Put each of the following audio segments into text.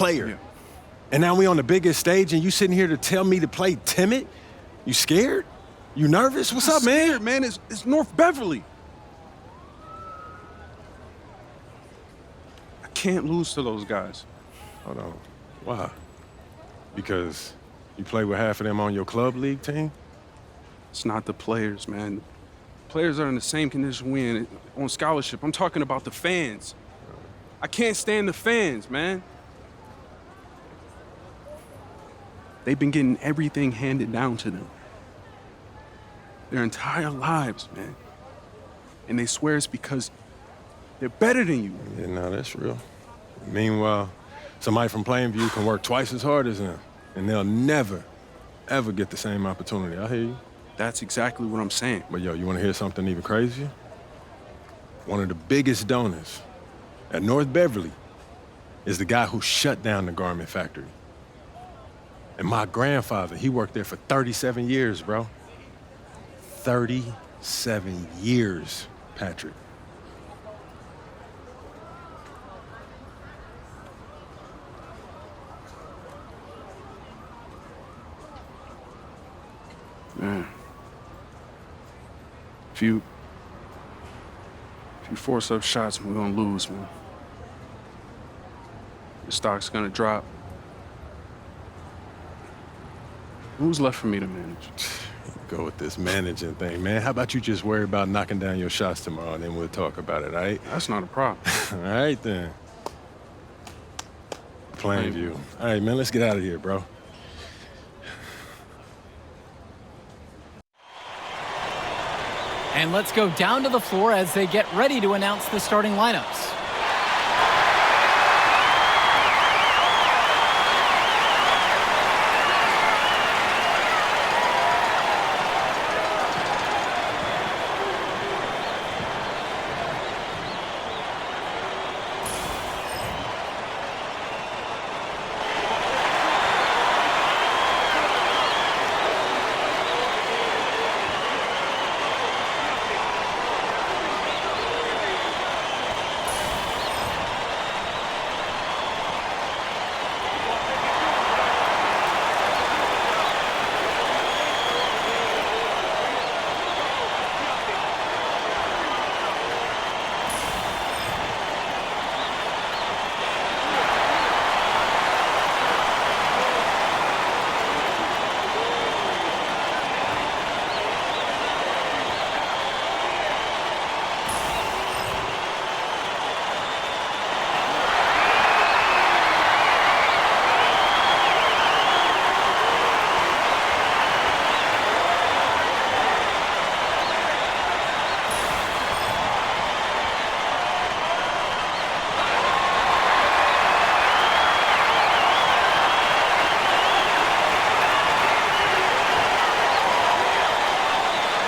player. Yeah. And now we on the biggest stage and you sitting here to tell me to play timid? You scared? You nervous? What's up, man? Scared, man. It's North Beverly. I can't lose to those guys. Hold on. Why? Because you play with half of them on your club league team? It's not the players, man. The players are in the same condition we in on scholarship. I'm talking about the fans. I can't stand the fans, man. They've been getting everything handed down to them their entire lives, man. And they swear it's because they're better than you. Yeah, no, that's real. Meanwhile, somebody from Plainview can work twice as hard as them, and they'll never, ever get the same opportunity. I hear you. That's exactly what I'm saying. But, yo, you want to hear something even crazier? One of the biggest donors at North Beverly is the guy who shut down the garment factory. And my grandfather, he worked there for 37 years, bro. 37 years, Patrick. Man. If you force up shots, we're gonna lose, man. The stock's gonna drop. Who's left for me to manage? Go with this managing thing, man. How about you just worry about knocking down your shots tomorrow, and then we'll talk about it, all right? That's not a problem. All right, then. Plainview. All right, man, let's get out of here, bro. And let's go down to the floor as they get ready to announce the starting lineups.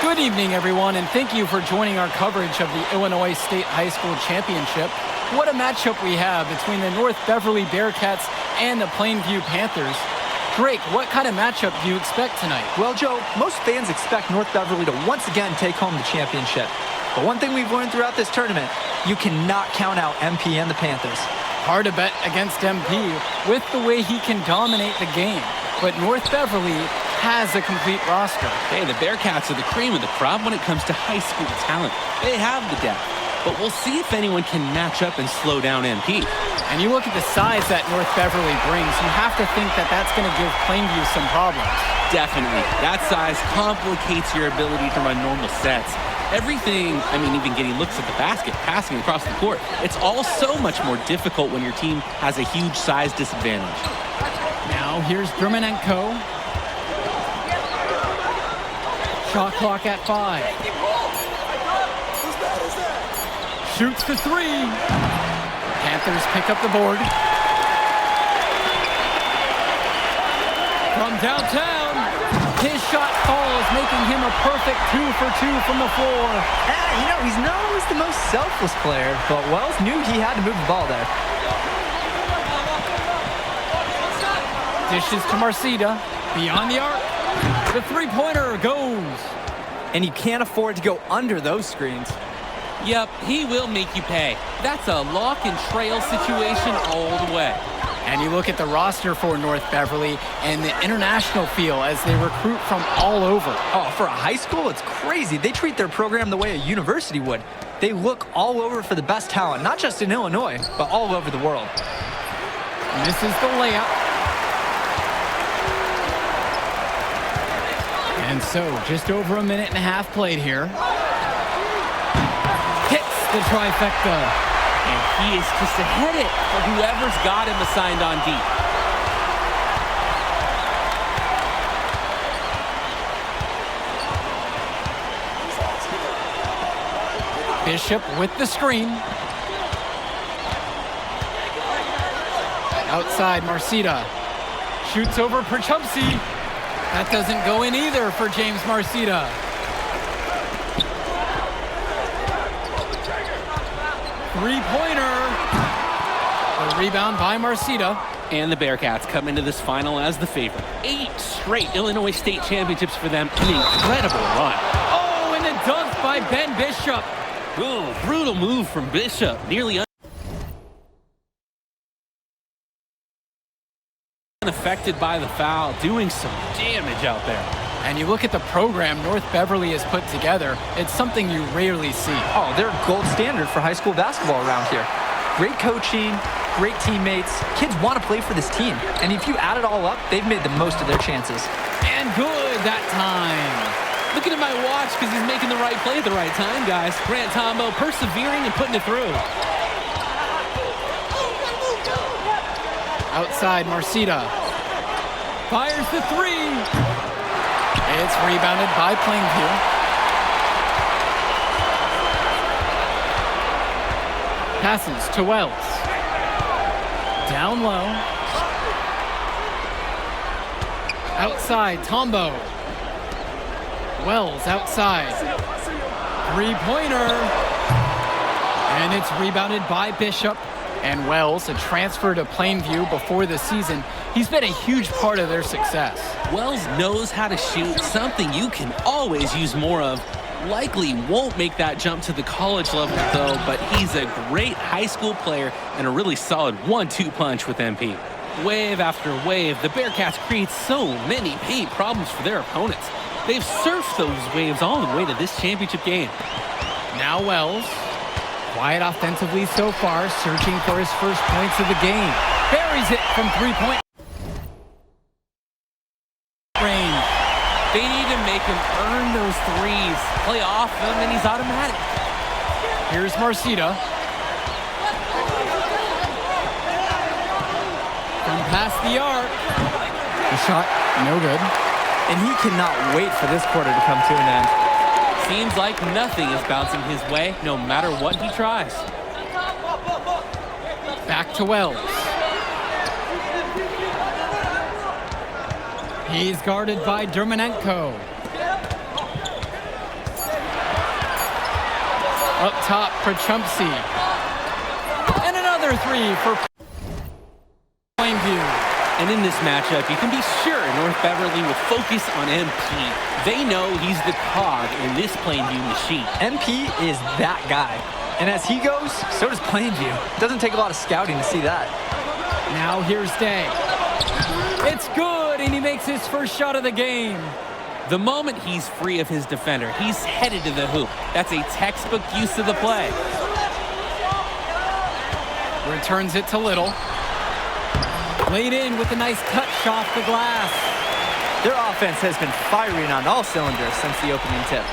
Good evening, everyone, and thank you for joining our coverage of the Illinois State High School Championship. What a matchup we have between the North Beverly Bearcats and the Plainview Panthers. Drake, what kind of matchup do you expect tonight? Well, Joe, most fans expect North Beverly to once again take home the championship. But one thing we've learned throughout this tournament, you cannot count out MP and the Panthers. Hard to bet against MP with the way he can dominate the game. But North Beverly has a complete roster. Hey, the Bearcats are the cream of the crop when it comes to high school talent. They have the depth, but we'll see if anyone can match up and slow down MP. And you look at the size that North Beverly brings, you have to think that that's going to give Plainview some problems. Definitely. That size complicates your ability to run normal sets. Everything, even getting looks at the basket, passing across the court, it's all so much more difficult when your team has a huge size disadvantage. Now here's Drummond&Co. Shot clock at 5. Shoots for 3. Panthers pick up the board. From downtown, his shot falls, making him a perfect 2 for 2 from the floor. He's not always the most selfless player, but Wells knew he had to move the ball there. Dishes to Marcida, beyond the arc. The three-pointer goes. And you can't afford to go under those screens. Yep, he will make you pay. That's a lock and trail situation all the way. And you look at the roster for North Beverly and the international feel as they recruit from all over. Oh, for a high school, it's crazy. They treat their program the way a university would. They look all over for the best talent, not just in Illinois, but all over the world. Misses the layup. And so, just over a minute and a half played here. Hits the trifecta. And he is just ahead it for whoever's got him assigned on deep. Bishop with the screen. Outside, Marcita. Shoots over Perchumpsey. That doesn't go in either for James Marcita. Three-pointer. A rebound by Marcita. And the Bearcats come into this final as the favorite. 8 straight Illinois State championships for them. An incredible run. Oh, and a dunk by Ben Bishop. Ooh, brutal move from Bishop. Nearly unaffected by the foul. Doing some damage out there. And you look at the program North Beverly has put together, it's something you rarely see. Oh, they're gold standard for high school basketball around here. Great coaching, great teammates. Kids want to play for this team. And if you add it all up, they've made the most of their chances. And good that time. Looking at my watch because he's making the right play at the right time, guys. Grant Tombo persevering and putting it through. Outside, Marcita. Fires the three. It's rebounded by Plainview. Passes to Wells. Down low. Outside, Tombo. Wells outside. Three-pointer. And it's rebounded by Bishop. And Wells, a transfer to Plainview before the season, he's been a huge part of their success. Wells knows how to shoot, something you can always use more of. Likely won't make that jump to the college level, though, but he's a great high school player and a really solid 1-2 punch with MP. Wave after wave, the Bearcats create so many paint problems for their opponents. They've surfed those waves all the way to this championship game. Now Wells. Quiet offensively so far, searching for his first points of the game. Buries it from three-point range. They need to make him earn those threes. Play off them, and he's automatic. Here's Marcita. From past the arc. The shot, no good. And he cannot wait for this quarter to come to an end. Seems like nothing is bouncing his way, no matter what he tries. Back to Wells. He's guarded by Dermanenko. Up top, Perchumpsey. And another three for Plainview. And in this matchup, you can be sure North Beverly will focus on MP. They know he's the cog in this Plainview machine. MP is that guy. And as he goes, so does Plainview. Doesn't take a lot of scouting to see that. Now here's Day. It's good, and he makes his first shot of the game. The moment he's free of his defender, he's headed to the hoop. That's a textbook use of the play. Returns it to Little. Laid in with a nice touch off the glass. Their offense has been firing on all cylinders since the opening tip.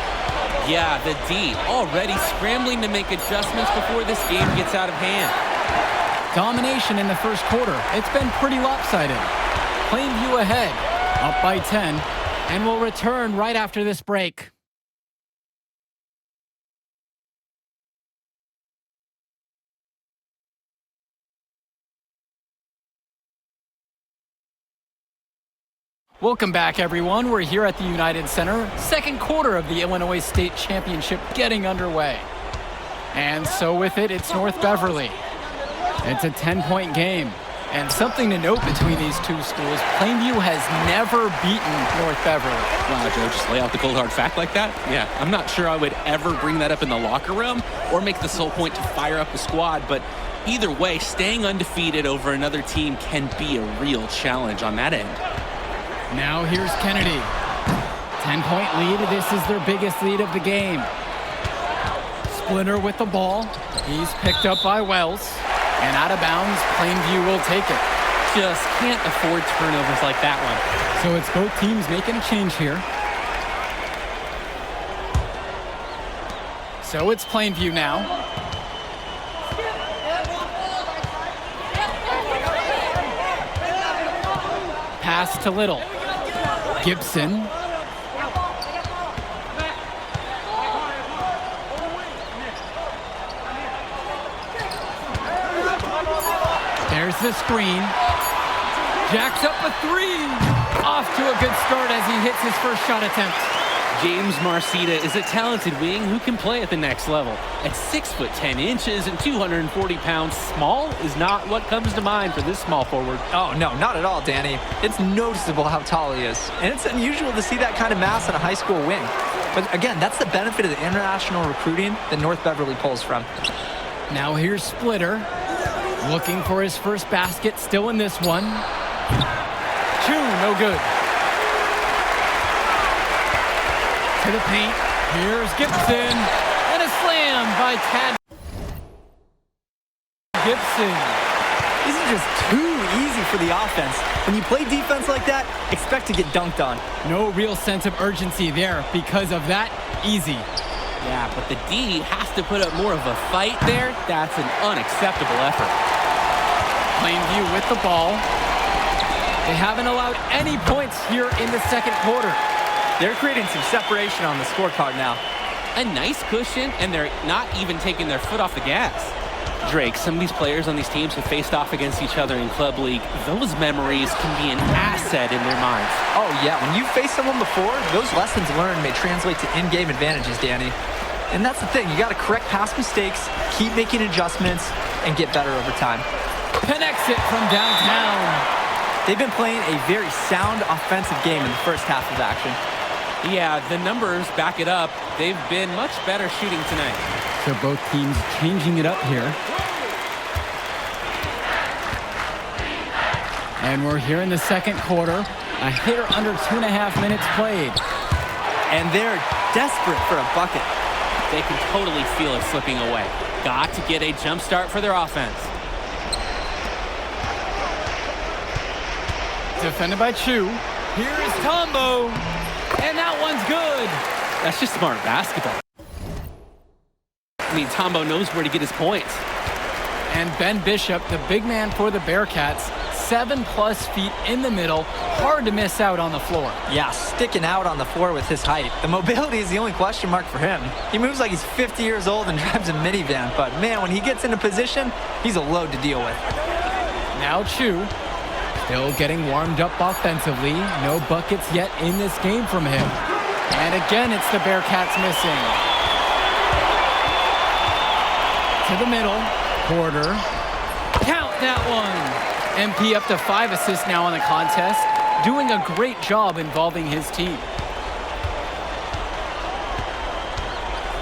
Yeah, the D already scrambling to make adjustments before this game gets out of hand. Domination in the first quarter. It's been pretty lopsided. Plainview ahead, up by 10, and will return right after this break. Welcome back, everyone. We're here at the United Center. Second quarter of the Illinois State Championship getting underway. And so with it, it's North Beverly. It's a 10-point game. And something to note between these two schools, Plainview has never beaten North Beverly. Wow, Joe, just lay out the cold hard fact like that? Yeah, I'm not sure I would ever bring that up in the locker room or make the sole point to fire up the squad, but Either way, staying undefeated over another team can be a real challenge on that end. Now here's Kennedy. 10-point lead. This is their biggest lead of the game. Splitter with the ball. He's picked up by Wells. And out of bounds, Plainview will take it. Just can't afford turnovers like that one. So it's both teams making a change here. So it's Plainview now. Pass to Little. Gibson. There's the screen. Jacks up a three. Off to a good start as he hits his first shot attempt. James Marcita is a talented wing who can play at the next level. At 6'10" and 240 pounds, small is not what comes to mind for this small forward. Oh, no, not at all, Danny. It's noticeable how tall he is. And it's unusual to see that kind of mass on a high school wing. But again, that's the benefit of the international recruiting that North Beverly pulls from. Now here's Splitter. Looking for his first basket, still in this one. Two, no good. To the paint, here's Gibson, and a slam by Tad Gibson. These are just too easy for the offense. When you play defense like that, expect to get dunked on. No real sense of urgency there because of that easy. Yeah, but the D has to put up more of a fight there. That's an unacceptable effort. Plainview with the ball. They haven't allowed any points here in the second quarter. They're creating some separation on the scorecard now. A nice cushion, and they're not even taking their foot off the gas. Drake, some of these players on these teams have faced off against each other in Club League. Those memories can be an asset in their minds. Oh, yeah. When you've faced someone before, those lessons learned may translate to in-game advantages, Danny. And that's the thing. You got to correct past mistakes, keep making adjustments, and get better over time. Connects it from downtown. They've been playing a very sound offensive game in the first half of action. Yeah, the numbers back it up. They've been much better shooting tonight. So both teams changing it up here. And we're here in the second quarter. A hitter under 2.5 minutes played. And they're desperate for a bucket. They can totally feel it slipping away. Got to get a jump start for their offense. Defended by Chu. Here's Tombo. And that one's good. That's just smart basketball. I mean, Tombo knows where to get his points. And Ben Bishop, the big man for the Bearcats, 7+ feet in the middle. Hard to miss out on the floor. Yeah, sticking out on the floor with his height. The mobility is the only question mark for him. He moves like he's 50 years old and drives a minivan. But, man, when he gets into position, he's a load to deal with. Now Chu. Still getting warmed up offensively. No buckets yet in this game from him. And again, it's the Bearcats missing. To the middle. Porter. Count that one. MP up to 5 assists now on the contest. Doing a great job involving his team.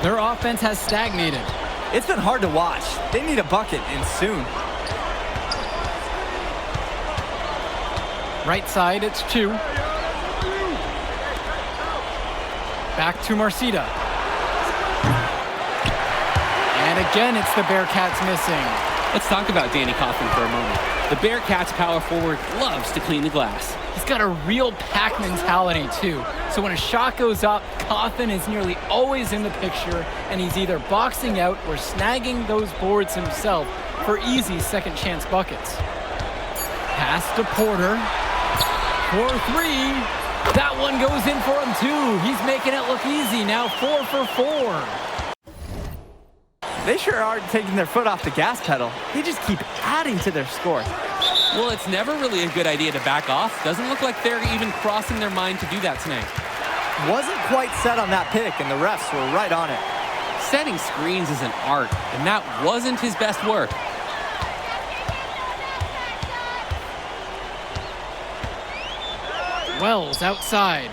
Their offense has stagnated. It's been hard to watch. They need a bucket, and soon. Right side, it's Chu. Back to Marcita. And again, it's the Bearcats missing. Let's talk about Danny Coffin for a moment. The Bearcats power forward loves to clean the glass. He's got a real pack mentality, too. So when a shot goes up, Coffin is nearly always in the picture, and he's either boxing out or snagging those boards himself for easy second chance buckets. Pass to Porter. For 3. That one goes in for him, too. He's making it look easy now, 4 for 4. They sure are taking their foot off the gas pedal. They just keep adding to their score. Well, it's never really a good idea to back off. Doesn't look like they're even crossing their mind to do that tonight. Wasn't quite set on that pick, and the refs were right on it. Setting screens is an art, and that wasn't his best work. Wells outside.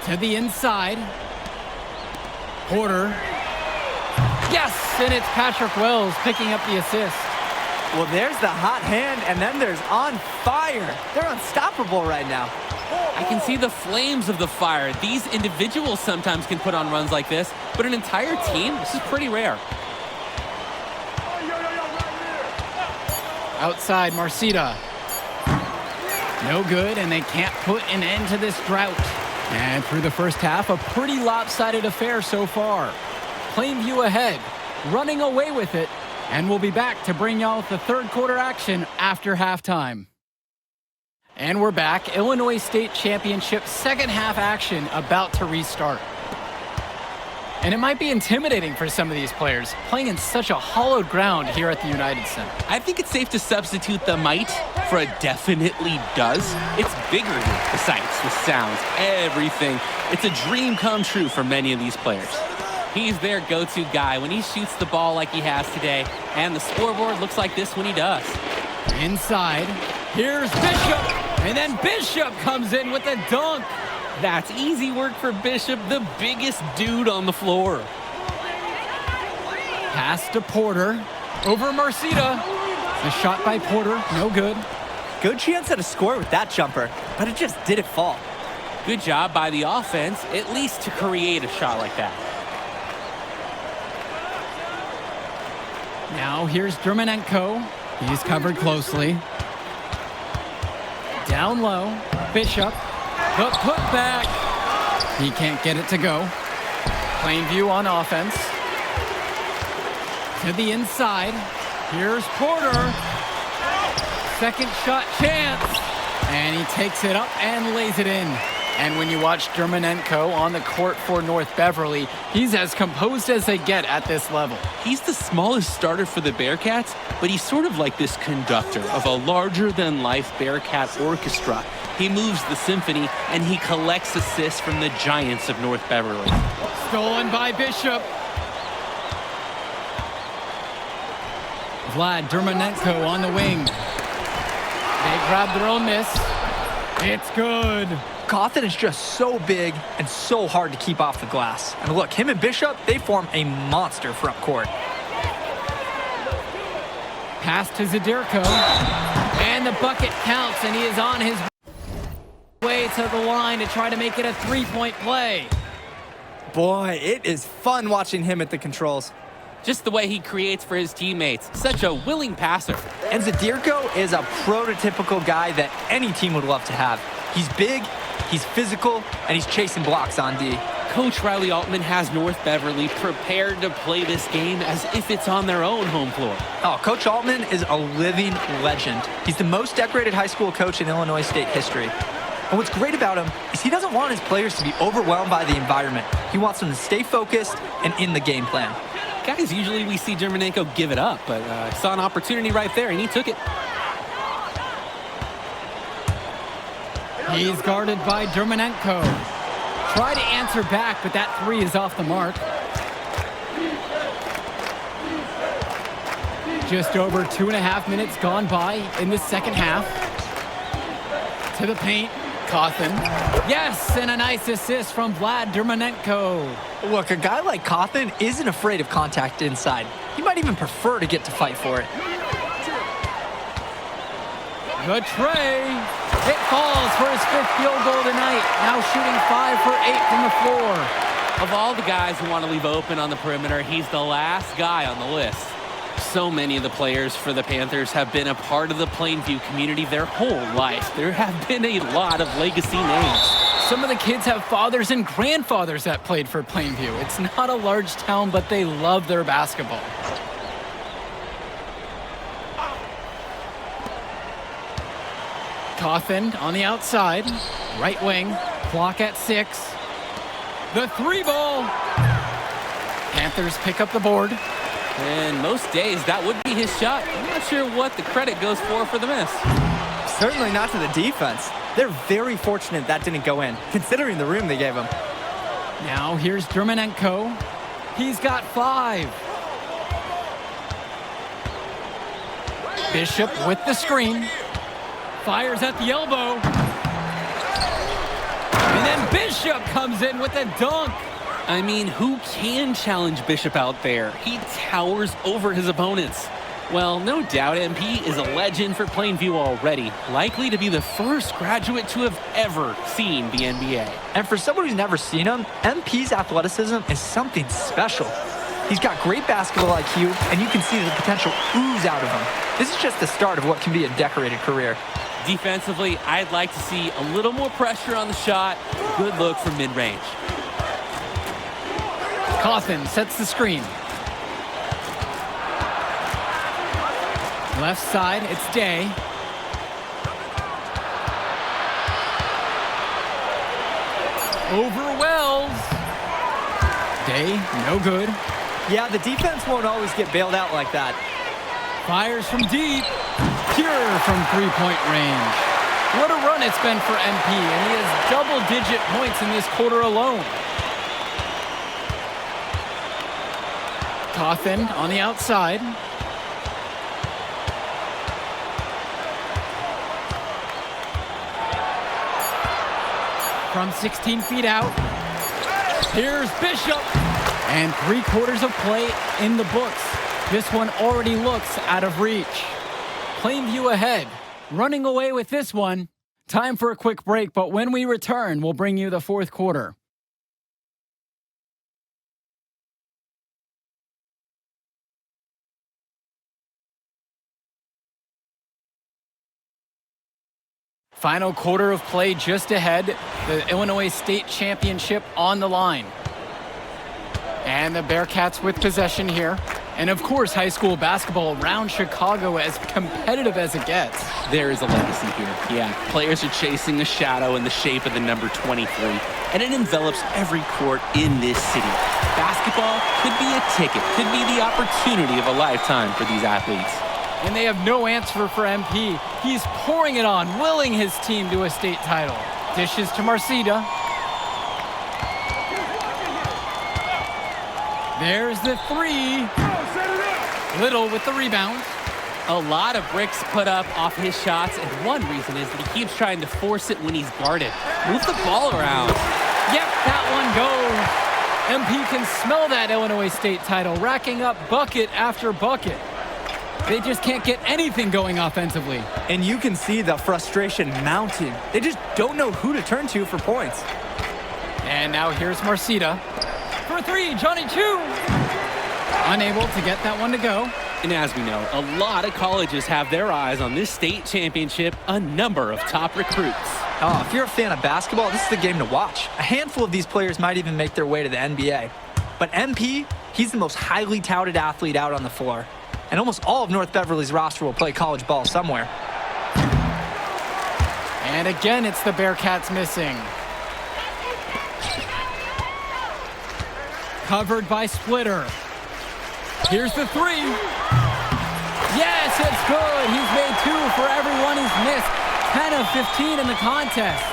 To the inside. Porter. Yes, and it's Patrick Wells picking up the assist. Well, there's the hot hand, and then there's on fire. They're unstoppable right now. I can see the flames of the fire. These individuals sometimes can put on runs like this, but an entire team, this is pretty rare. Outside, Marcita. No good, and they can't put an end to this drought. And through the first half, a pretty lopsided affair so far. Plainview ahead, running away with it, and we'll be back to bring y'all the third quarter action after halftime. And we're back. Illinois State Championship second half action about to restart. And it might be intimidating for some of these players, playing in such a hollowed ground here at the United Center. I think it's safe to substitute the might for a definitely does. It's bigger here. The sights, the sounds, everything. It's a dream come true for many of these players. He's their go-to guy when he shoots the ball like he has today, and the scoreboard looks like this when he does. Inside, here's Bishop, and then Bishop comes in with a dunk. That's easy work for Bishop, the biggest dude on the floor. Pass to Porter, over Marcita. The shot by Porter, no good. Good chance at a score with that jumper, but it just didn't fall. Good job by the offense, at least to create a shot like that. Now here's Dermonenko. He's covered closely. Down low, Bishop. The putback. He can't get it to go. Plainview on offense. To the inside. Here's Porter. Second shot chance. And he takes it up and lays it in. And when you watch Dermonenko on the court for North Beverly, he's as composed as they get at this level. He's the smallest starter for the Bearcats, but he's sort of like this conductor of a larger-than-life Bearcat orchestra. He moves the symphony, and he collects assists from the giants of North Beverly. Stolen by Bishop. Vlad Dermonenko on the wing. They grab their own miss. It's good. Cawthon is just so big and so hard to keep off the glass. And look, him and Bishop, they form a monster front court. Pass to Zadirko. And the bucket counts, and he is on his way to the line to try to make it a three-point play. Boy, it is fun watching him at the controls. Just the way he creates for his teammates. Such a willing passer. And Zadirko is a prototypical guy that any team would love to have. He's big, he's physical, and he's chasing blocks on D. Coach Riley Altman has North Beverly prepared to play this game as if it's on their own home floor. Oh, Coach Altman is a living legend. He's the most decorated high school coach in Illinois State history. And what's great about him is he doesn't want his players to be overwhelmed by the environment. He wants them to stay focused and in the game plan. Guys, usually we see Dermonenko give it up, but saw an opportunity right there, and he took it. He's guarded by Dermonenko. Try to answer back, but that three is off the mark. Just over 2.5 minutes gone by in the second half. To the paint, Cawthon. Yes, and a nice assist from Vlad Dermonenko. Look, a guy like Cawthon isn't afraid of contact inside. He might even prefer to get to fight for it. The tray. It falls for his fifth field goal tonight. Now shooting 5 for 8 from the floor. Of all the guys who want to leave open on the perimeter, he's the last guy on the list. So many of the players for the Panthers have been a part of the Plainview community their whole life. There have been a lot of legacy names. Some of the kids have fathers and grandfathers that played for Plainview. It's not a large town, but they love their basketball. Cawthon on the outside, right wing, clock at 6. The three ball. Panthers pick up the board. And most days, that would be his shot. I'm not sure what the credit goes for the miss. Certainly not to the defense. They're very fortunate that didn't go in, considering the room they gave him. Now here's Dermonenko. He's got 5. Bishop with the screen. Fires at the elbow. And then Bishop comes in with a dunk. I mean, who can challenge Bishop out there? He towers over his opponents. Well, no doubt MP is a legend for Plainview already, likely to be the first graduate to have ever seen the NBA. And for someone who's never seen him, MP's athleticism is something special. He's got great basketball IQ, and you can see the potential ooze out of him. This is just the start of what can be a decorated career. Defensively, I'd like to see a little more pressure on the shot. Good look from mid-range. Cawthon sets the screen. Left side, it's Day. Over Wells. Day, no good. Yeah, the defense won't always get bailed out like that. Fires from deep. Pure from three-point range. What a run it's been for MP, and he has double-digit points in this quarter alone. Cawthon on the outside. From 16 feet out. Here's Bishop. And 3/4 of play in the books. This one already looks out of reach. Plainview ahead. Running away with this one. Time for a quick break, but when we return, we'll bring you the fourth quarter. Final quarter of play just ahead. The Illinois State Championship on the line. And the Bearcats with possession here. And of course, high school basketball around Chicago as competitive as it gets. There is a legacy here. Yeah, players are chasing a shadow in the shape of the number 23, and it envelops every court in this city. Basketball could be a ticket, could be the opportunity of a lifetime for these athletes. And they have no answer for MP. He's pouring it on, willing his team to a state title. Dishes to Marcida. There's the three. Little with the rebound. A lot of bricks put up off his shots, and one reason is that he keeps trying to force it when he's guarded. Move the ball around. Yep, that one goes. MP can smell that Illinois State title, racking up bucket after bucket. They just can't get anything going offensively. And you can see the frustration mounting. They just don't know who to turn to for points. And now here's Marcida. For three, Johnny Chu. Unable to get that one to go. And as we know, a lot of colleges have their eyes on this state championship, a number of top recruits. Oh, if you're a fan of basketball, this is the game to watch. A handful of these players might even make their way to the NBA. But MP, he's the most highly touted athlete out on the floor. And almost all of North Beverly's roster will play college ball somewhere. And again, it's the Bearcats missing. Covered by Splitter. Here's the three. Yes, it's good. He's made two for everyone he's missed. 10 of 15 in the contest.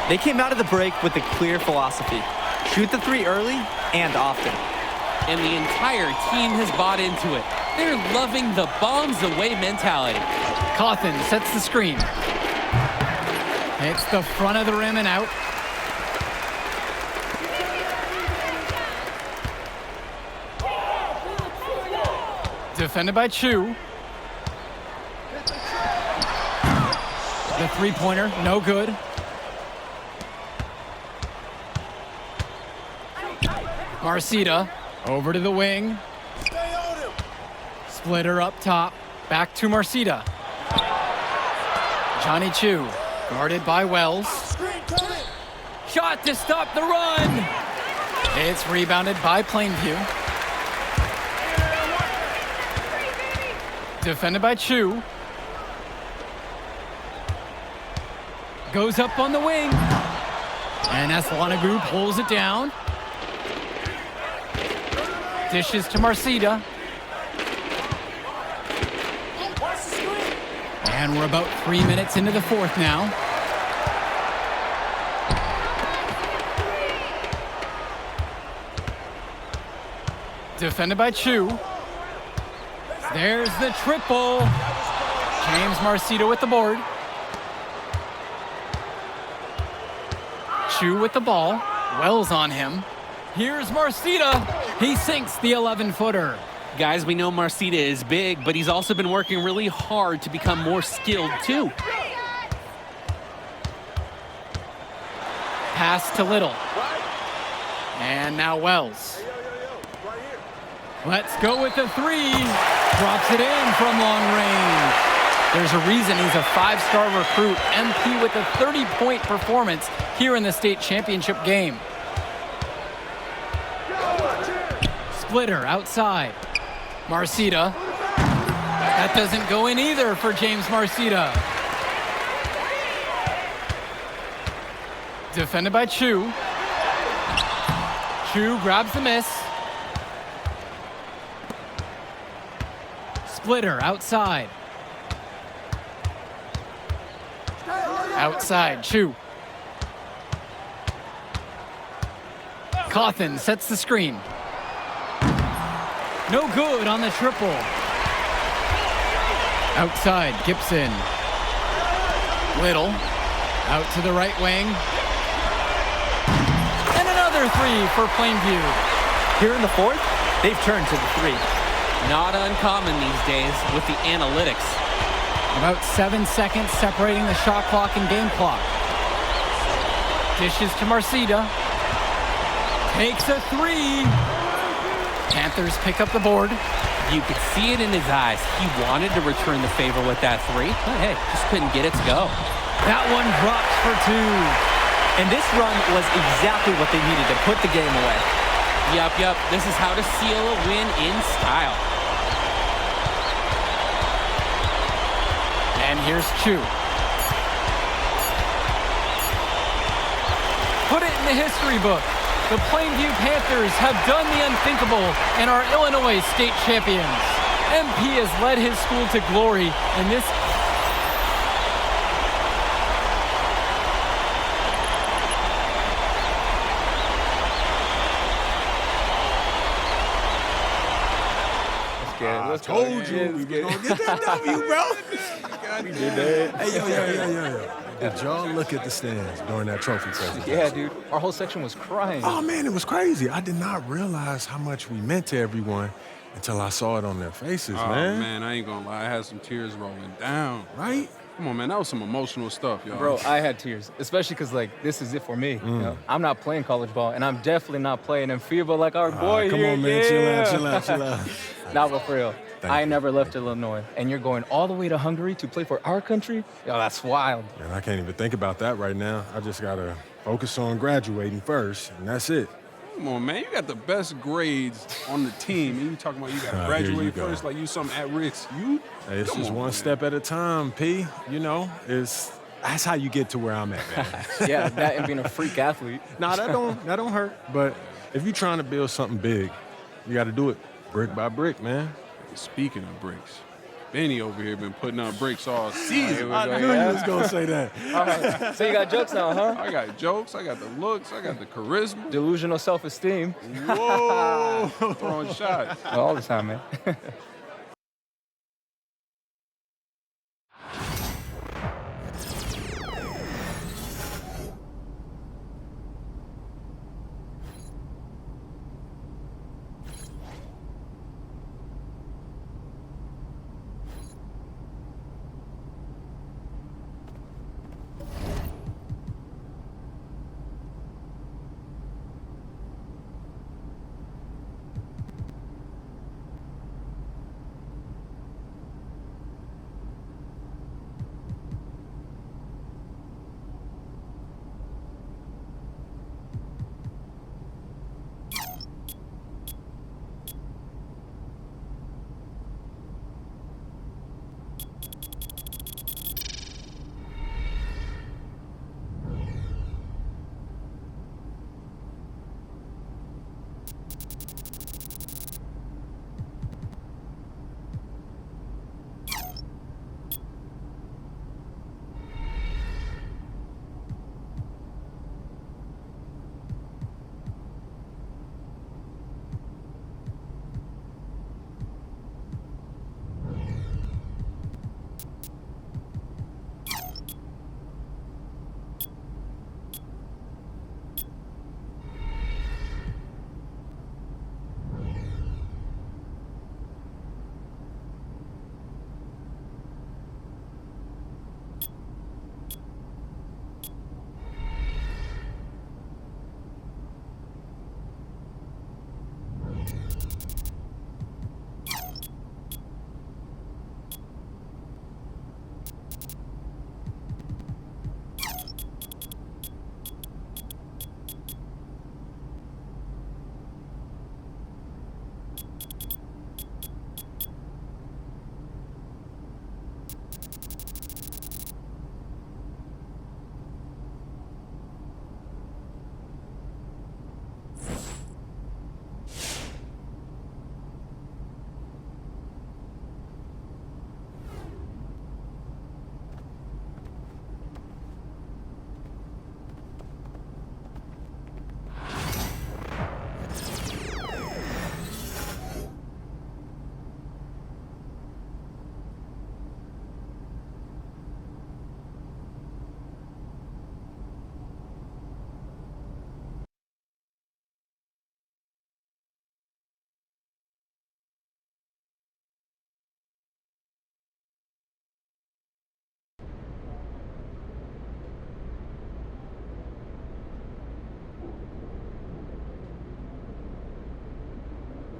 They came out of the break with a clear philosophy. Shoot the three early and often. And the entire team has bought into it. They're loving the bombs away mentality. Cawthon sets the screen. Hits the front of the rim and out. Defended by Chu. The three-pointer, no good. Marcida, over to the wing. Splitter up top, back to Marcida. Johnny Chu, guarded by Wells. Shot to stop the run. It's rebounded by Plainview. Defended by Chu. Goes up on the wing. And Aslanagu pulls it down. Dishes to Marcida. And we're about 3 minutes into the fourth now. Defended by Chu. There's the triple. James Marcida with the board. Chu with the ball. Wells on him. Here's Marcita. He sinks the 11-footer. Guys, we know Marcita is big, but he's also been working really hard to become more skilled, too. Pass to Little. And now Wells. Let's go with the three. Drops it in from long range. There's a reason he's a five-star recruit. MP with a 30-point performance here in the state championship game. Splitter outside. Marcita. That doesn't go in either for James Marcita. Defended by Chu. Chu grabs the miss. Splitter outside. Outside, Chu. Cawthon sets the screen. No good on the triple. Outside, Gibson. Little. Out to the right wing. And another three for Plainview. Here in the fourth, they've turned to the three. Not uncommon these days with the analytics. About 7 seconds separating the shot clock and game clock. Dishes to Marcita. Takes a three. Panthers pick up the board. You could see it in his eyes. He wanted to return the favor with that three, but hey, just couldn't get it to go. That one drops for two. And this run was exactly what they needed to put the game away. Yup. This is how to seal a win in style. And here's Chu. Put it in the history book. The Plainview Panthers have done the unthinkable and are Illinois state champions. MP has led his school to glory in this. I Told you we were gonna get that W, bro. We did that. Hey, yo. Did y'all look at the stands during that trophy presentation? Yeah, dude. Our whole section was crying. Oh, man, it was crazy. I did not realize how much we meant to everyone until I saw it on their faces, Oh, man. man, I ain't gonna lie. I had some tears rolling down. Right? Come on, man. That was some emotional stuff, y'all. Bro, I had tears, especially because, like, this is it for me. You know? I'm not playing college ball, and I'm definitely not playing in FIBA like our boy Come here. on, man. Yeah. Chill out. Nah, but for real. Thank I you. never left Illinois, and you're going all the way to Hungary to play for our country? Yo, that's wild. Man, I can't even think about that right now. I just got to focus on graduating first, and that's it. Come on, man. You got the best grades on the team, and you talking about you got to Here graduate you go. first like you something at risk. You? Hey, it's Come just on, one man. step at a time, P. You know, that's how you get to where I'm at, man. Yeah, that and being a freak athlete. Nah, that don't hurt. But if you're trying to build something big, you got to do it brick by brick, man. Speaking of bricks, Benny over here been putting up bricks all season. I knew you was gonna say that. All right, so you got jokes now, huh? I got jokes, I got the looks, I got the charisma. Delusional self-esteem. Whoa! Throwing shots. All the time, man.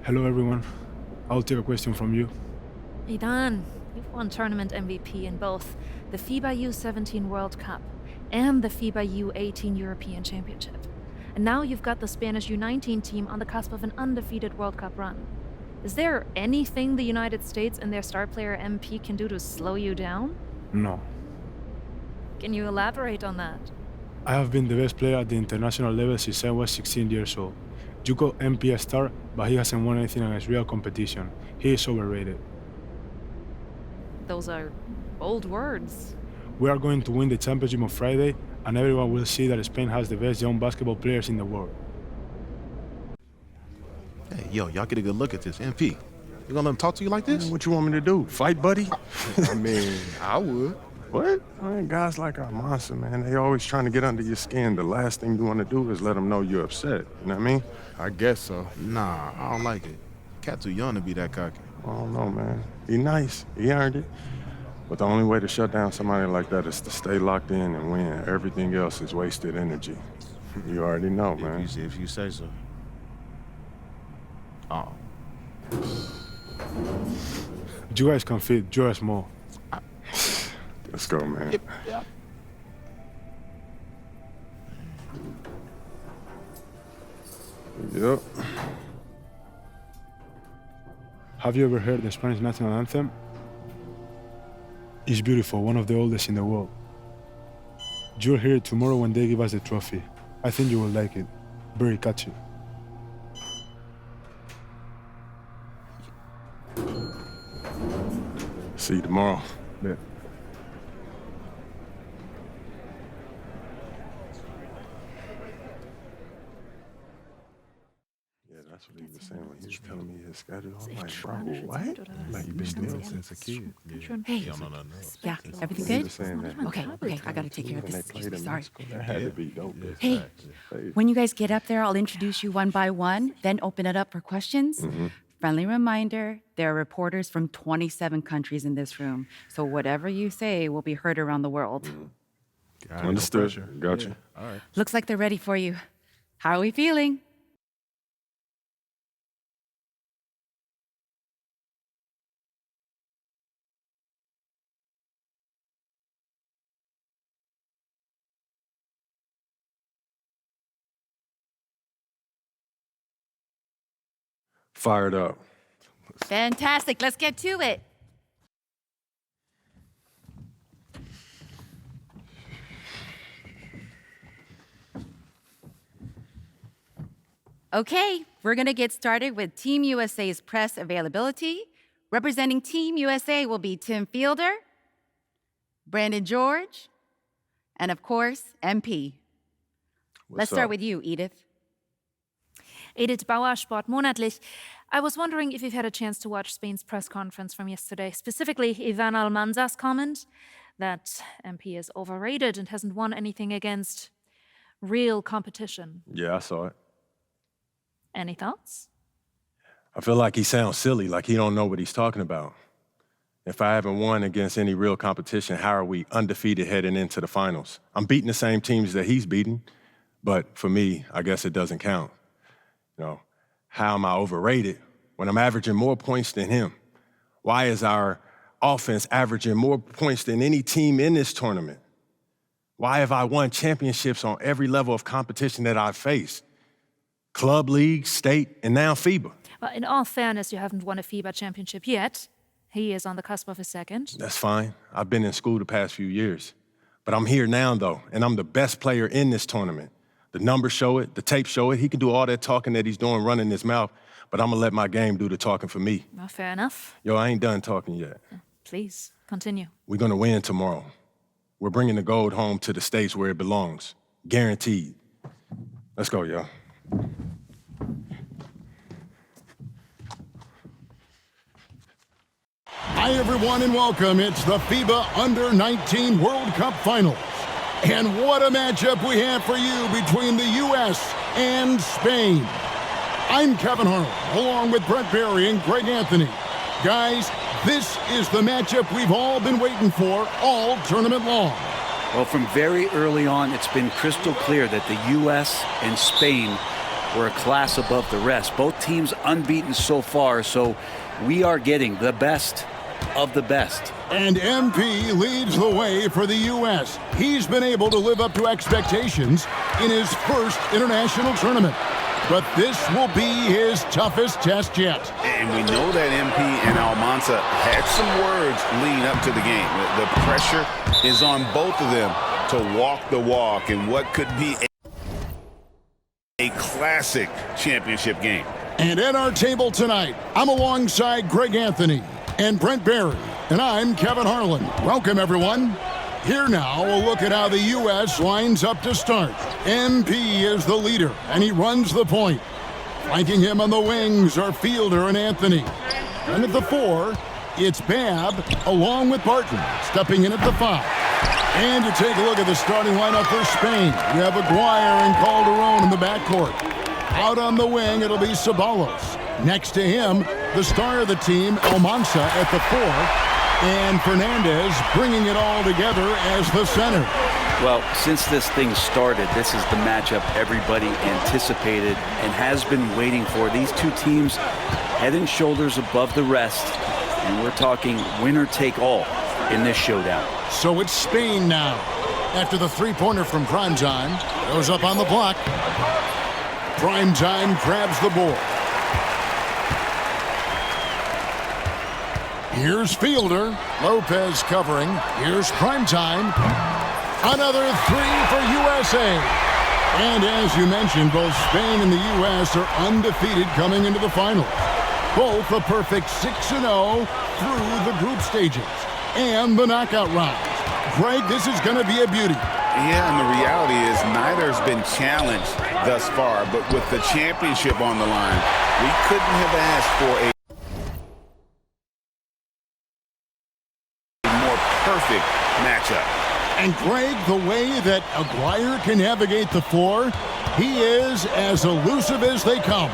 Hello, everyone. I'll take a question from you. Idan, you've won tournament MVP in both the FIBA U17 World Cup and the FIBA U18 European Championship. And now you've got the Spanish U19 team on the cusp of an undefeated World Cup run. Is there anything the United States and their star player MP can do to slow you down? No. Can you elaborate on that? I have been the best player at the international level since I was 16 years old. You call MP a star, but he hasn't won anything against real competition. He is overrated. Those are bold words. We are going to win the championship on Friday, and everyone will see that Spain has the best young basketball players in the world. Hey, yo, y'all get a good look at this. MP, you gonna let him talk to you like this? What you want me to do? Fight, buddy? I mean, I would. What? Man, guys like our monster, man, they always trying to get under your skin. The last thing you want to do is let them know you're upset. You know what I mean? I guess so. Nah, I don't like it. Cat too young to be that cocky. I don't know, man. He nice. He earned it. But the only way to shut down somebody like that is to stay locked in and win. Everything else is wasted energy. You already know, man. If you say so. Oh. You guys can fit, you're small. Let's go, man. Yeah. Yep. Have you ever heard the Spanish national anthem? It's beautiful, one of the oldest in the world. You'll hear it tomorrow when they give us the trophy. I think you will like it. Very catchy. See you tomorrow. Yeah. That's what he was saying when he was telling me his schedule. I'm like, bro, what? Like you been doing since a kid. Hey. You don't know nothing else. Yeah, everything He good? was saying that. Okay, I gotta take care of this. Excuse me, sorry. That had to be dope. Hey, when you guys get up there, I'll introduce you one by one, then open it up for questions. Friendly reminder, there are reporters from 27 countries in this room, so whatever you say will be heard around the world. Understood. Gotcha. All right. Looks like they're ready for you. How are we feeling? Fired up. Fantastic, let's get to it. Okay, we're gonna get started with Team USA's press availability. Representing Team USA will be Tim Fielder, Brandon George, and of course, MP. Let's start with you, Edith. Edith Bauer, Sport Monatlich. I was wondering if you've had a chance to watch Spain's press conference from yesterday, specifically Ivan Almanza's comment that MP is overrated and hasn't won anything against real competition. Yeah, I saw it. Any thoughts? I feel like he sounds silly, like he don't know what he's talking about. If I haven't won against any real competition, how are we undefeated heading into the finals? I'm beating the same teams that he's beating, but for me, I guess it doesn't count. You know, how am I overrated when I'm averaging more points than him? Why is our offense averaging more points than any team in this tournament? Why have I won championships on every level of competition that I've faced? Club, league, state, and now FIBA. Well, in all fairness, you haven't won a FIBA championship yet. He is on the cusp of a second. That's fine. I've been in school the past few years. But I'm here now, though, and I'm the best player in this tournament. The numbers show it, the tape show it. He can do all that talking that he's doing, running his mouth, but I'm gonna let my game do the talking for me. Well, fair enough. Yo, I ain't done talking yet. Please, continue. We're gonna win tomorrow. We're bringing the gold home to the States where it belongs. Guaranteed. Let's go, y'all. Hi, everyone, and welcome. It's the FIBA Under-19 World Cup Finals. And what a matchup we have for you between the U.S. and Spain. I'm Kevin Harlan, along with Brett Barry and Greg Anthony. Guys, this is the matchup we've all been waiting for all tournament long. Well, from very early on, it's been crystal clear that the U.S. and Spain were a class above the rest. Both teams unbeaten so far, so we are getting the best of the best. And MP leads the way for the U.S. He's been able to live up to expectations in his first international tournament. But this will be his toughest test yet. And we know that MP and Almanza had some words leading up to the game. The pressure is on both of them to walk the walk in what could be a classic championship game. And at our table tonight, I'm alongside Greg Anthony and Brent Barry, and I'm Kevin Harlan. Welcome, everyone. Here now, a look at how the U.S. lines up to start. MP is the leader, and he runs the point. Flanking him on the wings are Fielder and Anthony. And at the 4, it's Babb, along with Barton, stepping in at the 5. And to take a look at the starting lineup for Spain, you have Aguirre and Calderon in the backcourt. Out on the wing, it'll be Ceballos. Next to him, the star of the team, Almanza, at the 4. And Fernandez bringing it all together as the center. Well, since this thing started, this is the matchup everybody anticipated and has been waiting for. These two teams head and shoulders above the rest, and we're talking winner take all in this showdown. So it's Spain now. After the three-pointer from Primetime, goes up on the block. Primetime grabs the board. Here's Fielder. Lopez covering. Here's Primetime. Another 3 for USA. And as you mentioned, both Spain and the U.S. are undefeated coming into the finals. Both a perfect 6-0 through the group stages and the knockout rounds. Greg, this is going to be a beauty. Yeah, and the reality is neither has been challenged thus far, but with the championship on the line, we couldn't have asked for a perfect matchup. And Greg, the way that Aguirre can navigate the floor, he is as elusive as they come.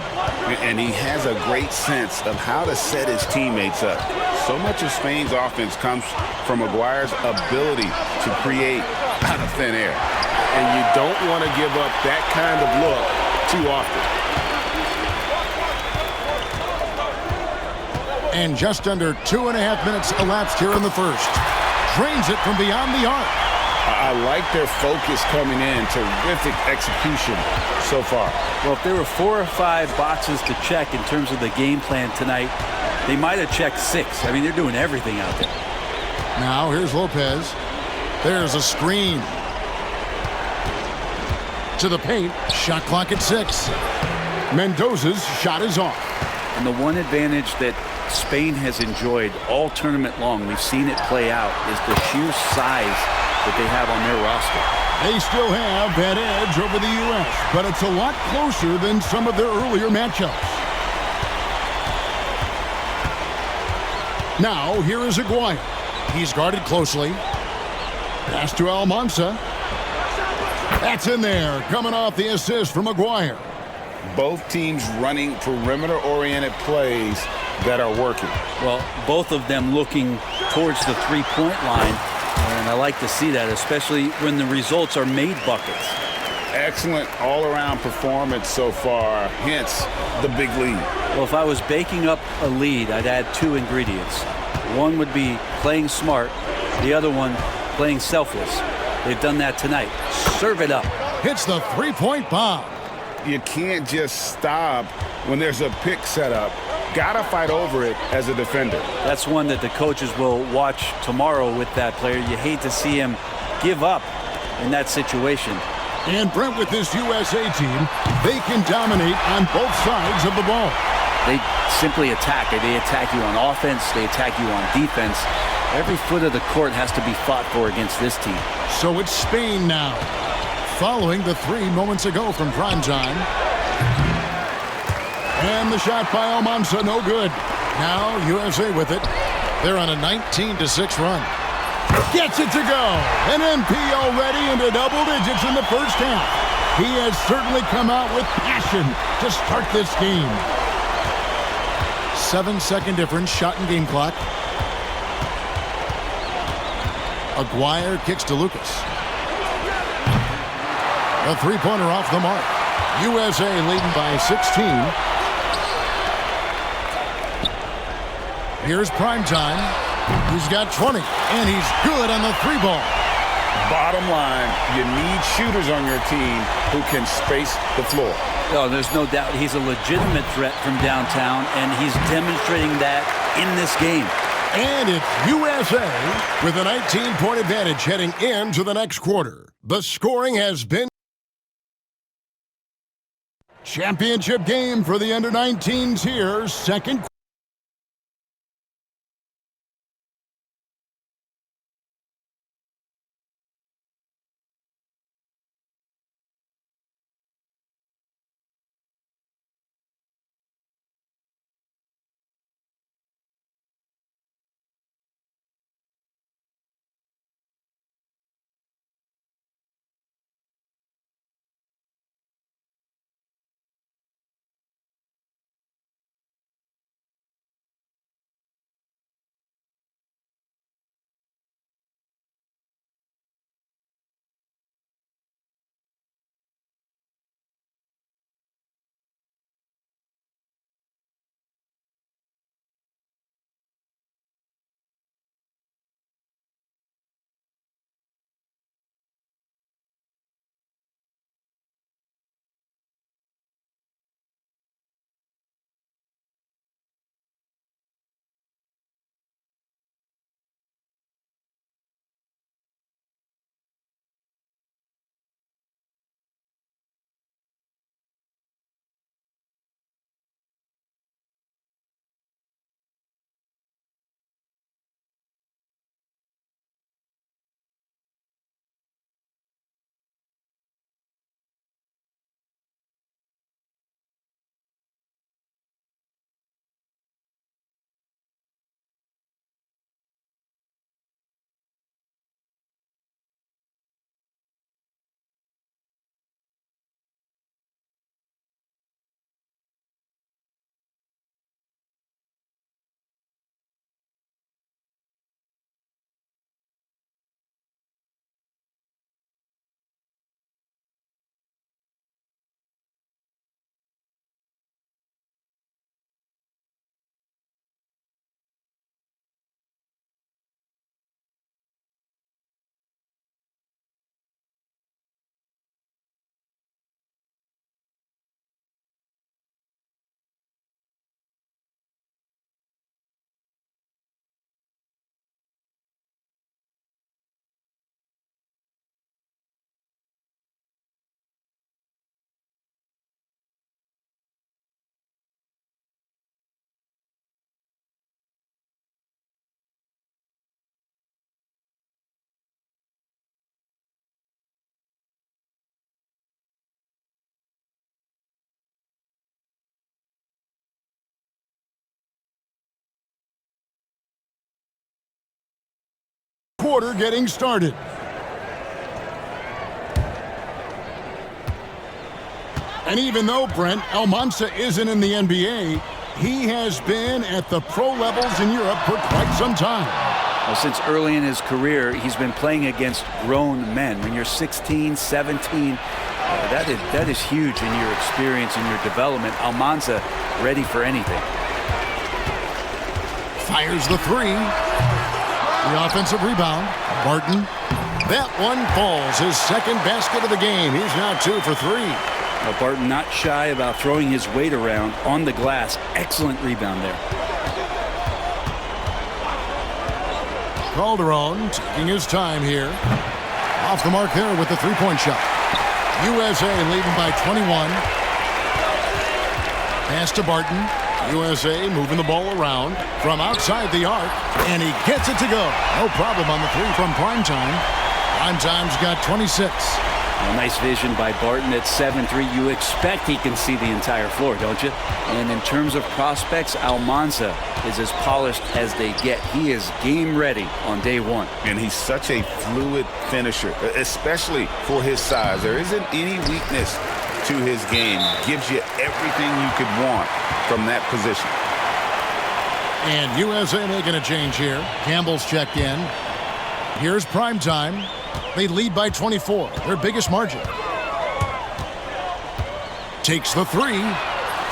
And he has a great sense of how to set his teammates up. So much of Spain's offense comes from Aguirre's ability to create out of thin air. And you don't want to give up that kind of look too often. And just under 2.5 minutes elapsed here in the first. Drains it from beyond the arc. I like their focus coming in. Terrific execution so far. Well, if there were 4 or 5 boxes to check in terms of the game plan tonight, they might have checked 6. I mean, they're doing everything out there. Now, here's Lopez. There's a screen. To the paint. Shot clock at 6. Mendoza's shot is off. And the one advantage that Spain has enjoyed all tournament long, we've seen it play out, is the sheer size that they have on their roster. They still have that edge over the U.S., but it's a lot closer than some of their earlier matchups. Now, here is Aguirre. He's guarded closely. Pass to Almanza. That's in there, coming off the assist from Aguirre. Both teams running perimeter-oriented plays that are working. Well, both of them looking towards the three-point line, and I like to see that, especially when the results are made buckets. Excellent all-around performance so far, hence the big lead. Well, if I was baking up a lead, I'd add 2 ingredients. One would be playing smart, the other one playing selfless. They've done that tonight. Serve it up. Hits the three-point bomb. You can't just stop when there's a pick set up. Gotta fight over it as a defender. That's one that the coaches will watch tomorrow with that player. You hate to see him give up in that situation. And Brent, with this USA team, they can dominate on both sides of the ball. They simply attack. They attack you on offense. They attack you on defense. Every foot of the court has to be fought for against this team. So it's Spain now, following the 3 moments ago from Primetime. And the shot by Almanza, no good. Now USA with it. They're on a 19-6 run. Gets it to go. And MP already into double digits in the first half. He has certainly come out with passion to start this game. 7-second difference, shot and game clock. Aguirre kicks to Lucas. A three-pointer off the mark. USA leading by 16. Here's Primetime. He's got 20, and he's good on the 3-ball. Bottom line, you need shooters on your team who can space the floor. Oh, there's no doubt he's a legitimate threat from downtown, and he's demonstrating that in this game. And it's USA with a 19-point advantage heading into the next quarter. The scoring has been championship game for the under-19s here, second quarter. Quarter getting started. And even though, Brent, Almanza isn't in the NBA, he has been at the pro levels in Europe for quite some time. Well, since early in his career, he's been playing against grown men. When you're 16, 17, that is huge in your experience and your development. Almanza ready for anything. Fires the 3. The offensive rebound. Barton. That one falls. His second basket of the game. He's now 2 for 3. Well, Barton not shy about throwing his weight around on the glass. Excellent rebound there. Calderon taking his time here. Off the mark there with the 3-point shot. USA leading by 21. Pass to Barton. USA moving the ball around from outside the arc, and he gets it to go. No problem on the 3 from Primetime. Primetime's got 26. Well, nice vision by Barton at 7'3". You expect he can see the entire floor, don't you? And in terms of prospects, Almanza is as polished as they get. He is game ready on day one. And he's such a fluid finisher, especially for his size. There isn't any weakness to his game. Gives you everything you could want from that position. And USA making a change here. Campbell's checked in. Here's Primetime. They lead by 24, their biggest margin. Takes the three.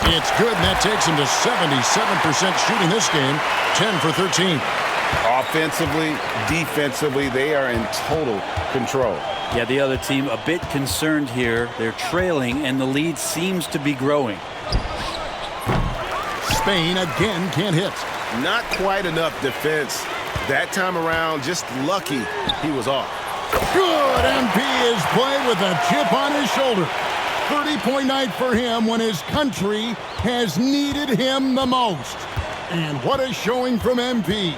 It's good, and that takes him to 77% shooting this game, 10 for 13. Offensively, defensively, they are in total control. Yeah, the other team a bit concerned here. They're trailing, and the lead seems to be growing. Spain again can't hit. Not quite enough defense. That time around, just lucky he was off. Good. MP is played with a chip on his shoulder. 30-point night for him when his country has needed him the most. And what a showing from MP.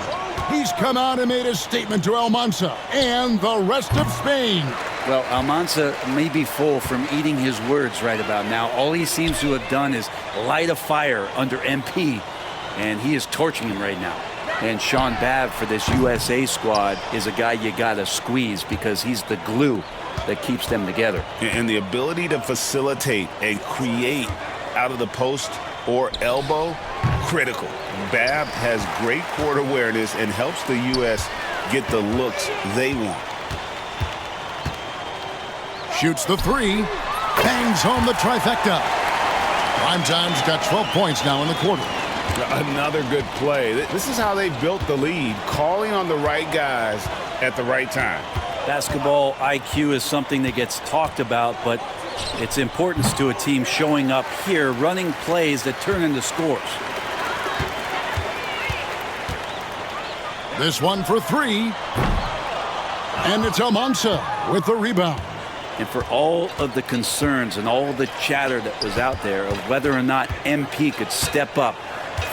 He's come out and made a statement to Almanza and the rest of Spain. Well, Almanza may be full from eating his words right about now. All he seems to have done is light a fire under MP, and he is torching him right now. And Sean Babb for this USA squad is a guy you got to squeeze because he's the glue that keeps them together. And the ability to facilitate and create out of the post or elbow, critical. Babb has great court awareness and helps the U.S. get the looks they want. Shoots the three. Bangs home the trifecta. Primetime's got 12 points now in the quarter. Another good play. This is how they built the lead, calling on the right guys at the right time. Basketball IQ is something that gets talked about, but its importance to a team showing up here, running plays that turn into scores. This one for three. And it's Almanza with the rebound. And for all of the concerns and all the chatter that was out there of whether or not MP could step up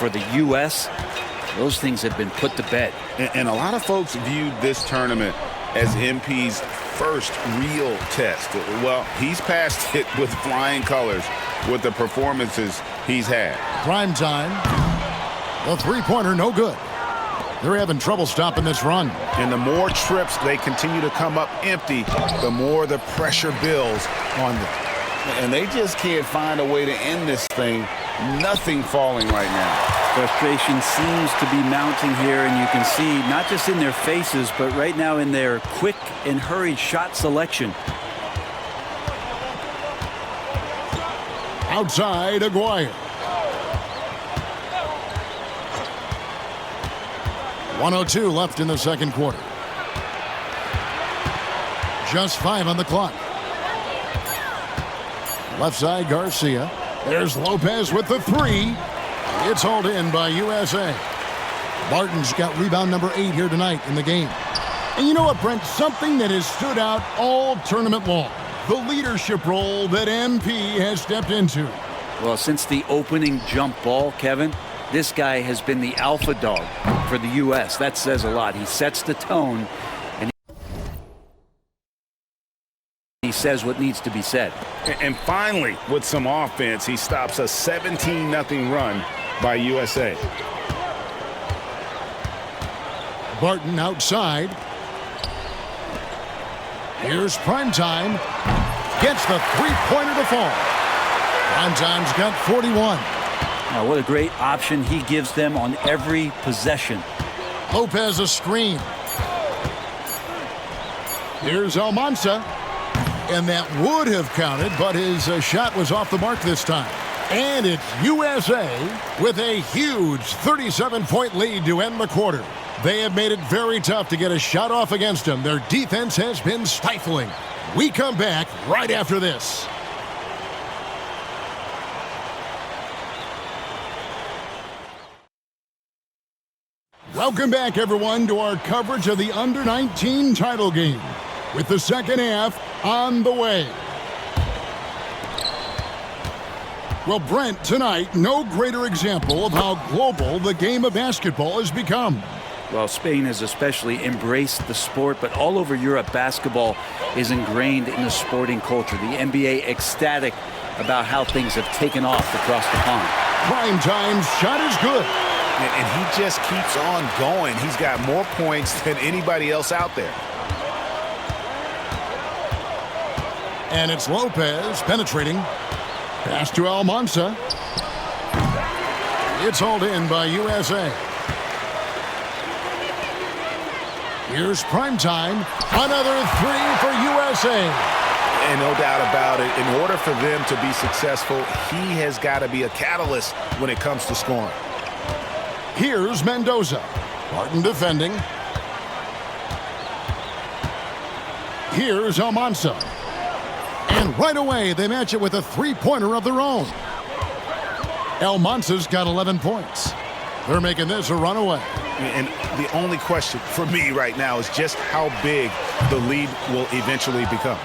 for the U.S., those things have been put to bed. And a lot of folks viewed this tournament as MP's first real test. Well, he's passed it with flying colors with the performances he's had. Prime time. The three-pointer, no good. They're having trouble stopping this run. And the more trips they continue to come up empty, the more the pressure builds on them. And they just can't find a way to end this thing. Nothing falling right now. Frustration seems to be mounting here, and you can see not just in their faces, but right now in their quick and hurried shot selection. Outside, Aguirre. 1:02 left in the second quarter. Just 5 on the clock. Left side, Garcia. There's Lopez with the three. It's hauled in by USA. Barton's got rebound number 8 here tonight in the game. And you know what, Brent? Something that has stood out all tournament long. The leadership role that MP has stepped into. Well, since the opening jump ball, Kevin, this guy has been the alpha dog for the U.S. That says a lot. He sets the tone, and he says what needs to be said. And finally, with some offense, he stops a 17-0 run by USA. Barton outside. Here's Primetime. Gets the three-pointer to fall. Primetime's got 41. Now, what a great option he gives them on every possession. Lopez a screen. Here's Almanza. And that would have counted, but his shot was off the mark this time. And it's USA with a huge 37-point lead to end the quarter. They have made it very tough to get a shot off against them. Their defense has been stifling. We come back right after this. Welcome back, everyone, to our coverage of the Under-19 title game, with the second half on the way. Well, Brent, tonight, no greater example of how global the game of basketball has become. Well, Spain has especially embraced the sport, but all over Europe, basketball is ingrained in the sporting culture. The NBA ecstatic about how things have taken off across the pond. Primetime's shot is good. And he just keeps on going. He's got more points than anybody else out there. And it's Lopez penetrating. Pass to Almanza. It's hauled in by USA. Here's Primetime. Another three for USA. And no doubt about it, in order for them to be successful, he has got to be a catalyst when it comes to scoring. Here's Mendoza. Barton defending. Here's Almanza. And right away, they match it with a three-pointer of their own. Almanza's got 11 points. They're making this a runaway. And the only question for me right now is just how big the lead will eventually become.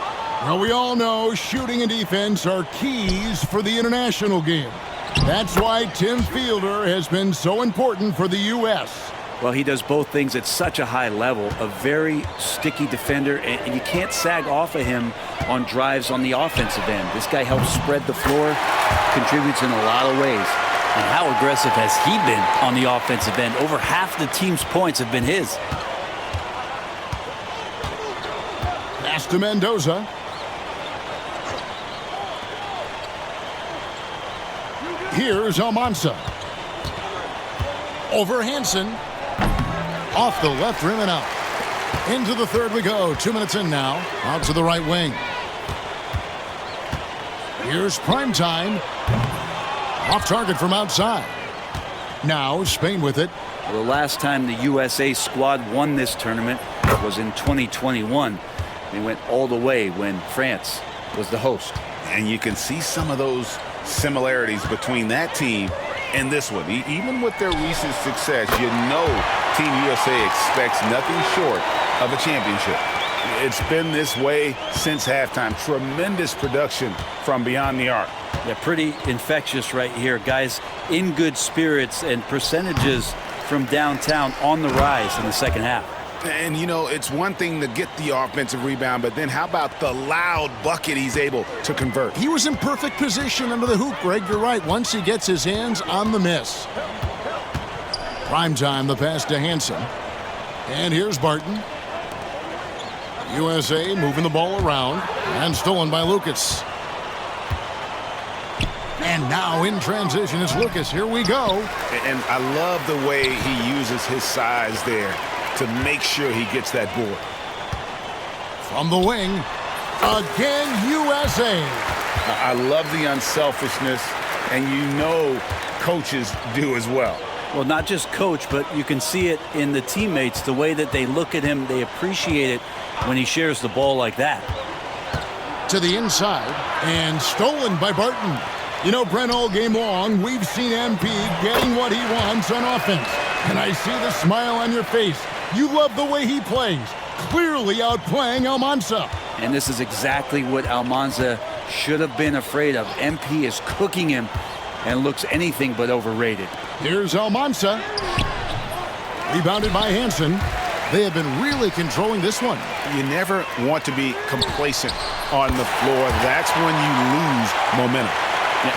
Well, we all know shooting and defense are keys for the international game. That's why Tim Fielder has been so important for the U.S. Well, he does both things at such a high level. A very sticky defender, and you can't sag off of him on drives on the offensive end. This guy helps spread the floor, contributes in a lot of ways. And how aggressive has he been on the offensive end? Over half the team's points have been his. Pass to Mendoza. Here's Almanza. Over Hansen. Off the left rim and out. Into the third we go. 2 minutes in now. Out to the right wing. Here's prime time. Off target from outside. Now Spain with it. Well, the last time the USA squad won this tournament was in 2021. They went all the way when France was the host. And you can see some of those similarities between that team and this one. Even with their recent success, you know Team USA expects nothing short of a championship. It's been this way since halftime. Tremendous production from beyond the arc. Yeah, pretty infectious right here. Guys in good spirits, and percentages from downtown on the rise in the second half. And, you know, it's one thing to get the offensive rebound, but then how about the loud bucket he's able to convert? He was in perfect position under the hoop, Greg. You're right. Once he gets his hands on the miss. Prime time, the pass to Hansen. And here's Barton. USA moving the ball around and stolen by Lucas. And now in transition is Lucas. Here we go. And I love the way he uses his size there to make sure he gets that board. From the wing, again USA. I love the unselfishness, and you know coaches do as well. Well, not just coach, but you can see it in the teammates, the way that they look at him. They appreciate it when he shares the ball like that. To the inside, and stolen by Barton. You know, Brent, all game long, we've seen MP getting what he wants on offense. And I see the smile on your face. You love the way he plays, clearly outplaying Almanza. And this is exactly what Almanza should have been afraid of. MP is cooking him and looks anything but overrated. Here's Almanza. Rebounded by Hansen. They have been really controlling this one. You never want to be complacent on the floor. That's when you lose momentum.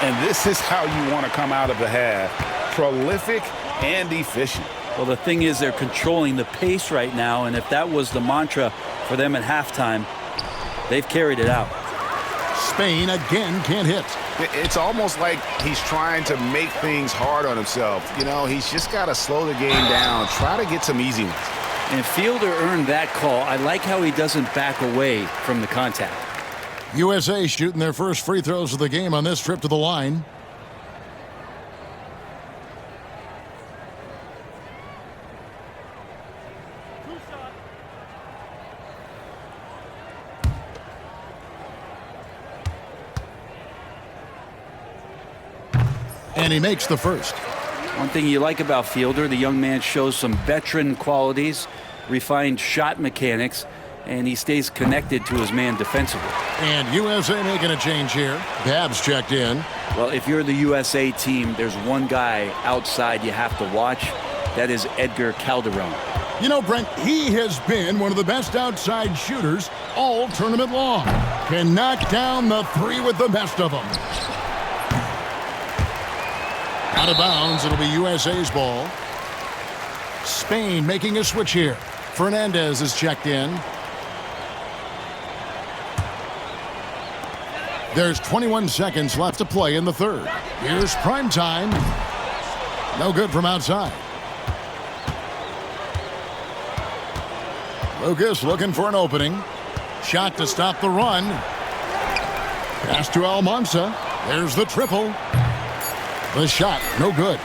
And this is how you want to come out of the half. Prolific and efficient. Well, the thing is, they're controlling the pace right now, and if that was the mantra for them at halftime, they've carried it out. Spain again can't hit. It's almost like he's trying to make things hard on himself. You know, he's just got to slow the game down, try to get some easy ones. And Fielder earned that call. I like how he doesn't back away from the contact. USA shooting their first free throws of the game on this trip to the line. And he makes the first. One thing you like about Fielder, the young man shows some veteran qualities, refined shot mechanics, and he stays connected to his man defensively. And USA making a change here. Babs checked in. Well, if you're the USA team, there's one guy outside you have to watch. That is Edgar Calderon. You know, Brent, he has been one of the best outside shooters all tournament long. Can knock down the three with the best of them. Out of bounds, it'll be USA's ball. Spain making a switch here. Fernandez is checked in. There's 21 seconds left to play in the third. Here's prime time. No good from outside. Lucas looking for an opening. Shot to stop the run. Pass to Almanza. There's the triple. The shot, no good.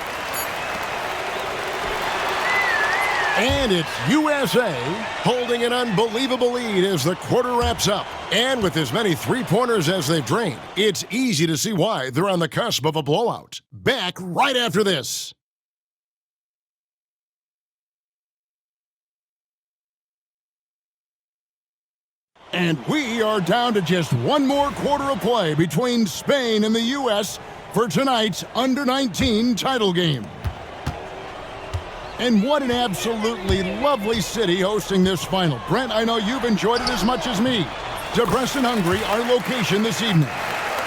And it's USA holding an unbelievable lead as the quarter wraps up. And with as many three-pointers as they've drained, it's easy to see why they're on the cusp of a blowout. Back right after this. And we are down to just one more quarter of play between Spain and the U.S. for tonight's Under-19 title game. And what an absolutely lovely city hosting this final. Brent, I know you've enjoyed it as much as me. Debrecen, Hungary, our location this evening.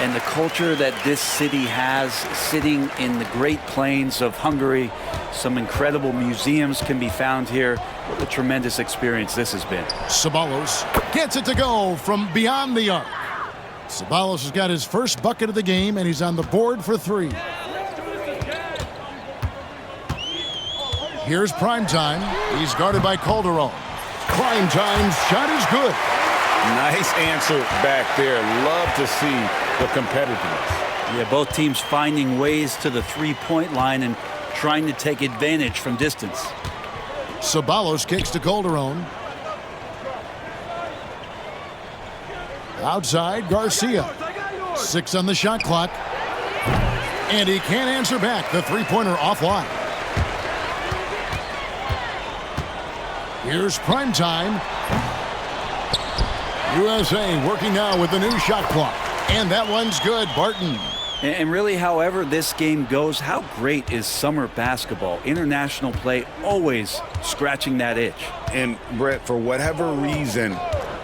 And the culture that this city has, sitting in the Great Plains of Hungary, some incredible museums can be found here. What a tremendous experience this has been. Ceballos gets it to go from beyond the arc. Ceballos has got his first bucket of the game, and he's on the board for three. Here's Primetime. He's guarded by Calderon. Primetime's shot is good. Nice answer back there. Love to see the competitiveness. Yeah, both teams finding ways to the three-point line and trying to take advantage from distance. Ceballos kicks to Calderon. Outside, Garcia. 6 on the shot clock. And he can't answer back. The three-pointer offline. Here's Primetime. USA working now with the new shot clock. And that one's good, Barton. And really, however this game goes, how great is summer basketball? International play always scratching that itch. And, Brett, for whatever reason,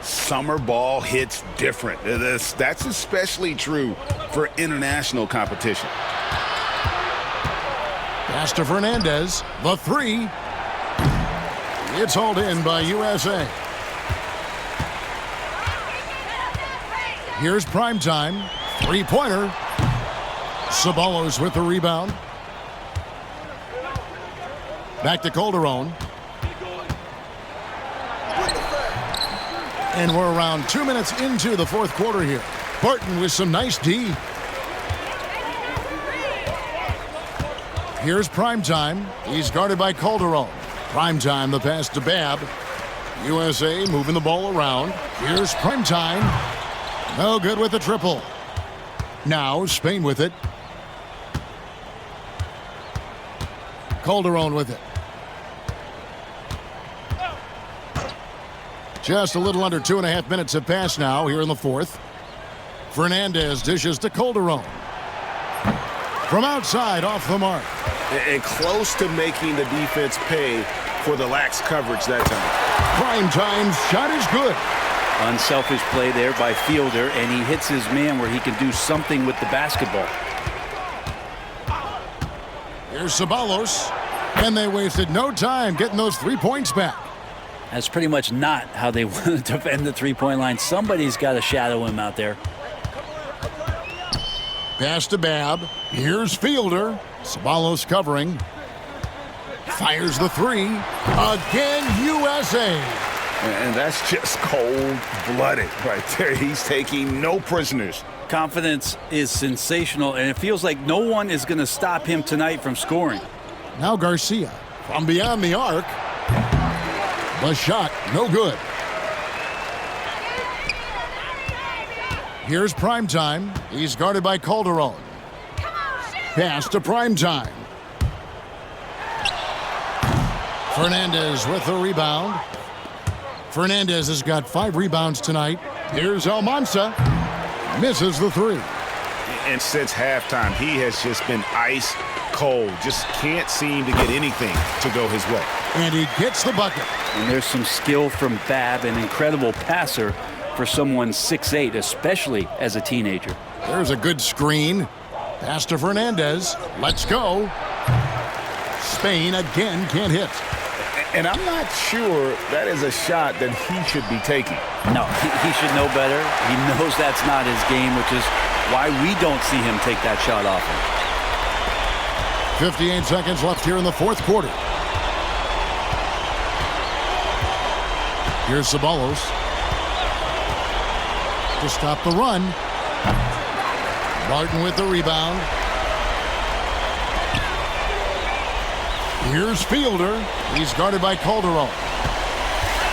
summer ball hits different. That's especially true for international competition. Pass to Fernandez. The three. It's hauled in by USA. Here's Primetime. Three-pointer. Ceballos with the rebound. Back to Calderon. And we're around 2 minutes into the fourth quarter here. Barton with some nice D. Here's Primetime. He's guarded by Calderon. Primetime, the pass to Babb. USA moving the ball around. Here's Primetime. No good with the triple. Now Spain with it. Calderon with it. Just a little under 2.5 minutes have passed now here in the fourth. Fernandez dishes to Calderon. From outside, off the mark. And close to making the defense pay for the lax coverage that time. Primetime's shot is good. Unselfish play there by Fielder, and he hits his man where he can do something with the basketball. Here's Ceballos, and they wasted no time getting those 3 points back. That's pretty much not how they want to defend the three-point line. Somebody's got to shadow him out there. Pass to Babb. Here's Fielder. Ceballos covering. Fires the three. Again, USA. And that's just cold-blooded right there. He's taking no prisoners. Confidence is sensational, and it feels like no one is going to stop him tonight from scoring. Now Garcia from beyond the arc. The shot, no good. Here's Primetime. He's guarded by Calderon. Pass to Primetime. Fernandez with the rebound. Fernandez has got 5 rebounds tonight. Here's Almanza. Misses the three. And since halftime, he has just been ice cold. Just can't seem to get anything to go his way. And he gets the bucket. And there's some skill from Babb, an incredible passer for someone 6'8", especially as a teenager. There's a good screen. Pass to Fernandez. Let's go. Spain again can't hit. And I'm not sure that is a shot that he should be taking. No, he should know better. He knows that's not his game, which is why we don't see him take that shot often. 58 seconds left here in the fourth quarter. Here's Ceballos to stop the run. Martin with the rebound. Here's Fielder. He's guarded by Calderon.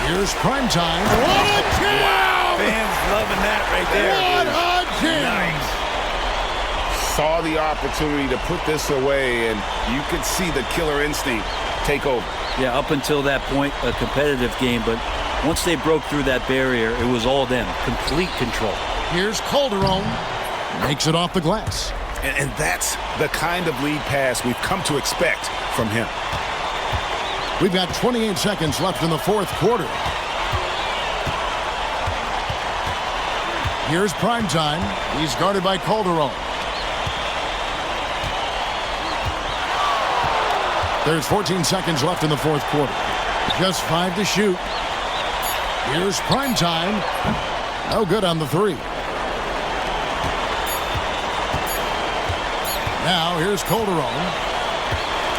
Here's Primetime. What a jam! Fans loving that right there. What a jam! Nice. Saw the opportunity to put this away, and you could see the killer instinct take over. Yeah, up until that point, a competitive game, but once they broke through that barrier, it was all them. Complete control. Here's Calderon. Makes it off the glass. And that's the kind of lead pass we've come to expect from him. We've got 28 seconds left in the fourth quarter. Here's Primetime. He's guarded by Calderon. There's 14 seconds left in the fourth quarter. Just 5 to shoot. Here's Primetime. No good on the three. Now here's Calderon.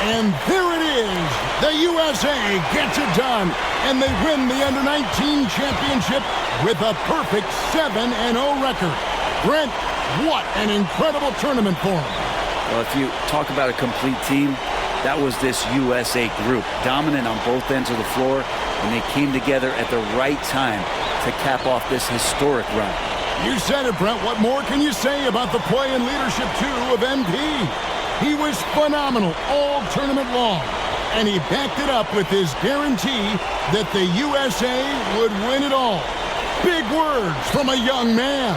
And there it is. The USA gets it done. And they win the Under-19 championship with a perfect 7-0 record. Brent, what an incredible tournament for them. Well, if you talk about a complete team, that was this USA group, dominant on both ends of the floor, and they came together at the right time to cap off this historic run. You said it, Brent. What more can you say about the play and leadership, too, of MP? He was phenomenal all tournament long, and he backed it up with his guarantee that the USA would win it all. Big words from a young man.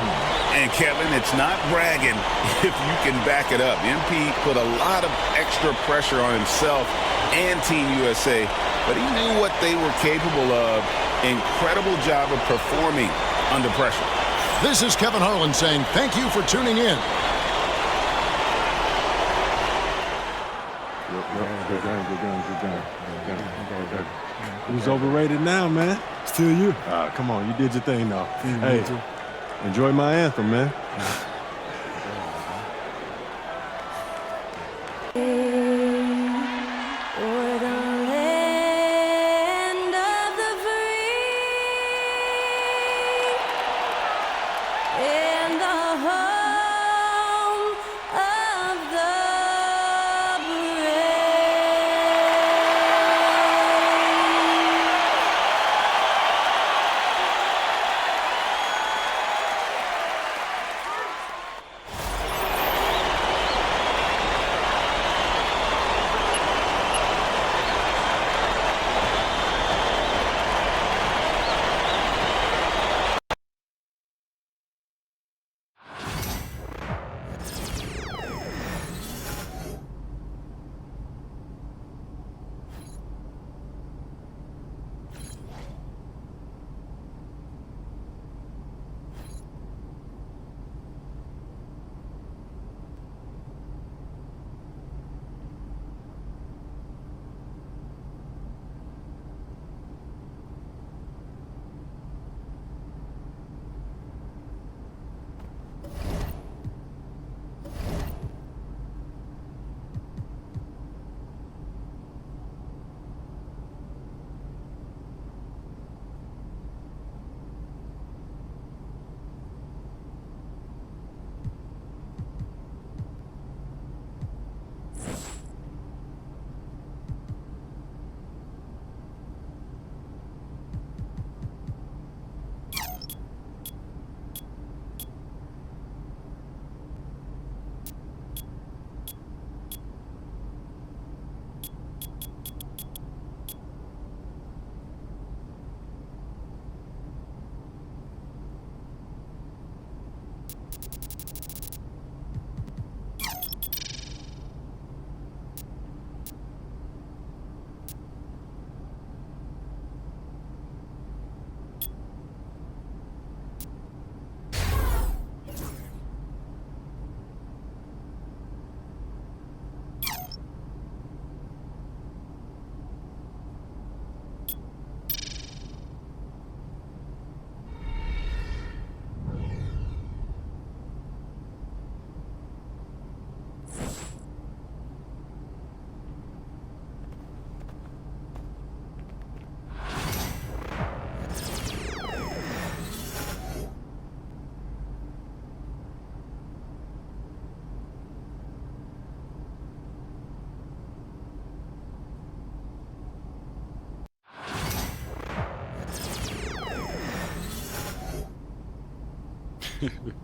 And Kevin, it's not bragging if you can back it up. MP put a lot of extra pressure on himself and Team USA, but he knew what they were capable of. Incredible job of performing under pressure. This is Kevin Harlan saying thank you for tuning in. Who's overrated now, man? Still you. Come on, you did your thing, though. Hey, enjoy my anthem, man.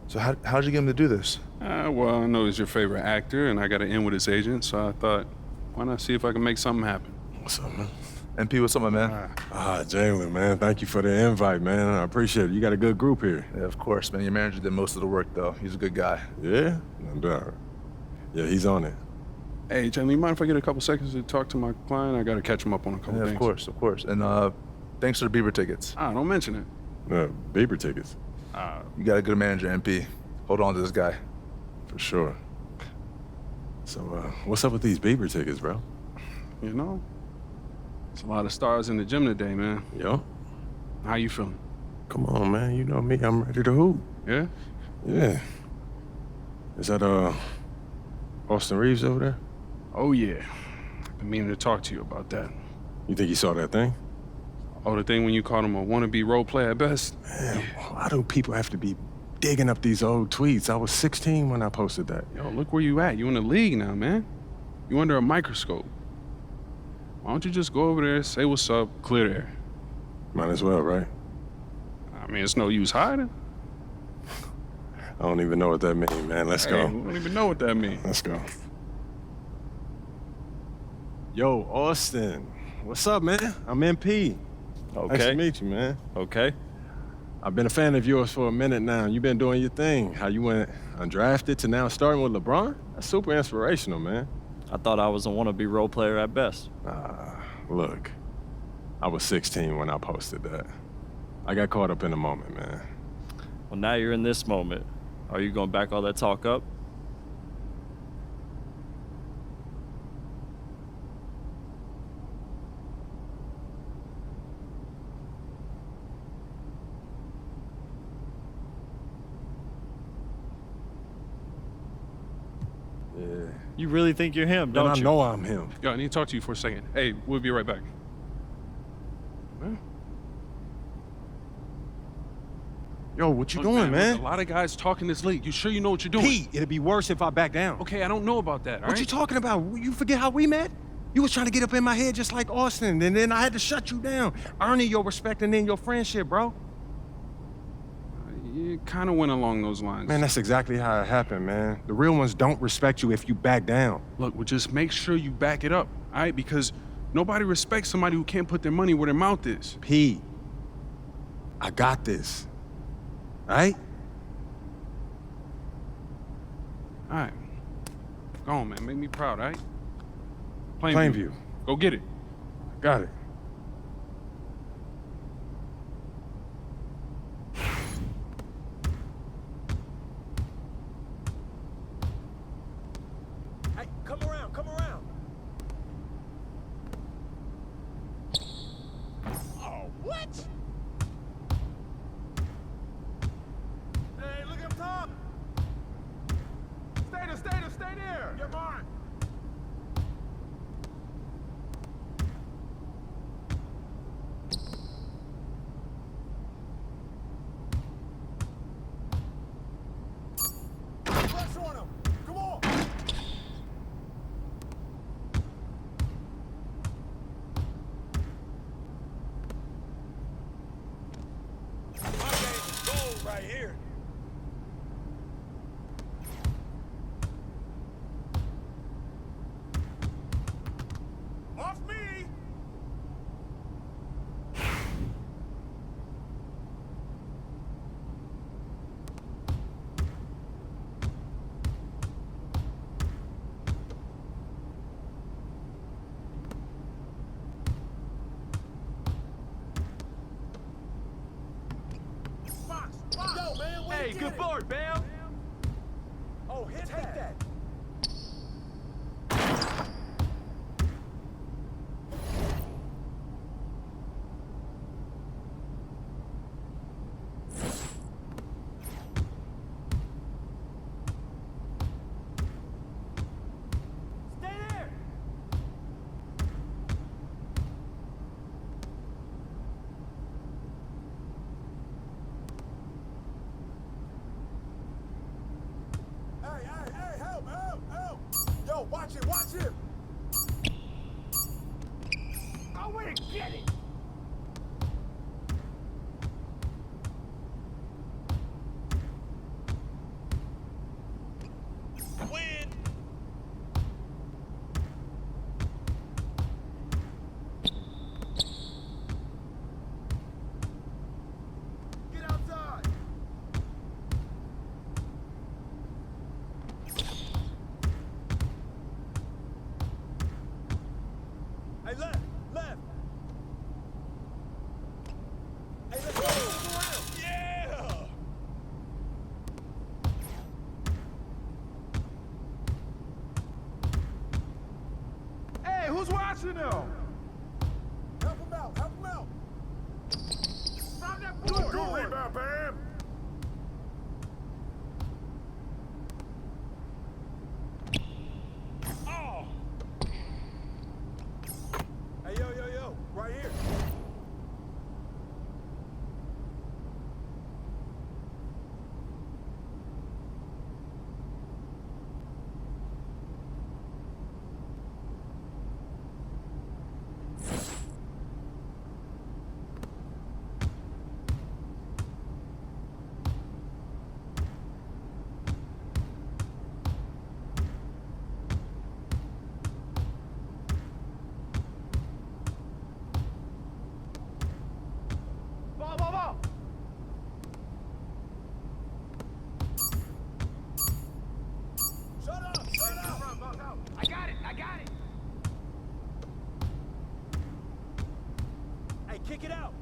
So how'd you get him to do this? Well, I know he's your favorite actor, and I got to in with his agent, so I thought, why not see if I can make something happen? What's up, man? MP, what's up, my man? Jalen, man. Thank you for the invite, man. I appreciate it. You got a good group here. Yeah, of course, man. Your manager did most of the work, though. He's a good guy. Yeah? No doubt. Yeah, he's on it. Hey, Jalen, you mind if I get a couple seconds to talk to my client? I got to catch him up on a couple things. Of course. And thanks for the Bieber tickets. Don't mention it. Bieber tickets? You got a good manager, MP. Hold on to this guy. For sure. So, what's up with these Bieber tickets, bro? You know, there's a lot of stars in the gym today, man. Yo. How you feeling? Come on, man. You know me. I'm ready to hoop. Yeah? Yeah. Is that, Austin Reeves over there? Oh, yeah. I've been meaning to talk to you about that. You think he saw that thing? Oh, the thing when you called him a wannabe role player at best? Man, why do people have to be digging up these old tweets? I was 16 when I posted that. Yo, look where you at. You in the league now, man. You under a microscope. Why don't you just go over there, say what's up, clear the air? Might as well, right? I mean, it's no use hiding. I don't even know what that means, man. Let's go. I don't even know what that means. Let's go. Yo, Austin. What's up, man? I'm MP. Okay. Nice to meet you, man. Okay. I've been a fan of yours for a minute now. You've been doing your thing. How you went undrafted to now starting with LeBron? That's super inspirational, man. I thought I was a wannabe role player at best. Look, I was 16 when I posted that. I got caught up in the moment, man. Well, now you're in this moment. Are you going to back all that talk up? Yeah. You really think you're him, don't I you? know I'm him. Yo, I need to talk to you for a second. Hey, we'll be right back. Huh? Yo, what you Look, doing, man? Look, a lot of guys talking this league. You sure you know what you're doing? Pete, it'd be worse if I back down. Okay, I don't know about that, all What right? you talking about? You forget how we met? You was trying to get up in my head just like Austin, and then I had to shut you down, earning your respect and then your friendship, bro. It kind of went along those lines. Man, that's exactly how it happened, man. The real ones don't respect you if you back down. Look, well, just make sure you back it up, all right? Because nobody respects somebody who can't put their money where their mouth is. Pete, I got this, all right? All right. Go on, man. Make me proud, all right? Plainview. Go get it. Got it. Hey, come around, come around. Oh, what? Hey, look up top. Stay there. You're mine. Press on him. Come on. My game is gold right here. Off me! Fox! Yo, man, hey, good board, Bam! Oh, hit that! Stay there! Hey, help! Yo, watch it! Go in and get it! now. Help him out. Help him out. Found that board. Good rebound, Bam. Oh. Hey, yo. Right here. Ball. Shut up. I got it. Hey, kick it out.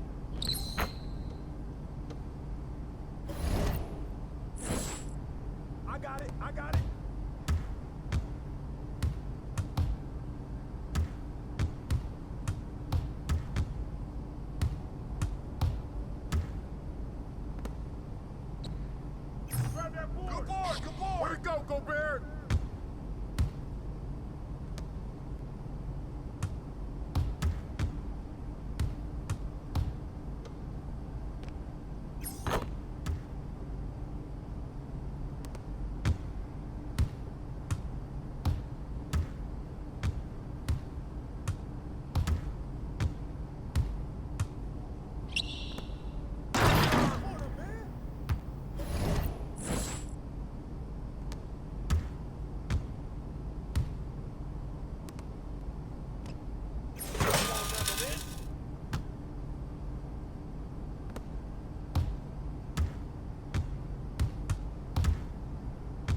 I got it. Grab that board. Good board. Way to go, Bear.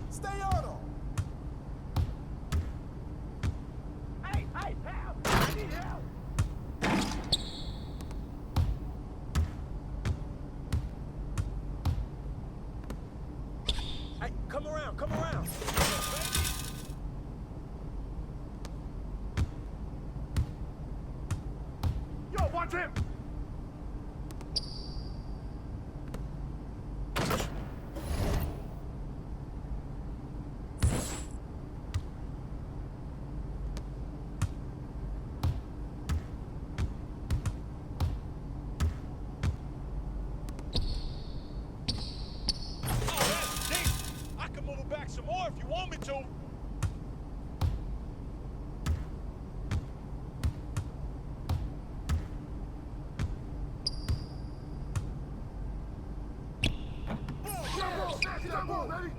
Stay on him. Hey, pal. I need help. Hey, come around. Yo, watch him. I can move it back some more if you want me to. Snatch that ball, baby.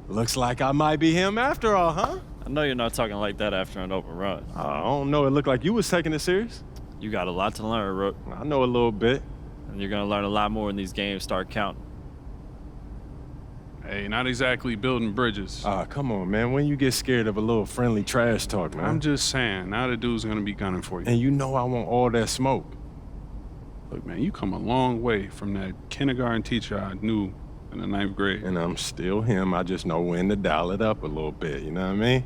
Looks like I might be him after all, huh? I know you're not talking like that after an open run. I don't know. It looked like you was taking it serious. You got a lot to learn, Rook. I know a little bit. And you're going to learn a lot more when these games start counting. Hey, not exactly building bridges. Come on, man. When you get scared of a little friendly trash talk, man. I'm just saying, now the dude's gonna be gunning for you. And you know I want all that smoke. Look, man, you come a long way from that kindergarten teacher I knew in the 9th grade. And I'm still him. I just know when to dial it up a little bit, you know what I mean?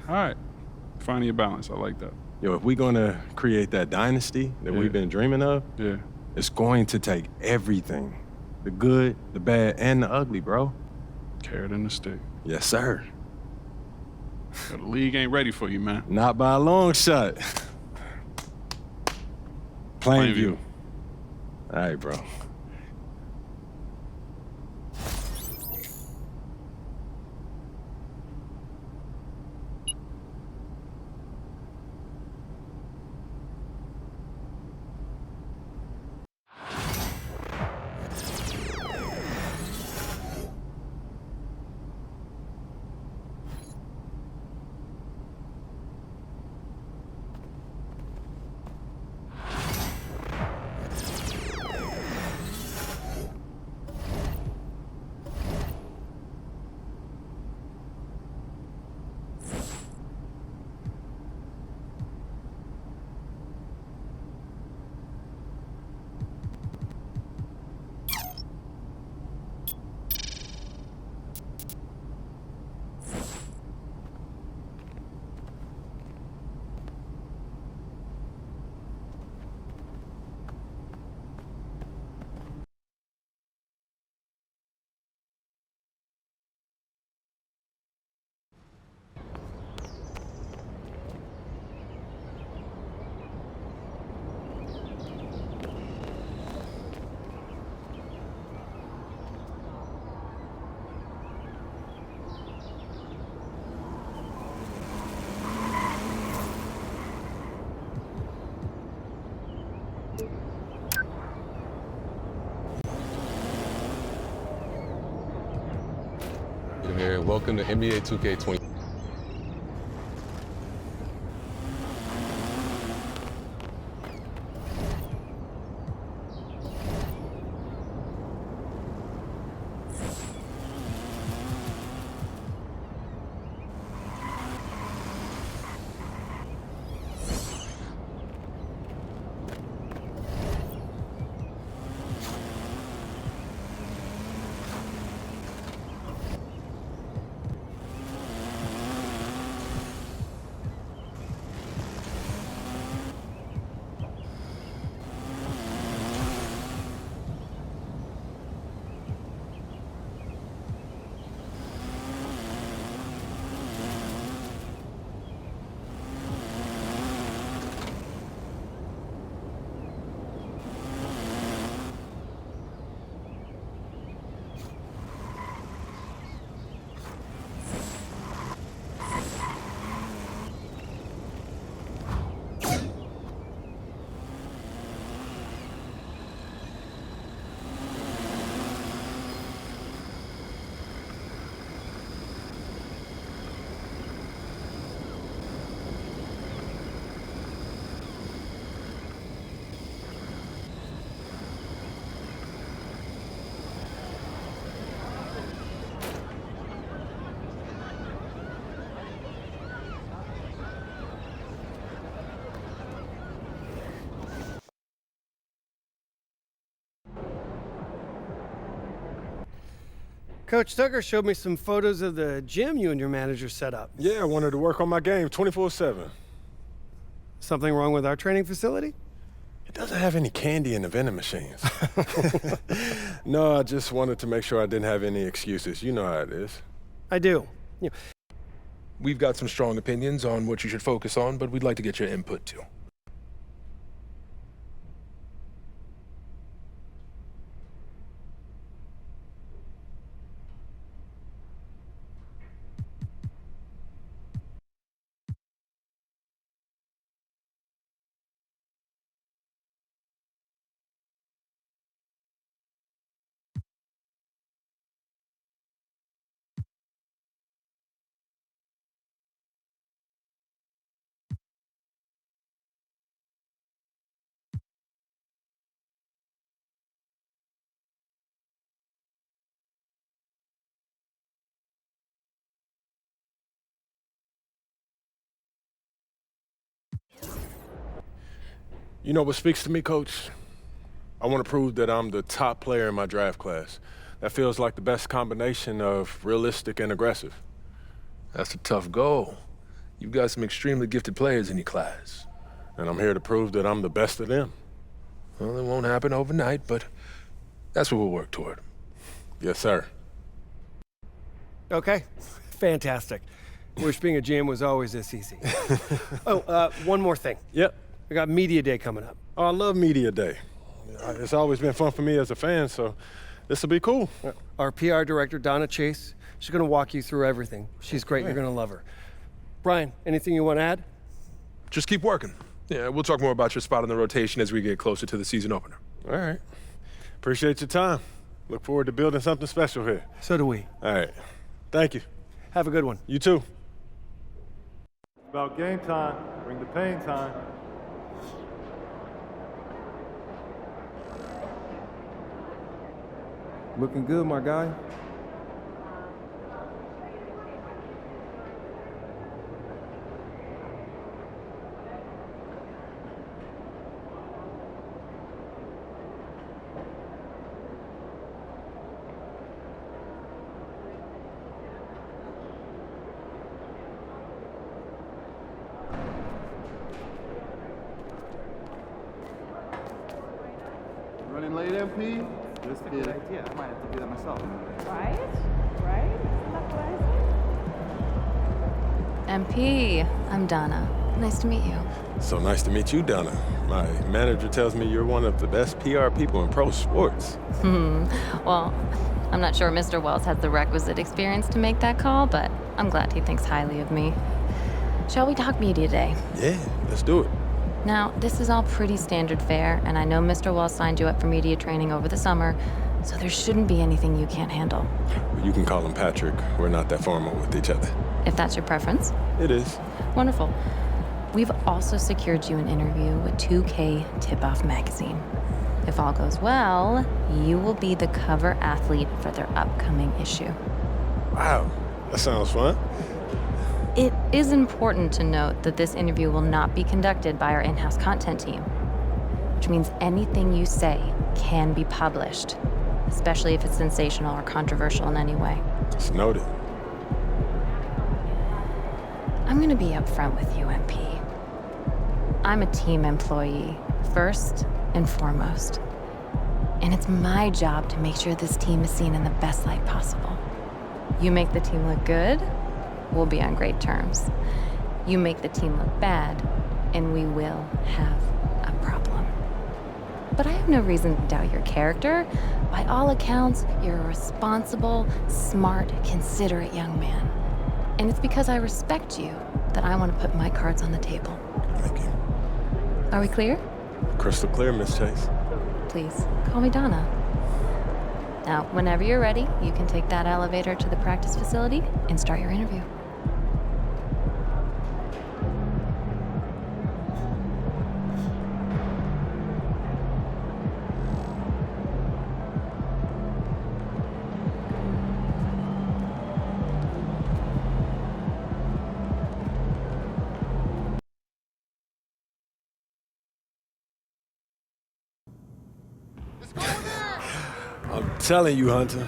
All right. Finding your balance. I like that. Yo, if we're gonna create that dynasty that we've been dreaming of, it's going to take everything. The good, the bad, and the ugly, bro. Carrot and the stick. Yes, sir. The league ain't ready for you, man. Not by a long shot. Plainview. All right, bro. here. Welcome to NBA 2K20. Coach Tucker showed me some photos of the gym you and your manager set up. Yeah, I wanted to work on my game 24/7. Something wrong with our training facility? It doesn't have any candy in the vending machines. No, I just wanted to make sure I didn't have any excuses. You know how it is. I do. We've got some strong opinions on what you should focus on, but we'd like to get your input too. You know what speaks to me, Coach? I want to prove that I'm the top player in my draft class. That feels like the best combination of realistic and aggressive. That's a tough goal. You've got some extremely gifted players in your class. And I'm here to prove that I'm the best of them. Well, it won't happen overnight, but that's what we'll work toward. Yes, sir. Okay, fantastic. Wish being a GM was always this easy. One more thing. Yep. We got Media Day coming up. Oh, I love Media Day. It's always been fun for me as a fan, so this will be cool. Our PR director, Donna Chase, she's going to walk you through everything. She's great. You're going to love her. Brian, anything you want to add? Just keep working. Yeah, we'll talk more about your spot in the rotation as we get closer to the season opener. All right. Appreciate your time. Look forward to building something special here. So do we. All right. Thank you. Have a good one. You too. It's about game time. Bring the pain time. Looking good, my guy. Running late, MP? That's a good idea. I might have to do that myself. Right? Right? Isn't that what I said? MP, I'm Donna. Nice to meet you. So nice to meet you, Donna. My manager tells me you're one of the best PR people in pro sports. Well, I'm not sure Mr. Wells has the requisite experience to make that call, but I'm glad he thinks highly of me. Shall we talk Media Day? Yeah, let's do it. Now, this is all pretty standard fare, and I know Mr. Wells signed you up for media training over the summer, so there shouldn't be anything you can't handle. You can call him Patrick. We're not that formal with each other. If that's your preference. It is. Wonderful. We've also secured you an interview with 2K Tip-Off magazine. If all goes well, you will be the cover athlete for their upcoming issue. Wow, that sounds fun. It is important to note that this interview will not be conducted by our in-house content team, which means anything you say can be published, especially if it's sensational or controversial in any way. It's noted. I'm gonna be upfront with you, MP. I'm a team employee, first and foremost. And it's my job to make sure this team is seen in the best light possible. You make the team look good, we'll be on great terms. You make the team look bad, and we will have a problem. But I have no reason to doubt your character. By all accounts, you're a responsible, smart, considerate young man. And it's because I respect you that I want to put my cards on the table. Thank you. Are we clear? Crystal clear, Miss Chase. Please, call me Donna. Now, whenever you're ready, you can take that elevator to the practice facility and start your interview. I'm telling you, Hunter,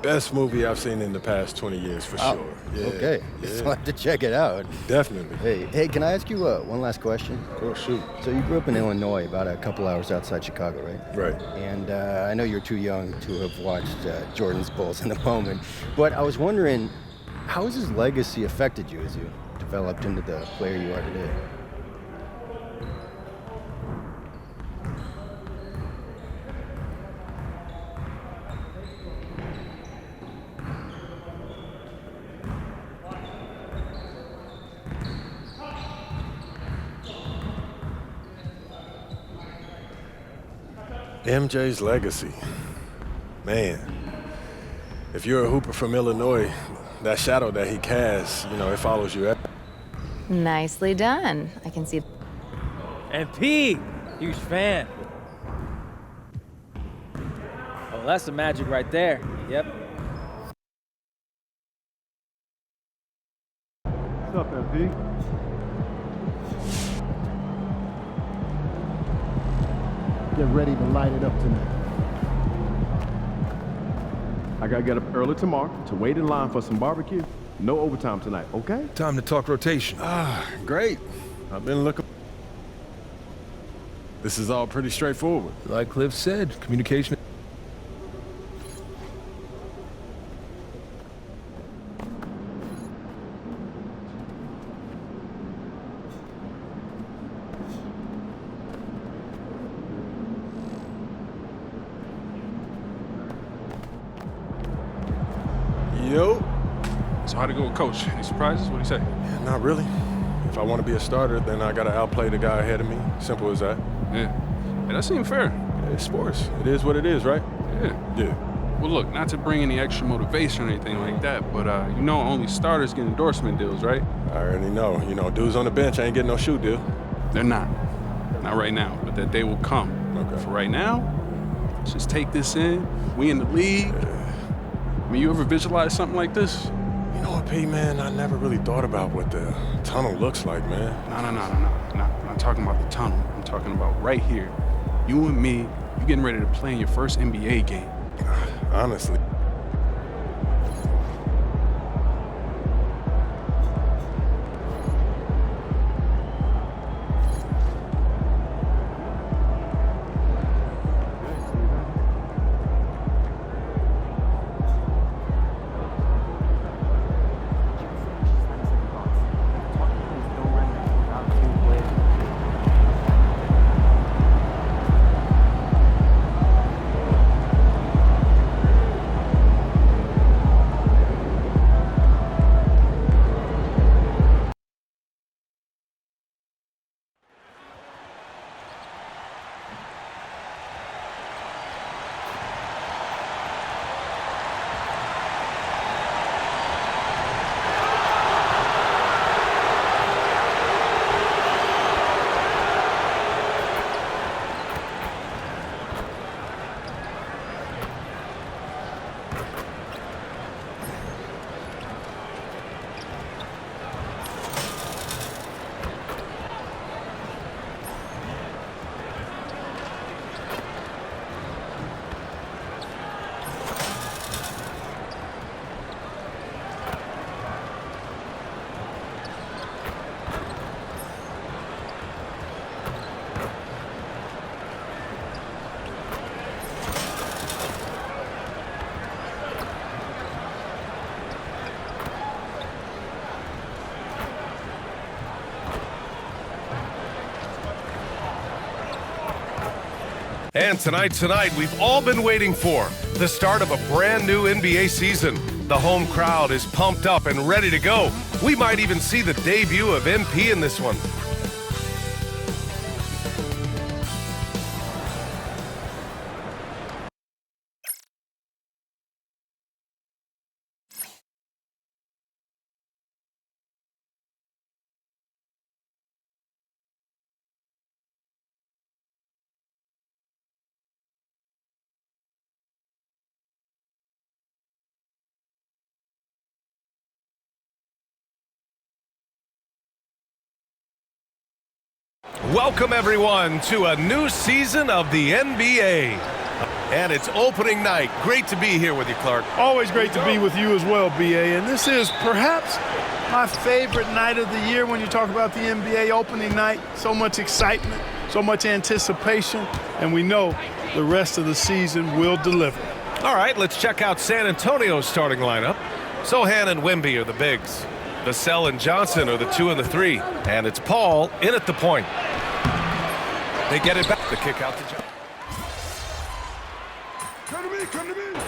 best movie I've seen in the past 20 years for sure. Yeah, okay. yeah. I'll have to check it out. Definitely. Hey, can I ask you one last question? Oh, shoot. So you grew up in Illinois, about a couple hours outside Chicago, right? Right. And I know you're too young to have watched Jordan's Bulls in the moment, but I was wondering, how has his legacy affected you as you developed into the player you are today? MJ's legacy. Man, if you're a hooper from Illinois, that shadow that he casts, it follows you. Nicely done. I can see. MP, huge fan. Oh, that's the magic right there. Yep. What's up, MP? Get ready to light it up tonight. I gotta get up early tomorrow to wait in line for some barbecue. No overtime tonight, okay? Time to talk rotation. Great. I've been looking. This is all pretty straightforward. Like Cliff said, communication. Yo. So how'd it go with Coach? Any surprises? What'd he say? Yeah, not really. If I want to be a starter, then I gotta outplay the guy ahead of me. Simple as that. Yeah. Hey, that seemed fair. Yeah, it's sports. It is what it is, right? Yeah. Yeah. Well, look, not to bring any extra motivation or anything like that, but only starters get endorsement deals, right? I already know. Dudes on the bench ain't getting no shoe deal. They're not. Not right now, but that day will come. Okay. For right now, let's just take this in. We in the league. I mean, you ever visualize something like this? You know what, P, man? I never really thought about what the tunnel looks like, man. No. I'm not talking about the tunnel. I'm talking about right here. You and me, you getting ready to play in your first NBA game. Honestly. And tonight, we've all been waiting for the start of a brand new NBA season. The home crowd is pumped up and ready to go. We might even see the debut of MP in this one. Welcome, everyone, to a new season of the NBA. And it's opening night. Great to be here with you, Clark. Always great to be with you as well, BA. And this is perhaps my favorite night of the year when you talk about the NBA opening night. So much excitement, so much anticipation, and we know the rest of the season will deliver. All right, let's check out San Antonio's starting lineup. Sohan and Wemby are the bigs. Vassell and Johnson are the 2 and the 3. And it's Paul in at the point. They get it back. The kick out to Johnson. Come to me, come to me.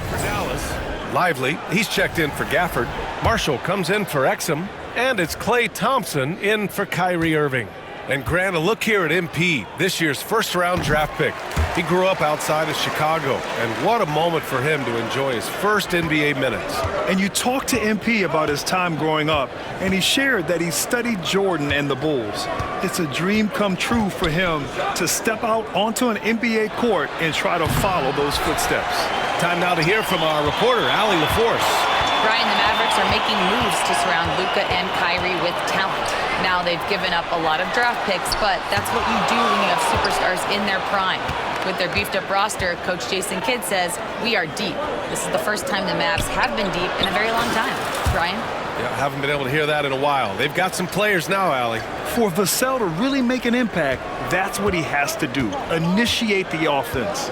For Dallas, Lively, he's checked in for Gafford. Marshall comes in for Exum. And it's Klay Thompson in for Kyrie Irving. And Grant, a look here at MP, this year's first-round draft pick. He grew up outside of Chicago, and what a moment for him to enjoy his first NBA minutes. And you talked to MP about his time growing up, and he shared that he studied Jordan and the Bulls. It's a dream come true for him to step out onto an NBA court and try to follow those footsteps. Time now to hear from our reporter, Allie LaForce. Brian, the Mavericks are making moves to surround Luka and Kyrie with talent. Now they've given up a lot of draft picks, but that's what you do when you have superstars in their prime. With their beefed-up roster, Coach Jason Kidd says, we are deep. This is the first time the Mavs have been deep in a very long time. Brian? Yeah, haven't been able to hear that in a while. They've got some players now, Allie. For Vassell to really make an impact, that's what he has to do. Initiate the offense.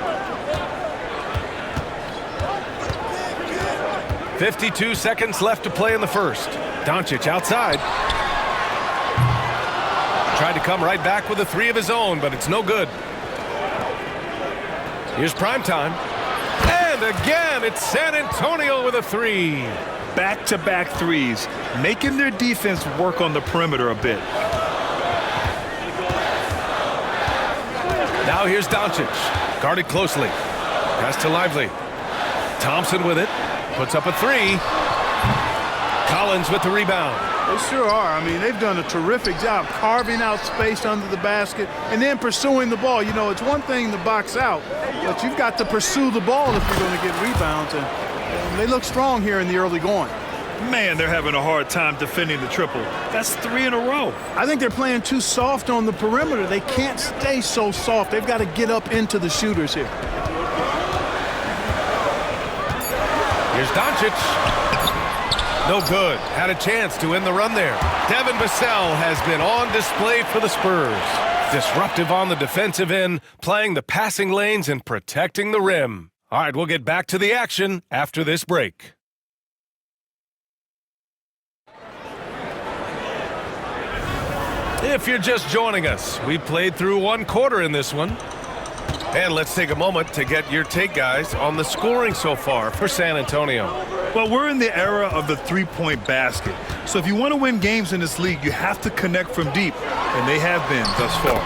52 seconds left to play in the first. Doncic outside. Tried to come right back with a 3 of his own, but it's no good. Here's primetime. And again, it's San Antonio with a 3. Back-to-back threes, making their defense work on the perimeter a bit. Now here's Doncic. Guarded closely. Pass to Lively. Thompson with it. Puts up a 3. Collins with the rebound. They sure are. I mean, they've done a terrific job carving out space under the basket and then pursuing the ball. You know, it's one thing to box out, but you've got to pursue the ball if you're going to get rebounds. And they look strong here in the early going. Man, they're having a hard time defending the triple. That's 3 in a row. I think they're playing too soft on the perimeter. They can't stay so soft. They've got to get up into the shooters here. Here's Doncic. No good. Had a chance to end the run there. Devin Vassell has been on display for the Spurs. Disruptive on the defensive end, playing the passing lanes and protecting the rim. All right, we'll get back to the action after this break. If you're just joining us, we played through 1 quarter in this one. And let's take a moment to get your take, guys, on the scoring so far for San Antonio. Well, we're in the era of the three-point basket. So if you want to win games in this league, you have to connect from deep, and they have been thus far.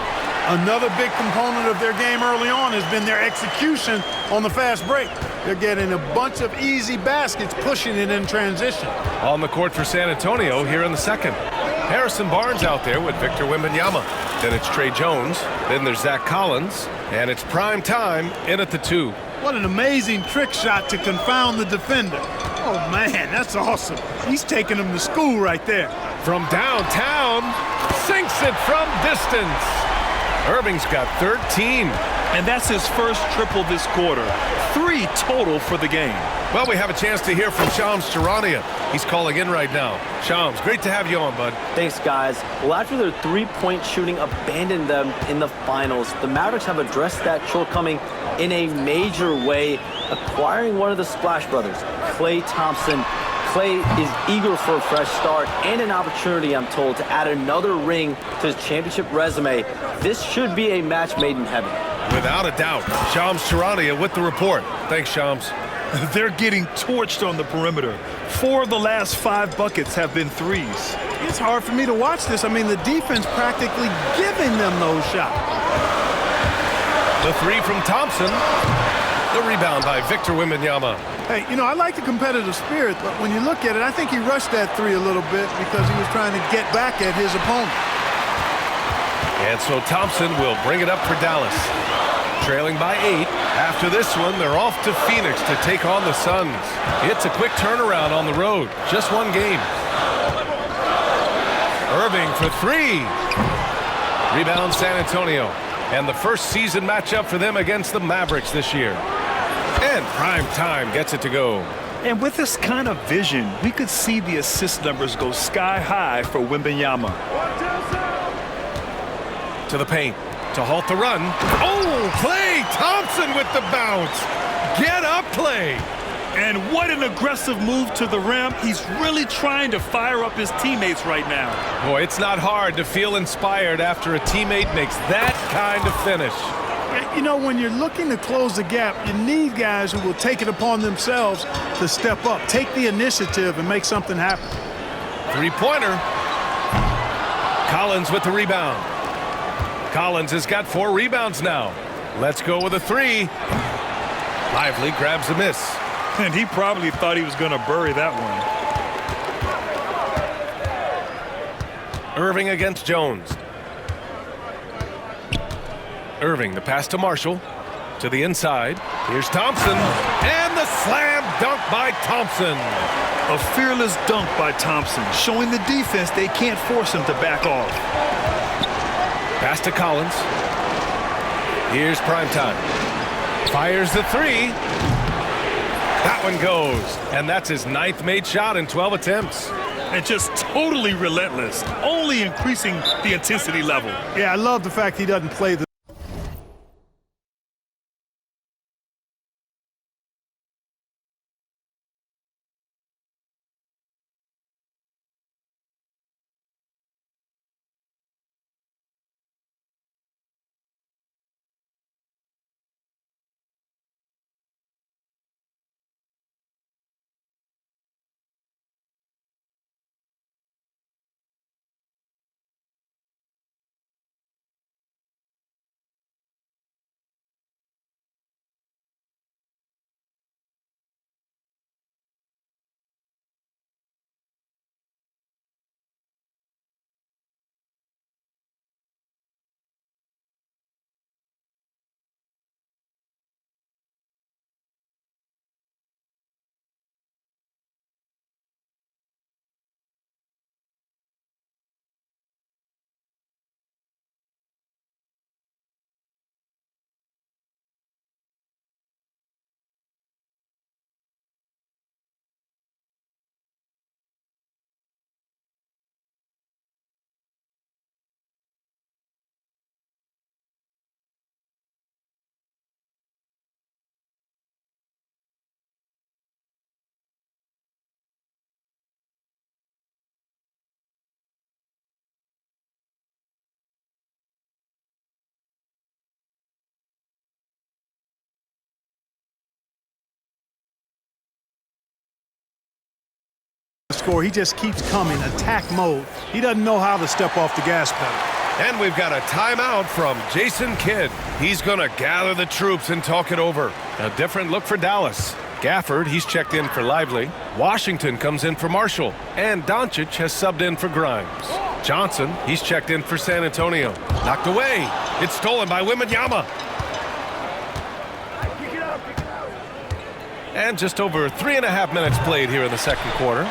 Another big component of their game early on has been their execution on the fast break. They're getting a bunch of easy baskets, pushing it in transition. On the court for San Antonio here in the second. Harrison Barnes out there with Victor Wembanyama. Then it's Trey Jones. Then there's Zach Collins. And it's prime time in at the 2. What an amazing trick shot to confound the defender. Oh, man, that's awesome. He's taking him to school right there. From downtown, sinks it from distance. Irving's got 13. And that's his first triple this quarter. 3 total for the game. Well, we have a chance to hear from Shams Charania. He's calling in right now. Shams, great to have you on, bud. Thanks, guys. Well, after their three-point shooting abandoned them in the finals, the Mavericks have addressed that shortcoming in a major way, acquiring one of the Splash Brothers, Klay Thompson. Clay is eager for a fresh start and an opportunity, I'm told, to add another ring to his championship resume. This should be a match made in heaven. Without a doubt. Shams Charania with the report. Thanks, Shams. They're getting torched on the perimeter. 4 of the last 5 buckets have been threes. It's hard for me to watch this. I mean, the defense practically giving them those shots. The three from Thompson. The rebound by Victor Wembanyama. Hey, you know, I like the competitive spirit, but when you look at it, I think he rushed that three a little bit because he was trying to get back at his opponent. And so Thompson will bring it up for Dallas. Trailing by 8. After this one, they're off to Phoenix to take on the Suns. It's a quick turnaround on the road. Just one game. Irving for 3. Rebound San Antonio. And the first season matchup for them against the Mavericks this year. And Prime Time gets it to go. And with this kind of vision, we could see the assist numbers go sky high for Wembanyama. To the paint. To halt the run. Oh, Klay Thompson with the bounce. Get up, Klay. And what an aggressive move to the rim. He's really trying to fire up his teammates right now. Boy, it's not hard to feel inspired after a teammate makes that kind of finish. You know, when you're looking to close the gap, you need guys who will take it upon themselves to step up, take the initiative, and make something happen. Three-pointer. Collins with the rebound. Collins has got 4 rebounds now. Let's go with a 3. Lively grabs a miss. And he probably thought he was going to bury that one. Irving against Jones. Irving, the pass to Marshall. To the inside. Here's Thompson. And the slam dunk by Thompson. A fearless dunk by Thompson, showing the defense they can't force him to back off. Pass to Collins. Here's Primetime. Fires the 3. That one goes. And that's his 9th made shot in 12 attempts. And just totally relentless, only increasing the intensity level. Yeah, I love the fact he doesn't play the score. He just keeps coming, attack mode. He doesn't know how to step off the gas pedal. And we've got a timeout from Jason Kidd. He's going to gather the troops and talk it over. A different look for Dallas. Gafford, he's checked in for Lively. Washington comes in for Marshall. And Doncic has subbed in for Grimes. Johnson, he's checked in for San Antonio. Knocked away. It's stolen by Wembanyama. And just over 3.5 minutes played here in the second quarter.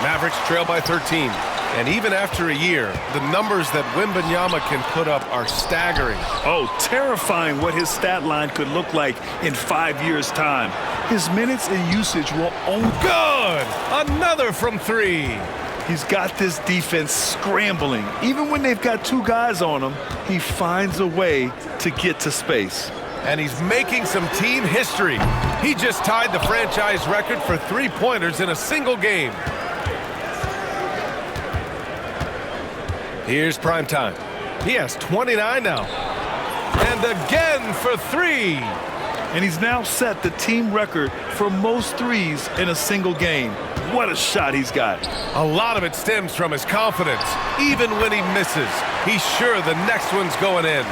Mavericks trail by 13. And even after a year, the numbers that Wembanyama can put up are staggering. Oh, terrifying what his stat line could look like in 5 years' time. His minutes and usage will only... Good! Another from 3. He's got this defense scrambling. Even when they've got 2 guys on him, he finds a way to get to space. And he's making some team history. He just tied the franchise record for three-pointers in a single game. Here's primetime. He has 29 now. And again for three. And he's now set the team record for most threes in a single game. What a shot he's got. A lot of it stems from his confidence. Even when he misses, he's sure the next one's going in.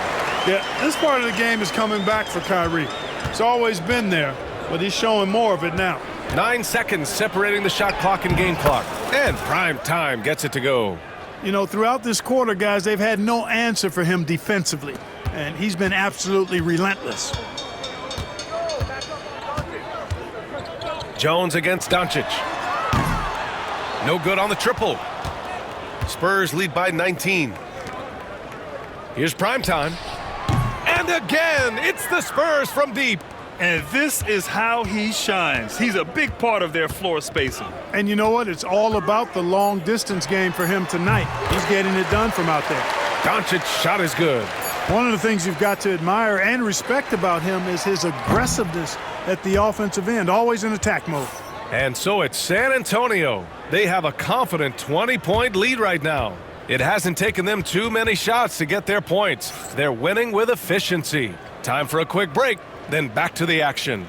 Yeah, this part of the game is coming back for Kyrie. It's always been there, but he's showing more of it now. 9 seconds separating the shot clock and game clock. And prime time gets it to go. You know, throughout this quarter, guys, they've had no answer for him defensively, and he's been absolutely relentless. Jones against Doncic. No good on the triple. Spurs lead by 19. Here's primetime. And again, it's the Spurs from deep. And this is how he shines. He's a big part of their floor spacing. And you know what? It's all about the long distance game for him tonight. He's getting it done from out there. Doncic's shot is good. One of the things you've got to admire and respect about him is his aggressiveness at the offensive end, always in attack mode. And so it's San Antonio. They have a confident 20-point lead right now. It hasn't taken them too many shots to get their points. They're winning with efficiency. Time for a quick break, then back to the action.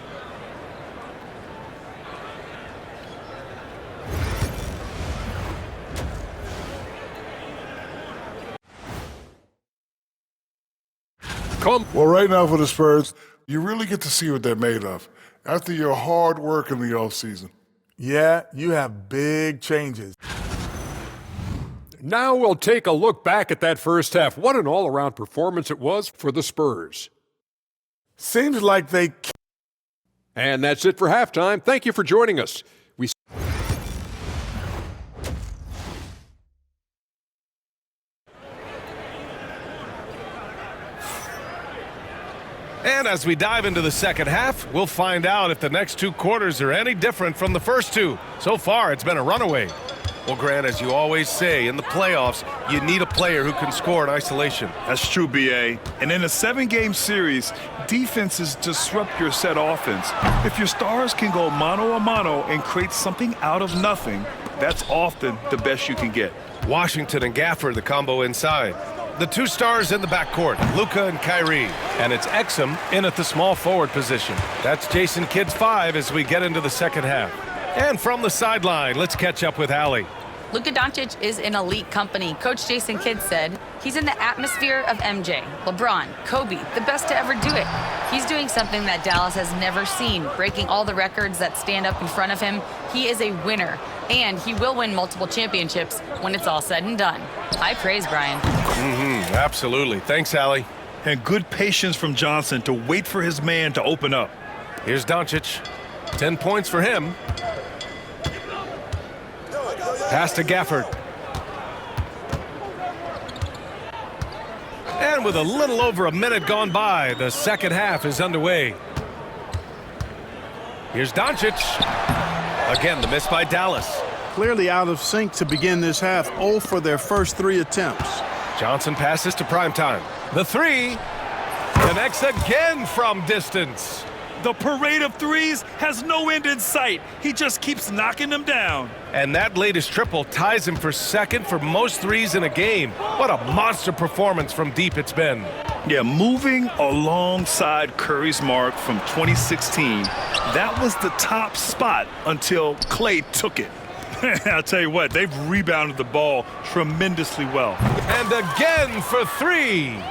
Well, right now for the Spurs, you really get to see what they're made of after your hard work in the offseason. Yeah, you have big changes. Now we'll take a look back at that first half. What an all-around performance it was for the Spurs. Seems like they... And that's it for halftime. Thank you for joining us. And as we dive into the second half, we'll find out if the next two quarters are any different from the first two. So far, it's been a runaway. Well, Grant, as you always say, in the playoffs, you need a player who can score in isolation. That's true, B.A. And in a 7-game series, defenses disrupt your set offense. If your stars can go mano-a-mano and create something out of nothing, that's often the best you can get. Washington and Gafford, the combo inside. The two stars in the backcourt, Luka and Kyrie. And it's Exum in at the small forward position. That's Jason Kidd's 5 as we get into the second half. And from the sideline, let's catch up with Allie. Luka Doncic is in elite company. Coach Jason Kidd said he's in the atmosphere of MJ, LeBron, Kobe, the best to ever do it. He's doing something that Dallas has never seen, breaking all the records that stand up in front of him. He is a winner, and he will win multiple championships when it's all said and done. High praise, Brian. Absolutely. Thanks, Allie. And good patience from Johnson to wait for his man to open up. Here's Doncic. 10 points for him. Pass to Gafford. And with a little over a minute gone by, the second half is underway. Here's Doncic. Again, the miss by Dallas. Clearly out of sync to begin this half, 0 for their first 3 attempts. Johnson passes to primetime. The 3 connects again from distance. The parade of threes has no end in sight. He just keeps knocking them down. And that latest triple ties him for second for most threes in a game. What a monster performance from deep it's been. Yeah, moving alongside Curry's mark from 2016, that was the top spot until Clay took it. I'll tell you what, they've rebounded the ball tremendously well. And again for 3.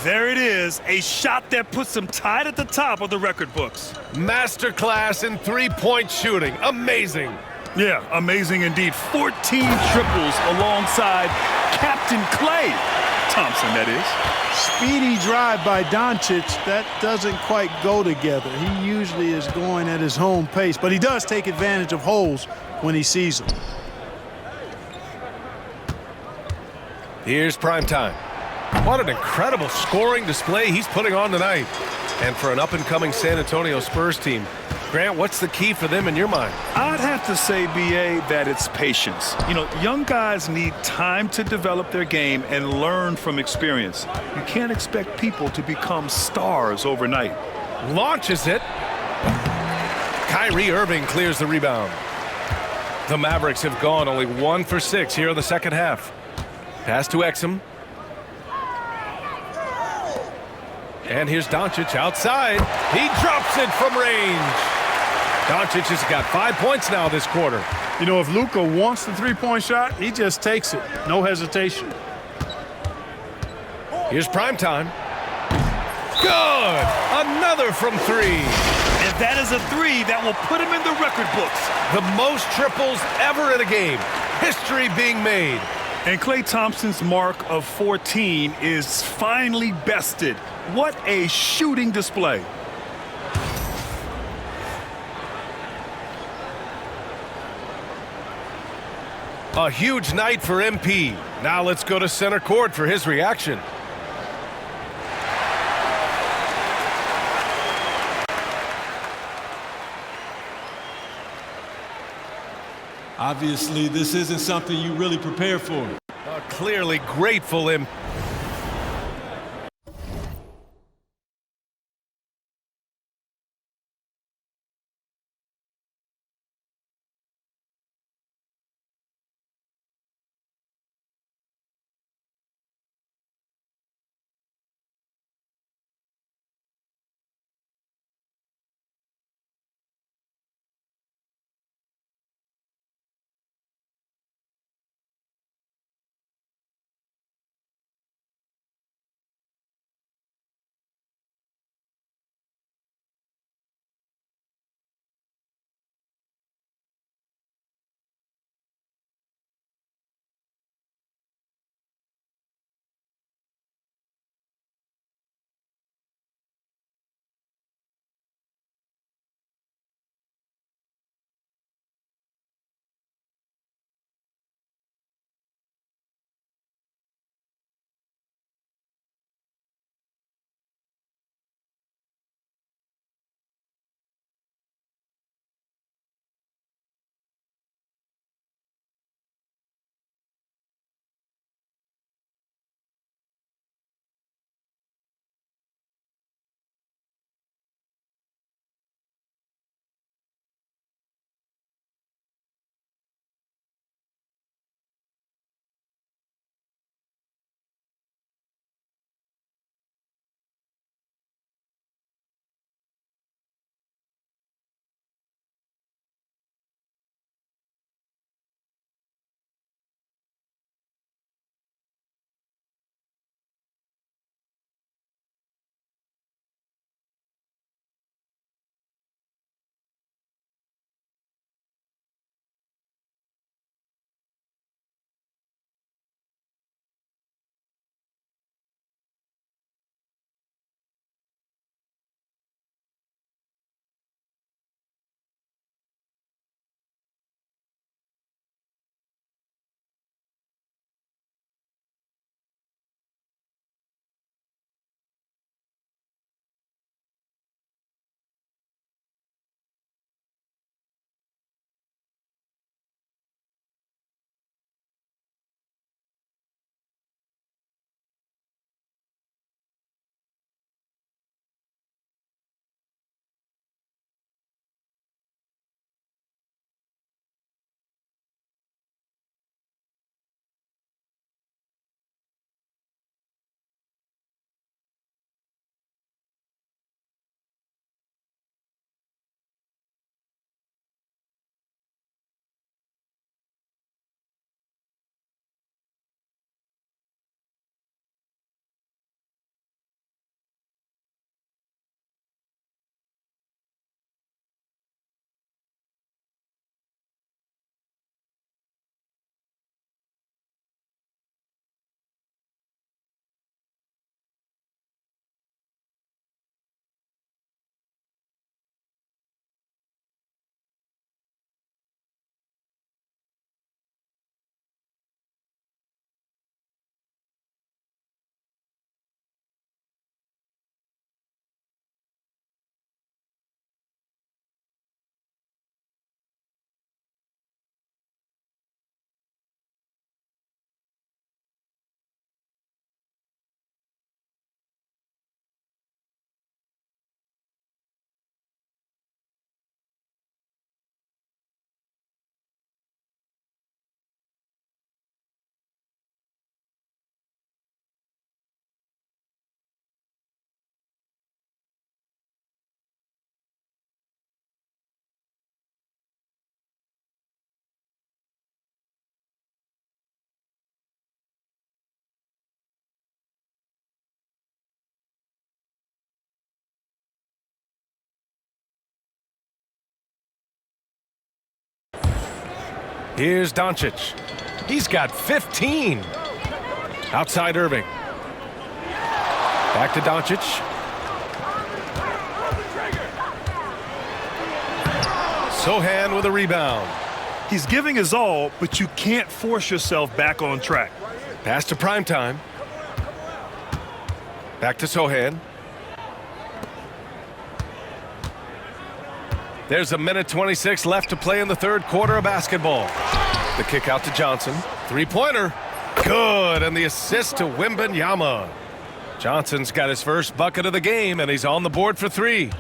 There it is, a shot that puts him tied at the top of the record books. Masterclass in three-point shooting. Amazing. Yeah, amazing indeed. 14 triples alongside Captain Clay Thompson, that is. Speedy drive by Doncic. That doesn't quite go together. He usually is going at his home pace, but he does take advantage of holes when he sees them. Here's primetime. What an incredible scoring display he's putting on tonight. And for an up-and-coming San Antonio Spurs team, Grant, what's the key for them in your mind? I'd have to say, BA, that it's patience. You know, young guys need time to develop their game and learn from experience. You can't expect people to become stars overnight. Launches it. Kyrie Irving clears the rebound. The Mavericks have gone only 1 for 6 here in the second half. Pass to Exum. And here's Doncic outside. He drops it from range. Doncic has got 5 points now this quarter. You know, if Luka wants the three-point shot, he just takes it. No hesitation. Here's prime time. Good! Another from 3. And that is a 3 that will put him in the record books. The most triples ever in a game. History being made. And Klay Thompson's mark of 14 is finally bested. What a shooting display. A huge night for MP. Now let's go to center court for his reaction. Obviously, this isn't something you really prepared for. A clearly grateful MP. Here's Doncic. He's got 15. Outside Irving. Back to Doncic. Sohan with a rebound. He's giving his all, but you can't force yourself back on track. Pass to Primetime. Back to Sohan. There's a minute 26 left to play in the third quarter of basketball. The kick out to Johnson. Three-pointer. Good, and the assist to Wembanyama. Johnson's got his first bucket of the game, and he's on the board for three.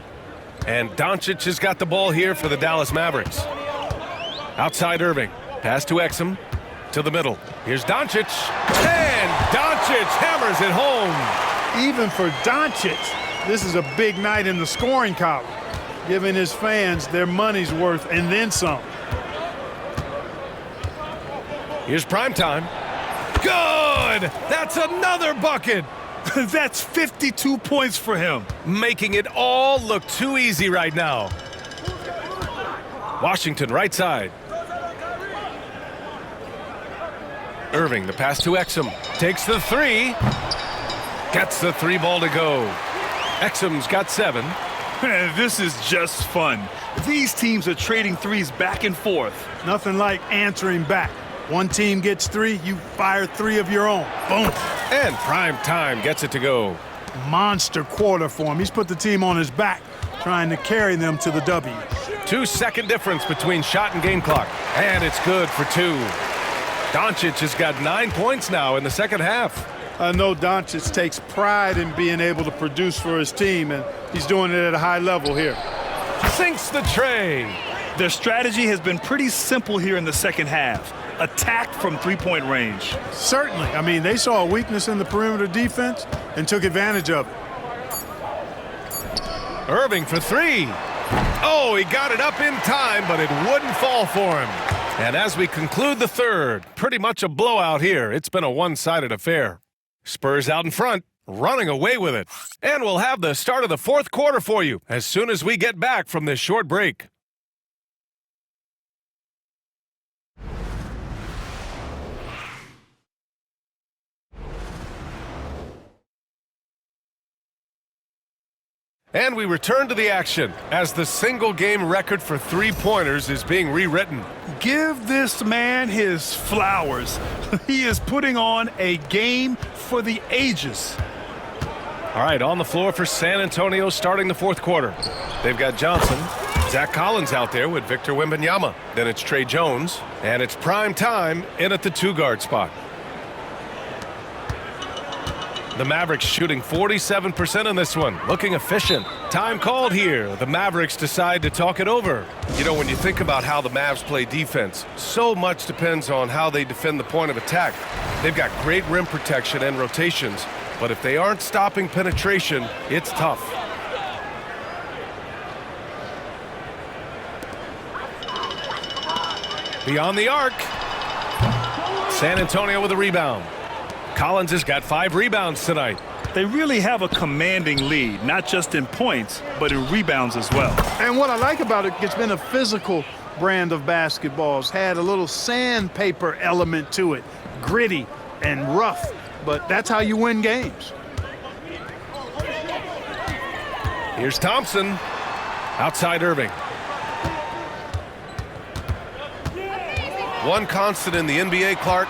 And Doncic has got the ball here for the Dallas Mavericks. Outside Irving. Pass to Exum. To the middle. Here's Doncic. And Doncic hammers it home. Even for Doncic, this is a big night in the scoring column, giving his fans their money's worth and then some. Here's Primetime. Good! That's another bucket! That's 52 points for him. Making it all look too easy right now. Washington right side. Irving, the pass to Exum. Takes the three. Gets the three ball to go. Exum's got 7. This is just fun. These teams are trading threes back and forth. Nothing like answering back. One team gets 3, you fire 3 of your own. Boom. And Primetime gets it to go. Monster quarter for him. He's put the team on his back, trying to carry them to the W. 2-second difference between shot and game clock. And it's good for 2. Doncic has got 9 points now in the second half. I know Doncic takes pride in being able to produce for his team, and he's doing it at a high level here. Sinks the tray. Their strategy has been pretty simple here in the second half. Attack from three-point range. Certainly. I mean, they saw a weakness in the perimeter defense and took advantage of it. Irving for 3. Oh, he got it up in time, but it wouldn't fall for him. And as we conclude the third, pretty much a blowout here. It's been a one-sided affair. Spurs out in front, running away with it. And we'll have the start of the fourth quarter for you as soon as we get back from this short break. And we return to the action as the single-game record for three-pointers is being rewritten. Give this man his flowers. He is putting on a game for the ages. All right, on the floor for San Antonio starting the fourth quarter. They've got Johnson, Zach Collins out there with Victor Wembanyama. Then it's Trey Jones, and it's Primetime in at the 2-guard spot. The Mavericks shooting 47% in this one, looking efficient. Time called here. The Mavericks decide to talk it over. You know, when you think about how the Mavs play defense, so much depends on how they defend the point of attack. They've got great rim protection and rotations, but if they aren't stopping penetration, it's tough. Beyond the arc. San Antonio with a rebound. Collins has got 5 rebounds tonight. They really have a commanding lead, not just in points, but in rebounds as well. And what I like about it, it's been a physical brand of basketball. It's had a little sandpaper element to it, gritty and rough, but that's how you win games. Here's Thompson, outside Irving. One constant in the NBA, Clark,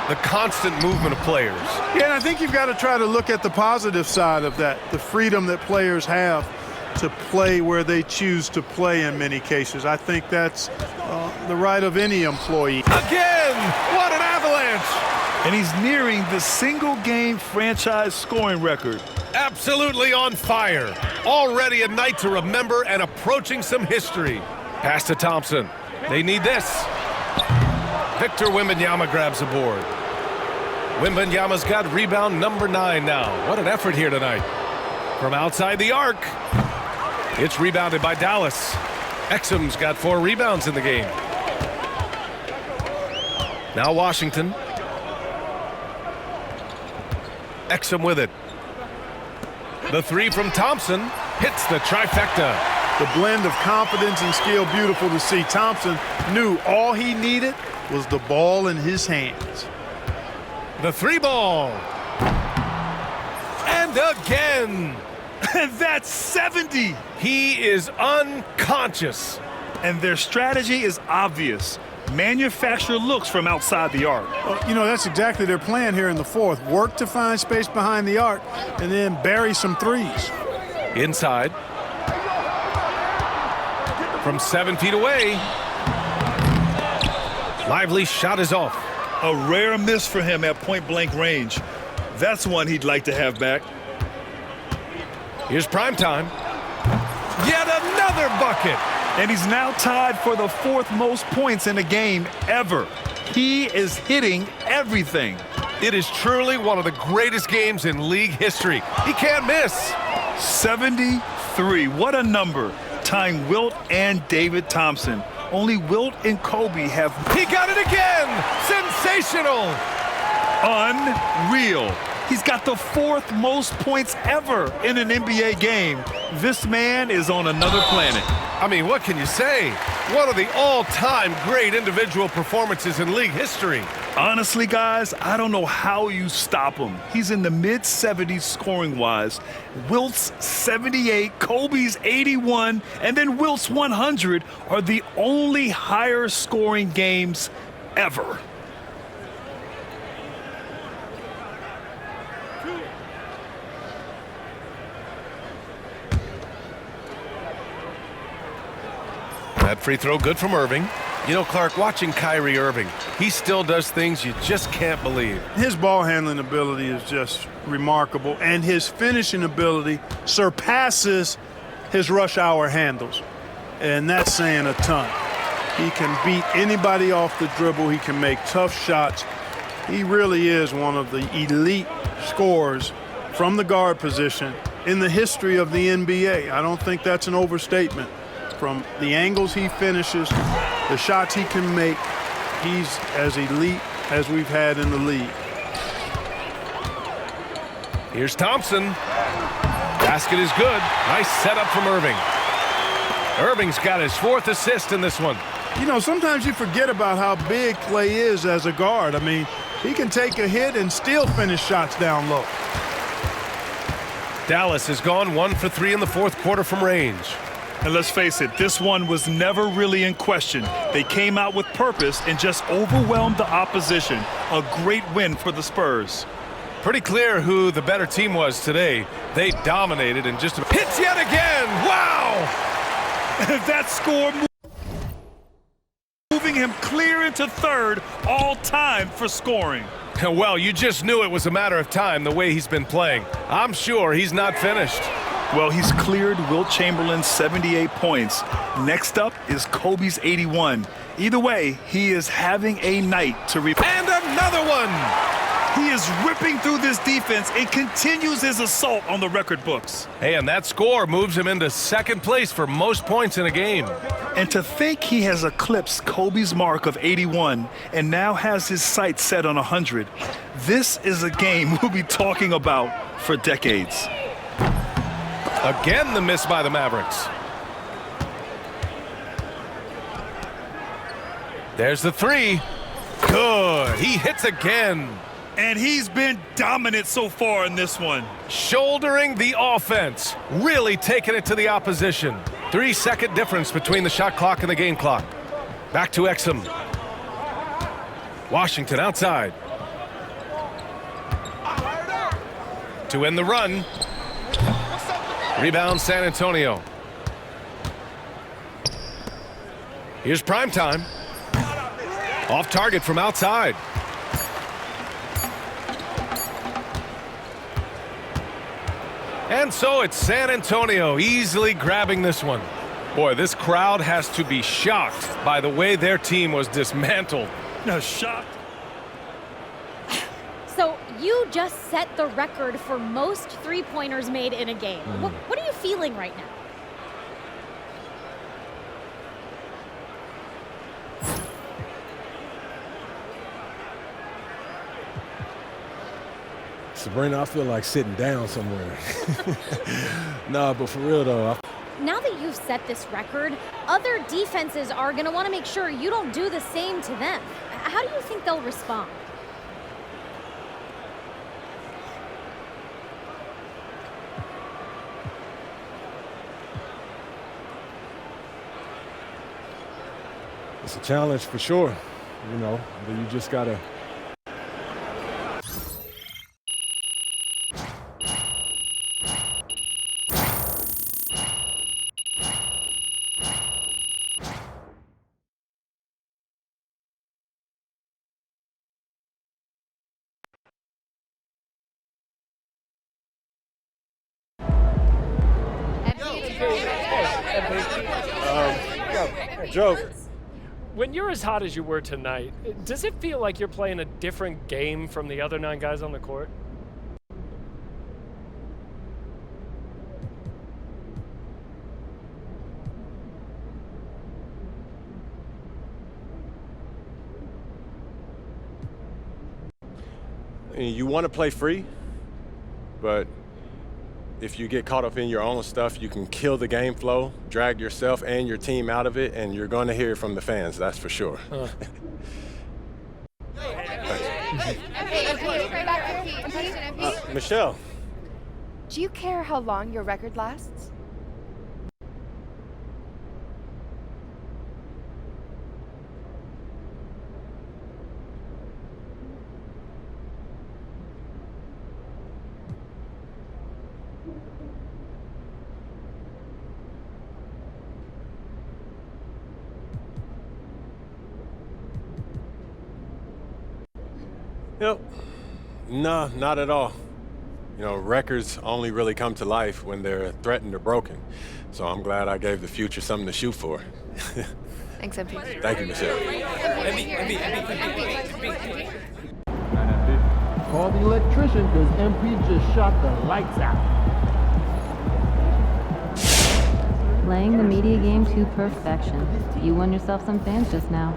the constant movement of players. Yeah, and I think you've got to try to look at the positive side of that, the freedom that players have to play where they choose to play in many cases. I think that's the right of any employee. Again, what an avalanche! And he's nearing the single-game franchise scoring record. Absolutely on fire. Already a night to remember and approaching some history. Pass to Thompson. They need this. Victor Wembanyama grabs the board. Wembanyama's got rebound number 9 now. What an effort here tonight. From outside the arc. It's rebounded by Dallas. Exum's got 4 rebounds in the game. Now Washington. Exum with it. The 3 from Thompson hits the trifecta. The blend of confidence and skill, beautiful to see. Thompson knew all he needed was the ball in his hands. The 3 ball. And again. And that's 70. He is unconscious. And their strategy is obvious. Manufacture looks from outside the arc. Well, you know, that's exactly their plan here in the fourth. Work to find space behind the arc and then bury some threes. Inside. From 7 feet away. Lively shot is off. A rare miss for him at point-blank range. That's one he'd like to have back. Here's prime time. Yet another bucket. And he's now tied for the 4th most points in a game ever. He is hitting everything. It is truly one of the greatest games in league history. He can't miss. 73. What a number. Tying Wilt and David Thompson. Only Wilt and Kobe have... He got it again! Sensational! Unreal. He's got the 4th most points ever in an NBA game. This man is on another planet. I mean, what can you say? One of the all-time great individual performances in league history. Honestly, guys, I don't know how you stop him. He's in the mid-70s scoring-wise. Wilt's 78, Kobe's 81, and then Wilt's 100 are the only higher-scoring games ever. That free throw good from Irving. You know, Clark, watching Kyrie Irving, he still does things you just can't believe. His ball handling ability is just remarkable, and his finishing ability surpasses his rush hour handles. And that's saying a ton. He can beat anybody off the dribble. He can make tough shots. He really is one of the elite scorers from the guard position in the history of the NBA. I don't think that's an overstatement. From the angles he finishes, the shots he can make, he's as elite as we've had in the league. Here's Thompson. Basket is good. Nice setup from Irving. Irving's got his 4th assist in this one. You know, sometimes you forget about how big Clay is as a guard. I mean, he can take a hit and still finish shots down low. Dallas has gone 1 for 3 in the 4th quarter from range. And let's face it, this one was never really in question. They came out with purpose and just overwhelmed the opposition. A great win for the Spurs. Pretty clear who the better team was today. They dominated and just hits yet again. Wow! That score moving him clear into 3rd all time for scoring. Well, you just knew it was a matter of time the way he's been playing. I'm sure he's not finished. Well, he's cleared Wilt Chamberlain's 78 points. Next up is Kobe's 81. Either way, he is having a night to repeat. And another one! He is ripping through this defense and continues his assault on the record books. Hey, and that score moves him into 2nd place for most points in a game. And to think he has eclipsed Kobe's mark of 81 and now has his sights set on 100. This is a game we'll be talking about for decades. Again, the miss by the Mavericks. There's the 3. Good. He hits again. And he's been dominant so far in this one. Shouldering the offense. Really taking it to the opposition. 3-second difference between the shot clock and the game clock. Back to Exum. Washington outside. To end the run. Rebound San Antonio. Here's prime time. Off target from outside. And so it's San Antonio easily grabbing this one. Boy, this crowd has to be shocked by the way their team was dismantled. No, shocked. So you just set the record for most three-pointers made in a game. What are you feeling right now? Sabrina, I feel like sitting down somewhere. Nah, but for real though, now that you've set this record, other defenses are going to want to make sure you don't do the same to them. How do you think they'll respond? It's a challenge for sure, you know, but you just gotta. Joe, when you're as hot as you were tonight, does it feel like you're playing a different game from the other 9 guys on the court? You want to play free, but if you get caught up in your own stuff, you can kill the game flow, drag yourself and your team out of it, and you're going to hear it from the fans, that's for sure. Michelle. Do you care how long your record lasts? Yep. No, not at all. You know, records only really come to life when they're threatened or broken. So I'm glad I gave the future something to shoot for. Thanks, MP. Thank you, Michelle. Call the electrician because MP just shot the lights out. Playing the media game to perfection. You won yourself some fans just now.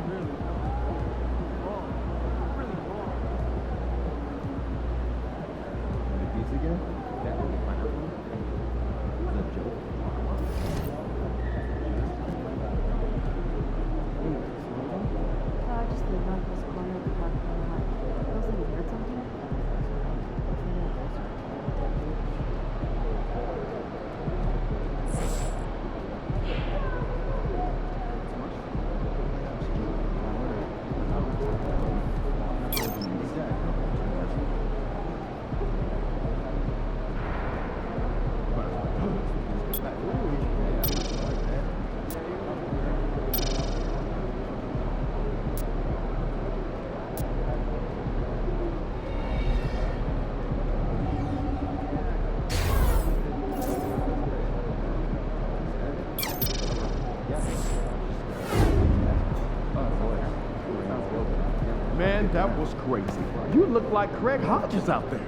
Man, that was crazy. You look like Craig Hodges out there.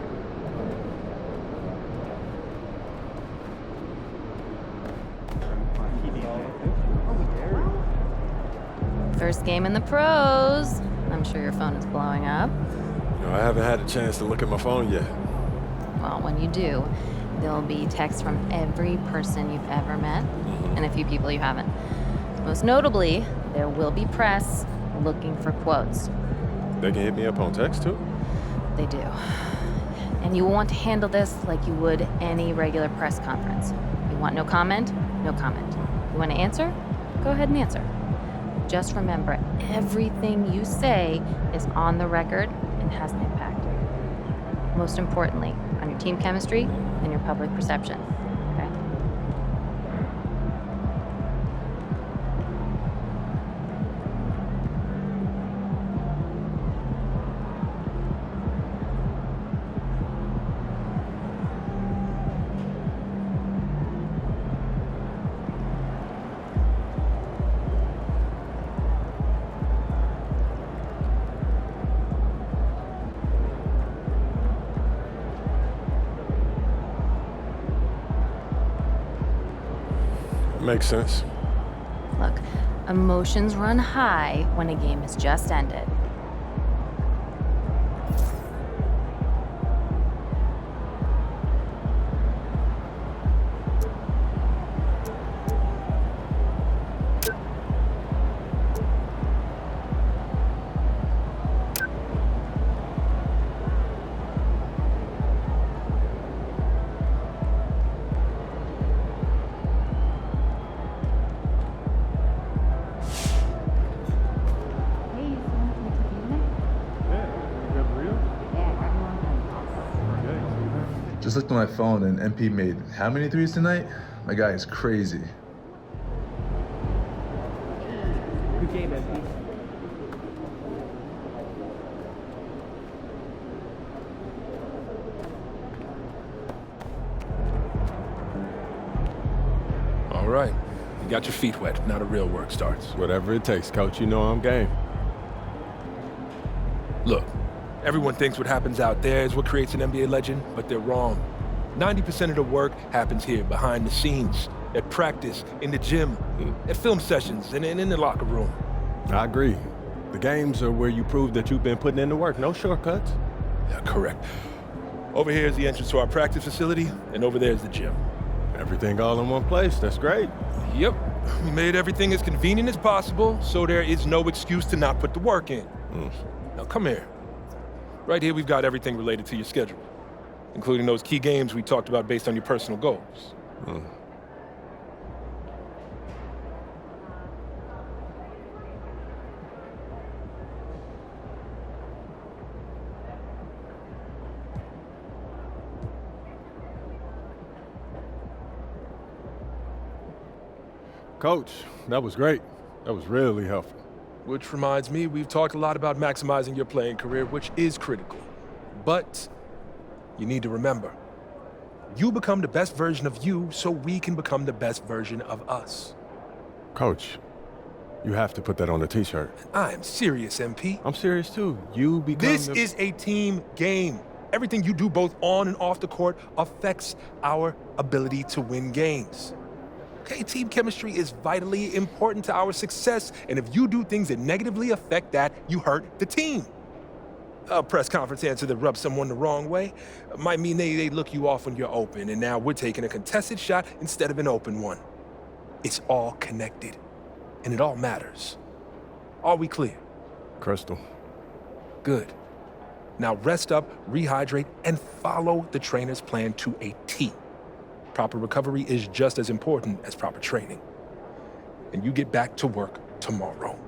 First game in the pros. I'm sure your phone is blowing up. You know, I haven't had a chance to look at my phone yet. Well, when you do, there'll be texts from every person you've ever met and a few people you haven't. Most notably, there will be press looking for quotes. They can hit me up on text too? They do. And you want to handle this like you would any regular press conference. You want no comment? No comment. You want to answer? Go ahead and answer. Just remember, everything you say is on the record and has an impact. Most importantly, on your team chemistry and your public perception. Okay? Makes sense. Look, emotions run high when a game has just ended. Just looked at my phone and MP made how many threes tonight? My guy is crazy. Good game, MP. All right. You got your feet wet. Now the real work starts. Whatever it takes, Coach. You know I'm game. Look, everyone thinks what happens out there is what creates an NBA legend, but they're wrong. 90% of the work happens here, behind the scenes, at practice, in the gym, at film sessions, and in the locker room. I agree. The games are where you prove that you've been putting in the work. No shortcuts. Yeah, correct. Over here is the entrance to our practice facility, and over there is the gym. Everything all in one place. That's great. Yep. We made everything as convenient as possible, so there is no excuse to not put the work in. Now, come here. Right here, we've got everything related to your schedule, including those key games we talked about based on your personal goals. Coach, that was great. That was really helpful. Which reminds me, we've talked a lot about maximizing your playing career, which is critical. But you need to remember, you become the best version of you so we can become the best version of us. Coach, you have to put that on a t-shirt. I am serious, MP. I'm serious too. You become This is a team game. Everything you do both on and off the court affects our ability to win games. Okay, team chemistry is vitally important to our success, and if you do things that negatively affect that, you hurt the team. A press conference answer that rubs someone the wrong way might mean they look you off when you're open, and now we're taking a contested shot instead of an open one. It's all connected, and it all matters. Are we clear? Crystal. Good. Now rest up, rehydrate, and follow the trainer's plan to a T. Proper recovery is just as important as proper training. And you get back to work tomorrow.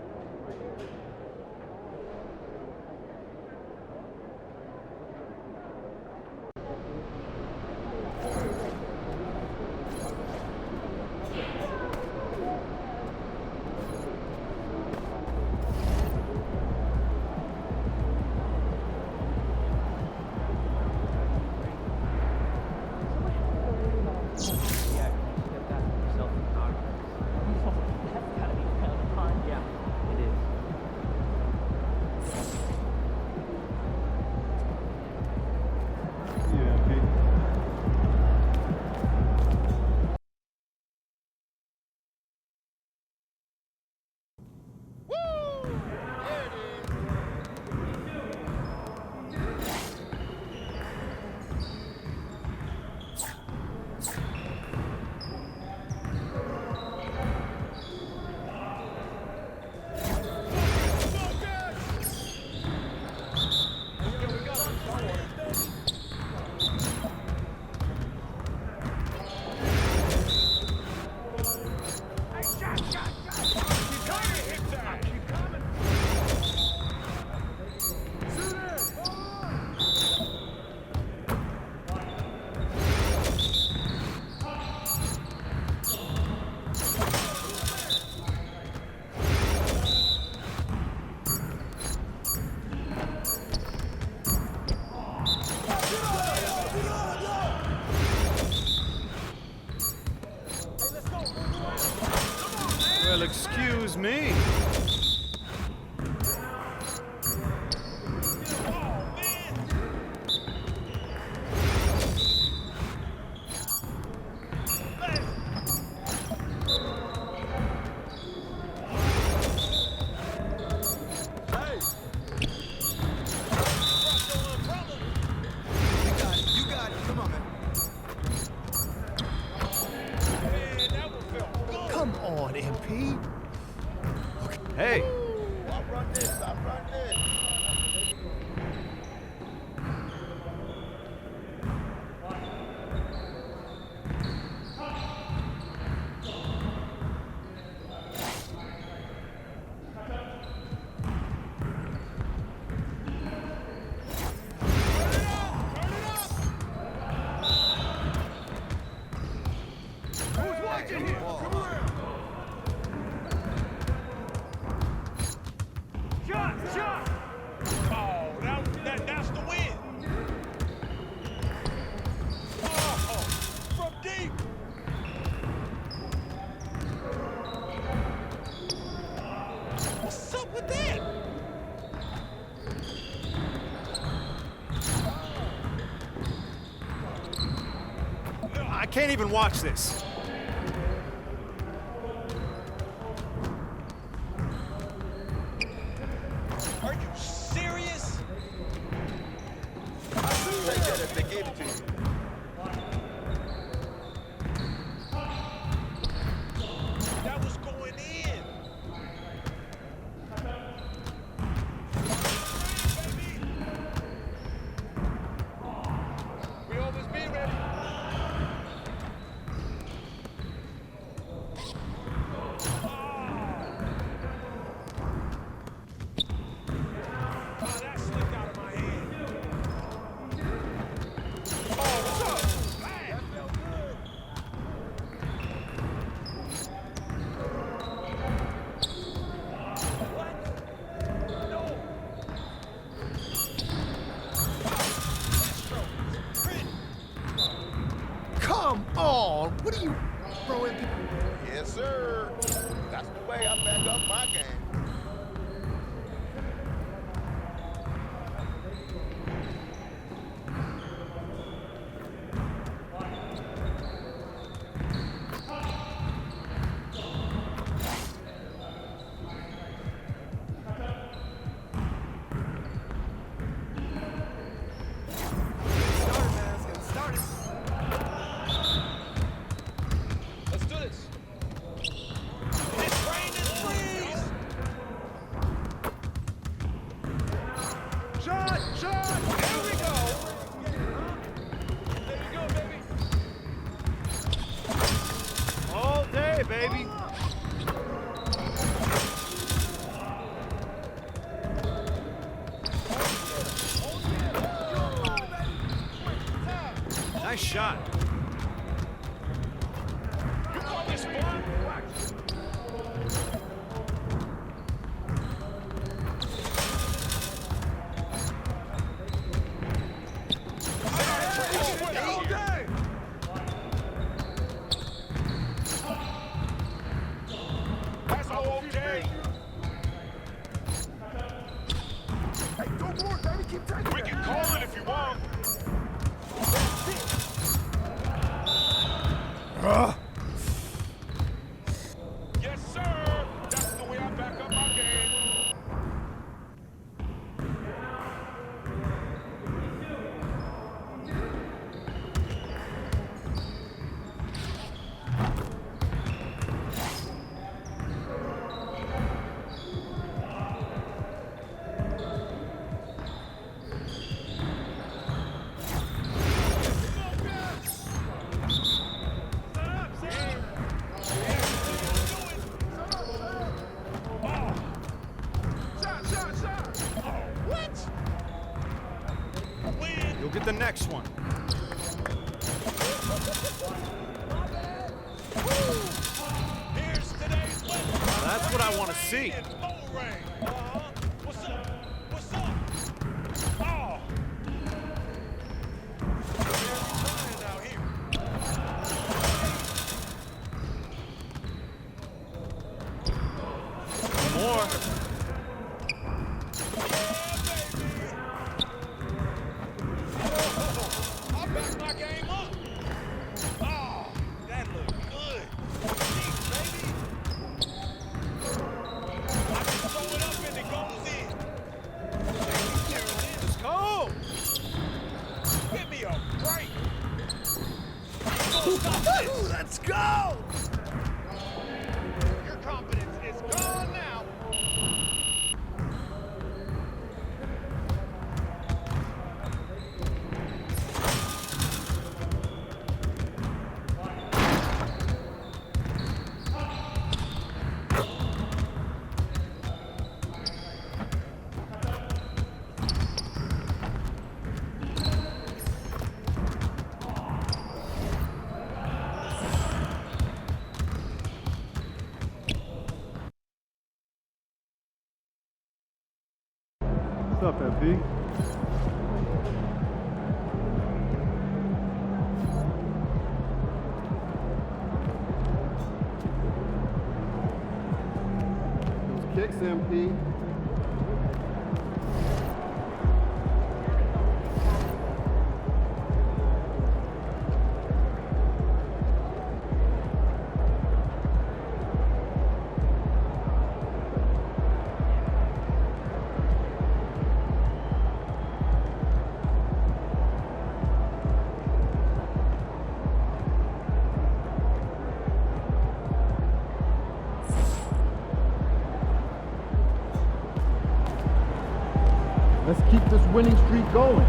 Well, excuse me. Come on, MP. Look, I can't even watch this. Are you serious? I would take that if they gave it to you. That was going in. We always be ready. Come on! What are you throwing people? Yes, sir. That's the way I back up my game. Let's do this. It's raining freeze. Shot! Shot! There we go. There you go, baby. All day, baby. Nice shot. You call this fun? All day. That's all okay. Hey, don't worry, baby. Keep taking it. We can call it if you want. Yes, sir. That's the way I back up my game. Shot, shot, shot. What? Win. You'll get the next one. Here's today's weather. Now that's what I want to see. It's more rain. What's up? What's up? Oh. We're trying out here. More. I backed my game up. Oh, that looked good. Jeez, baby. I just throw it up and it goes in. Let's go. Give me a break. Let's go. Your confidence is gone now. What's up, MP? Those kicks, MP. this winning streak going.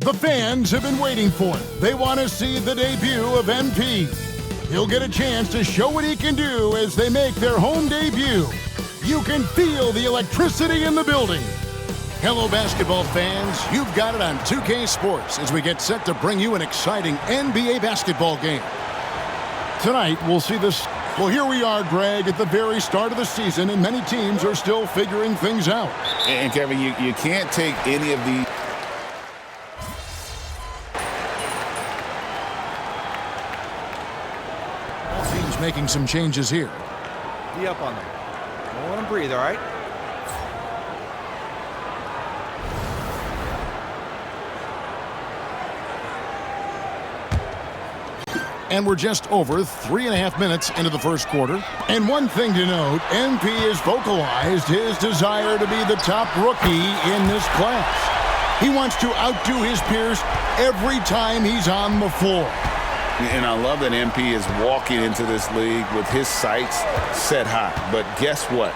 The fans have been waiting for it. They want to see the debut of MP. He'll get a chance to show what he can do as they make their home debut. You can feel the electricity in the building. Hello, basketball fans. You've got it on 2K Sports as we get set to bring you an exciting NBA basketball game. Tonight, we'll see this. Well, here we are, Greg, at the very start of the season, and many teams are still figuring things out. And, Kevin, you can't take any of the... Teams making some changes here. Be up on them. Don't let them breathe, all right? And we're just over 3.5 minutes into the first quarter. And one thing to note, MP has vocalized his desire to be the top rookie in this class. He wants to outdo his peers every time he's on the floor. And I love that MP is walking into this league with his sights set high. But guess what?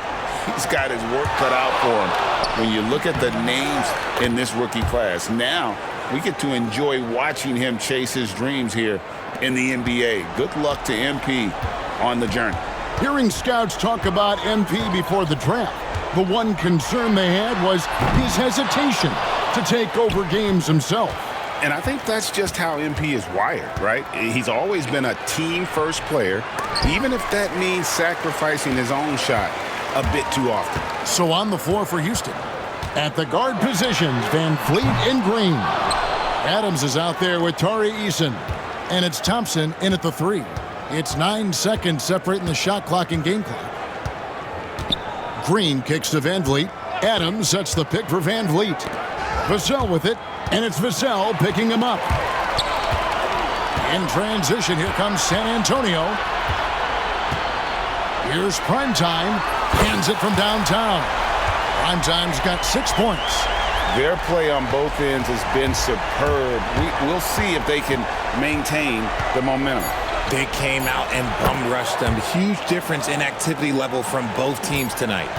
He's got his work cut out for him. When you look at the names in this rookie class, now we get to enjoy watching him chase his dreams here in the NBA. Good luck to MP on the journey. Hearing scouts talk about MP before the draft, the one concern they had was his hesitation to take over games himself. And I think that's just how MP is wired, right? He's always been a team-first player, even if that means sacrificing his own shot a bit too often. So on the floor for Houston, at the guard positions, Van Fleet and Green. Adams is out there with Tari Eason, and it's Thompson in at the 3. It's 9 seconds separating the shot clock and game clock. Green kicks to Van Vliet. Adams sets the pick for Van Vliet. Vassell with it, and it's Vassell picking him up. In transition, here comes San Antonio. Here's Primetime, hands it from downtown. Primetime's got 6 points. Their play on both ends has been superb. We'll see if they can maintain the momentum. They came out and bum rushed them. Huge difference in activity level from both teams tonight.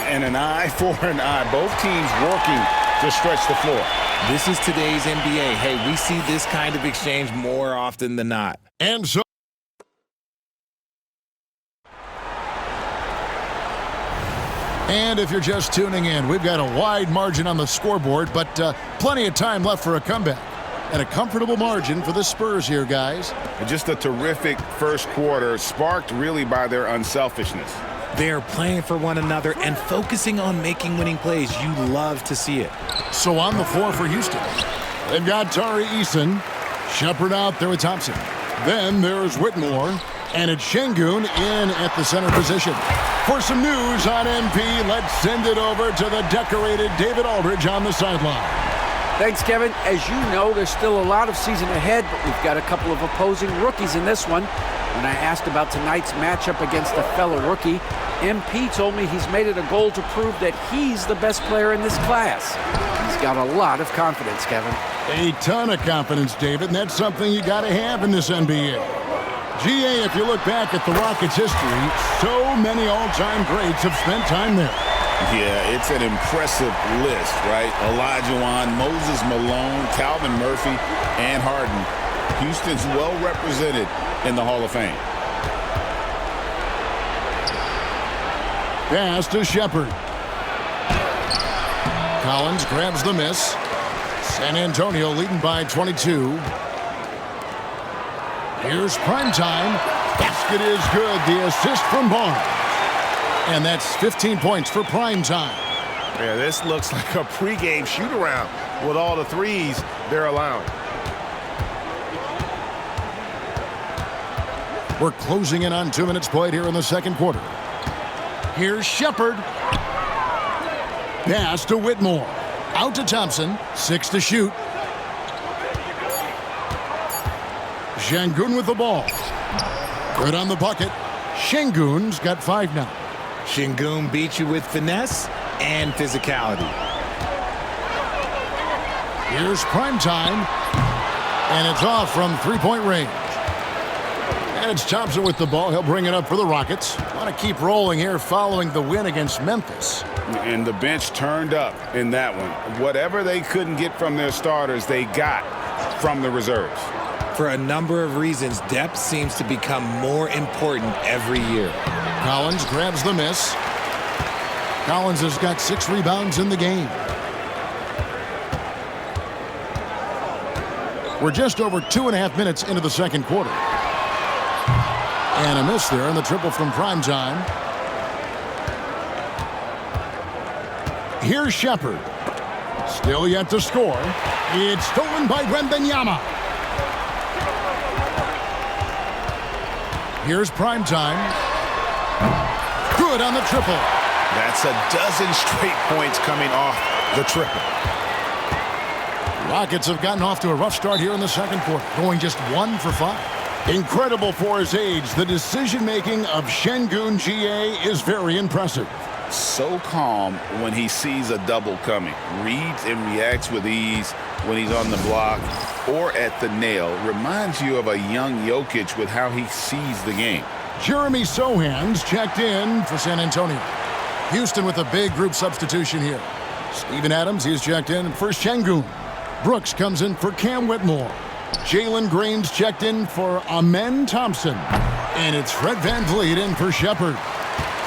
And an eye for an eye. Both teams working to stretch the floor. This is today's NBA. Hey, we see this kind of exchange more often than not. And so and if you're just tuning in, we've got a wide margin on the scoreboard, but plenty of time left for a comeback. And a comfortable margin for the Spurs here, guys. Just a terrific first quarter, sparked really by their unselfishness. They're playing for one another and focusing on making winning plays. You love to see it. So on the floor for Houston, they've got Tari Eason, Shepard out there with Thompson. Then there's Whitmore, and it's Şengün in at the center position. For some news on MP, let's send it over to the decorated David Aldridge on the sideline. Thanks, Kevin. As you know, there's still a lot of season ahead, but we've got a couple of opposing rookies in this one. When I asked about tonight's matchup against a fellow rookie, MP told me he's made it a goal to prove that he's the best player in this class. He's got a lot of confidence, Kevin. A ton of confidence, David, and that's something you got to have in this NBA. GA, if you look back at the Rockets' history, so many all-time greats have spent time there. Yeah, it's an impressive list, right? Olajuwon, Moses Malone, Calvin Murphy, and Harden. Houston's well represented in the Hall of Fame. Pass to Shepard. Collins grabs the miss. San Antonio leading by 22. Here's Primetime. Basket is good. The assist from Barnes. And that's 15 points for Primetime. Yeah, this looks like a pregame shoot-around with all the threes they're allowing. We're closing in on 2 minutes played here in the second quarter. Here's Shepard. Pass to Whitmore. Out to Thompson. 6 to shoot. Şengün with the ball. Good on the bucket. Şengün's got 5 now. Şengün beat you with finesse and physicality. Here's prime time. And it's off from three-point range. And it's Thompson with the ball. He'll bring it up for the Rockets. Want to keep rolling here following the win against Memphis. And the bench turned up in that one. Whatever they couldn't get from their starters, they got from the reserves. For a number of reasons, depth seems to become more important every year. Collins grabs the miss. Collins has got 6 rebounds in the game. We're just over 2.5 minutes into the second quarter. And a miss there in the triple from prime time. Here's Shepard. Still yet to score. It's stolen by Wembanyama. Here's prime time. Good on the triple. That's a dozen straight points coming off the triple. Rockets have gotten off to a rough start here in the second quarter, going just 1 for 5. Incredible for his age, the decision-making of Şengün GA is very impressive. So calm when he sees a double coming. Reads and reacts with ease when he's on the block or at the nail. Reminds you of a young Jokic with how he sees the game. Jeremy Sohan's checked in for San Antonio. Houston with a big group substitution here. Steven Adams, he's checked in for Şengün. Brooks comes in for Cam Whitmore. Jalen Green's checked in for Amen Thompson. And it's Fred VanVleet in for Shepard.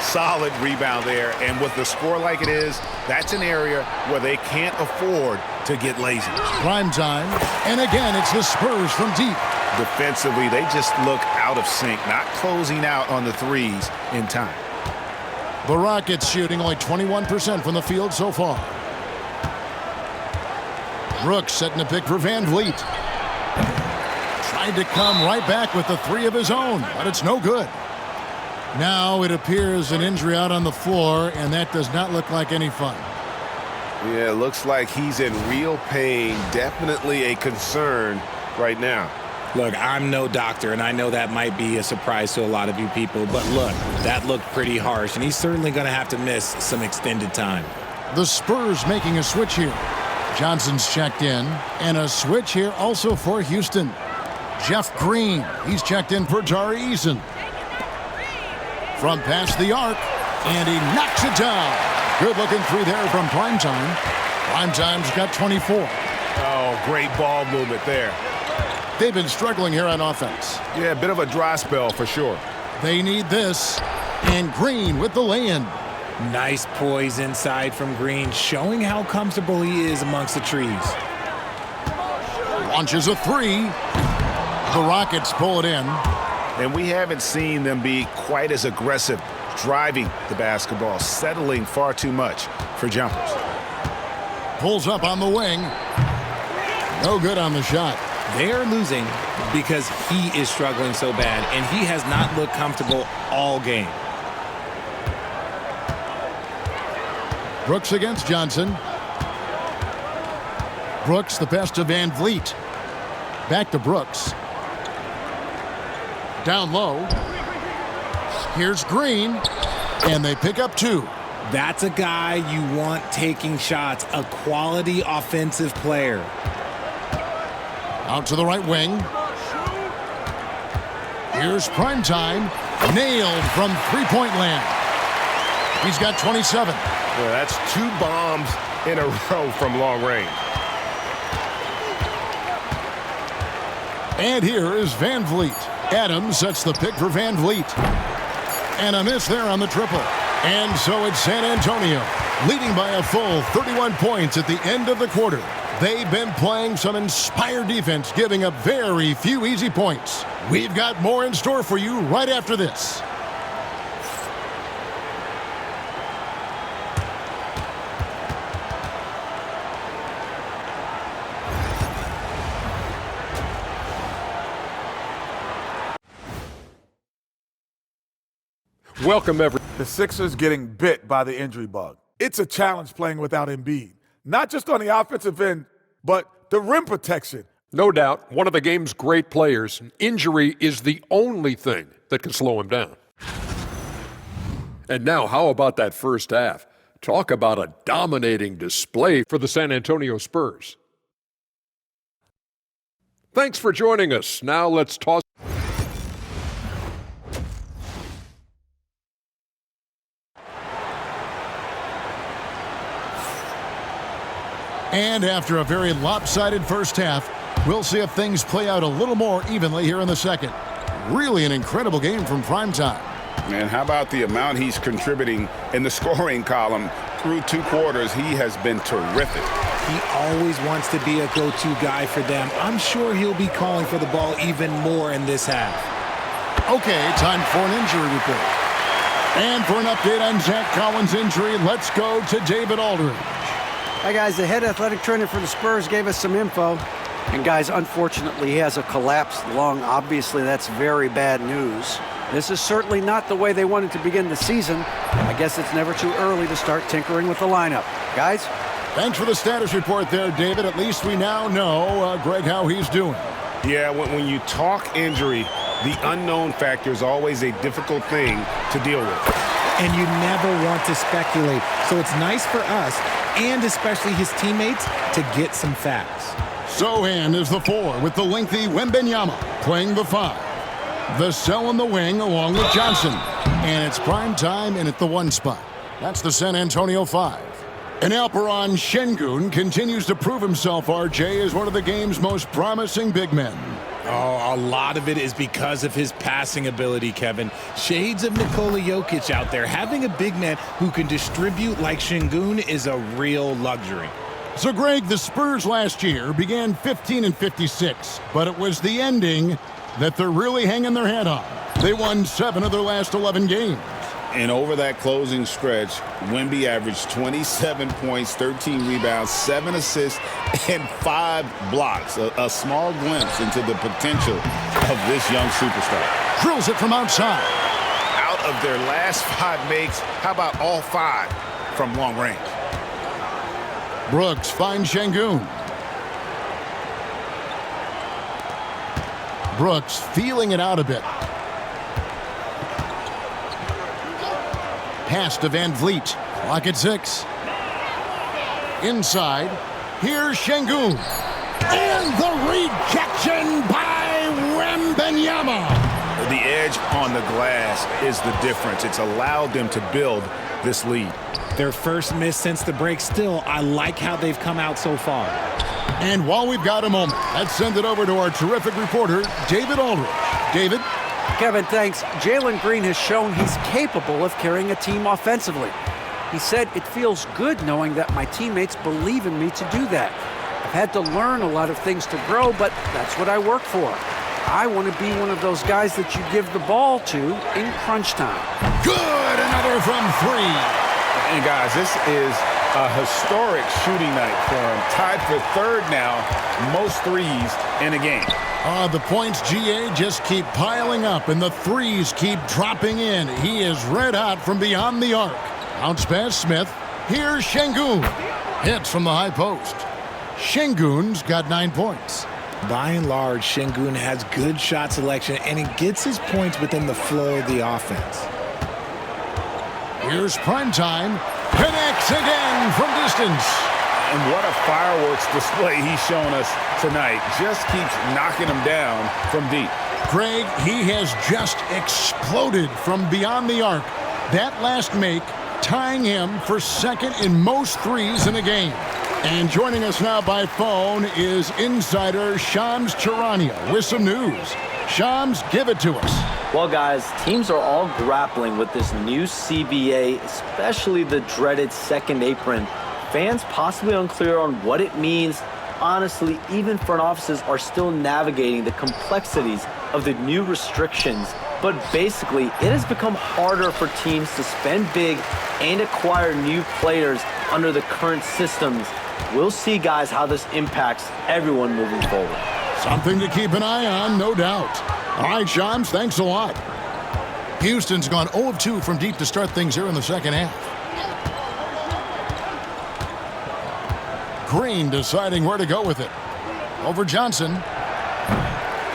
Solid rebound there, and with the score like it is, that's an area where they can't afford to get lazy. Prime time, and again it's the Spurs from deep. Defensively, they just look out of sync, not closing out on the threes in time. The Rockets shooting only 21% from the field so far. Brooks setting a pick for VanVleet. Tried to come right back with the 3 of his own, but it's no good. Now it appears an injury out on the floor, and that does not look like any fun. Yeah, it looks like he's in real pain. Definitely a concern right now. Look, I'm no doctor, and I know that might be a surprise to a lot of you people, but look, that looked pretty harsh, and he's certainly going to have to miss some extended time. The Spurs making a switch here. Johnson's checked in, and a switch here also for Houston. Jeff Green, he's checked in for Tari Eason. From past the arc, and he knocks it down. Good-looking 3 there from Primetime. Primetime's got 24. Oh, great ball movement there. They've been struggling here on offense. Yeah, a bit of a dry spell for sure. They need this. And Green with the lay-in. Nice poise inside from Green, showing how comfortable he is amongst the trees. Launches a 3. The Rockets pull it in. And we haven't seen them be quite as aggressive driving the basketball, settling far too much for jumpers. Pulls up on the wing. No good on the shot. They are losing because he is struggling so bad, and he has not looked comfortable all game. Brooks against Johnson. Brooks, the pass to VanVleet. Back to Brooks. Down low. Here's Green, and they pick up 2. That's a guy you want taking shots, a quality offensive player. Out to the right wing. Here's Primetime, nailed from three-point land. He's got 27. Yeah, that's 2 bombs in a row from long range. And here is VanVleet. Adams sets the pick for VanVleet. And a miss there on the triple. And so it's San Antonio, leading by a full 31 points at the end of the quarter. They've been playing some inspired defense, giving up very few easy points. We've got more in store for you right after this. Welcome, everyone. The Sixers getting bit by the injury bug. It's a challenge playing without Embiid. Not just on the offensive end, but the rim protection. No doubt, one of the game's great players. Injury is the only thing that can slow him down. And now, how about that first half? Talk about a dominating display for the San Antonio Spurs. Thanks for joining us. Now let's toss. And after a very lopsided first half, we'll see if things play out a little more evenly here in the second. Really an incredible game from primetime. And how about the amount he's contributing in the scoring column? Through 2 quarters, he has been terrific. He always wants to be a go-to guy for them. I'm sure he'll be calling for the ball even more in this half. Okay, time for an injury report. And for an update on Zach Collins' injury, let's go to David Aldridge. Hi, guys. The head athletic trainer for the Spurs gave us some info. And, guys, unfortunately, he has a collapsed lung. Obviously, that's very bad news. This is certainly not the way they wanted to begin the season. I guess it's never too early to start tinkering with the lineup. Guys? Thanks for the status report there, David. At least we now know, Greg, how he's doing. Yeah, when you talk injury, the unknown factor is always a difficult thing to deal with. And you never want to speculate. So it's nice for us, and especially his teammates, to get some facts. Sohan is the 4 with the lengthy Wembanyama playing the 5. The Cell in the wing along with Johnson. And it's prime time in at the 1 spot. That's the San Antonio 5. And Alperon Şengün continues to prove himself, RJ, as one of the game's most promising big men. Oh, a lot of it is because of his passing ability, Kevin. Shades of Nikola Jokic out there. Having a big man who can distribute like Şengün is a real luxury. So, Greg, the Spurs last year began 15-56, but it was the ending that they're really hanging their head on. They won 7 of their last 11 games. And over that closing stretch, Wemby averaged 27 points, 13 rebounds, 7 assists, and 5 blocks. A small glimpse into the potential of this young superstar. Drills it from outside. Out of their last 5 makes, how about all 5 from long range? Brooks finds Şengün. Brooks feeling it out a bit. Pass to Van Vliet. Clock at 6. Inside. Here's Şengün. And the rejection by Wembanyama. The edge on the glass is the difference. It's allowed them to build this lead. Their first miss since the break. Still, I like how they've come out so far. And while we've got a moment, let's send it over to our terrific reporter, David Aldridge. David? Kevin, thanks. Jalen Green has shown he's capable of carrying a team offensively. He said, "It feels good knowing that my teammates believe in me to do that. I've had to learn a lot of things to grow, but that's what I work for. I want to be one of those guys that you give the ball to in crunch time." Good! Another from 3. And guys, this is a historic shooting night for him. Tied for 3rd now, most threes in a game. The points, GA, just keep piling up, and the threes keep dropping in. He is red hot from beyond the arc. Bounce pass Smith. Here's Şengün. Hits from the high post. Şengün's got 9 points. By and large, Şengün has good shot selection, and he gets his points within the flow of the offense. Here's primetime. Connects again from distance. And what a fireworks display he's shown us tonight. Just keeps knocking them down from deep. Craig, he has just exploded from beyond the arc. That last make tying him for 2nd in most threes in a game. And joining us now by phone is insider Shams Charania with some news. Shams, give it to us. Well, guys, teams are all grappling with this new CBA, especially the dreaded second apron. Fans possibly unclear on what it means. Honestly, even front offices are still navigating the complexities of the new restrictions. But basically, it has become harder for teams to spend big and acquire new players under the current systems. We'll see, guys, how this impacts everyone moving forward. Something to keep an eye on, no doubt. All right, Shams, thanks a lot. Houston's gone 0 of 2 from deep to start things here in the second half. Green deciding where to go with it. Over Johnson.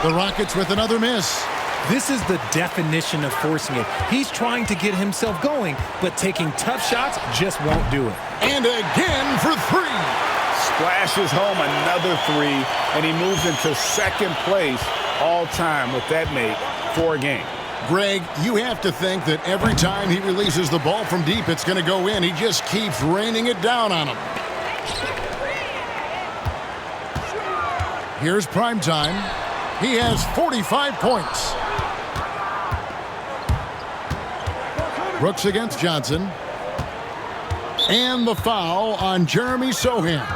The Rockets with another miss. This is the definition of forcing it. He's trying to get himself going, but taking tough shots just won't do it. And again for three. Splashes home another three, and he moves into second place all time with that make for a game. Greg, you have to think that every time he releases the ball from deep, it's going to go in. He just keeps raining it down on him. Here's prime time. He has 45 points. Brooks against Johnson. And the foul on Jeremy Sohan.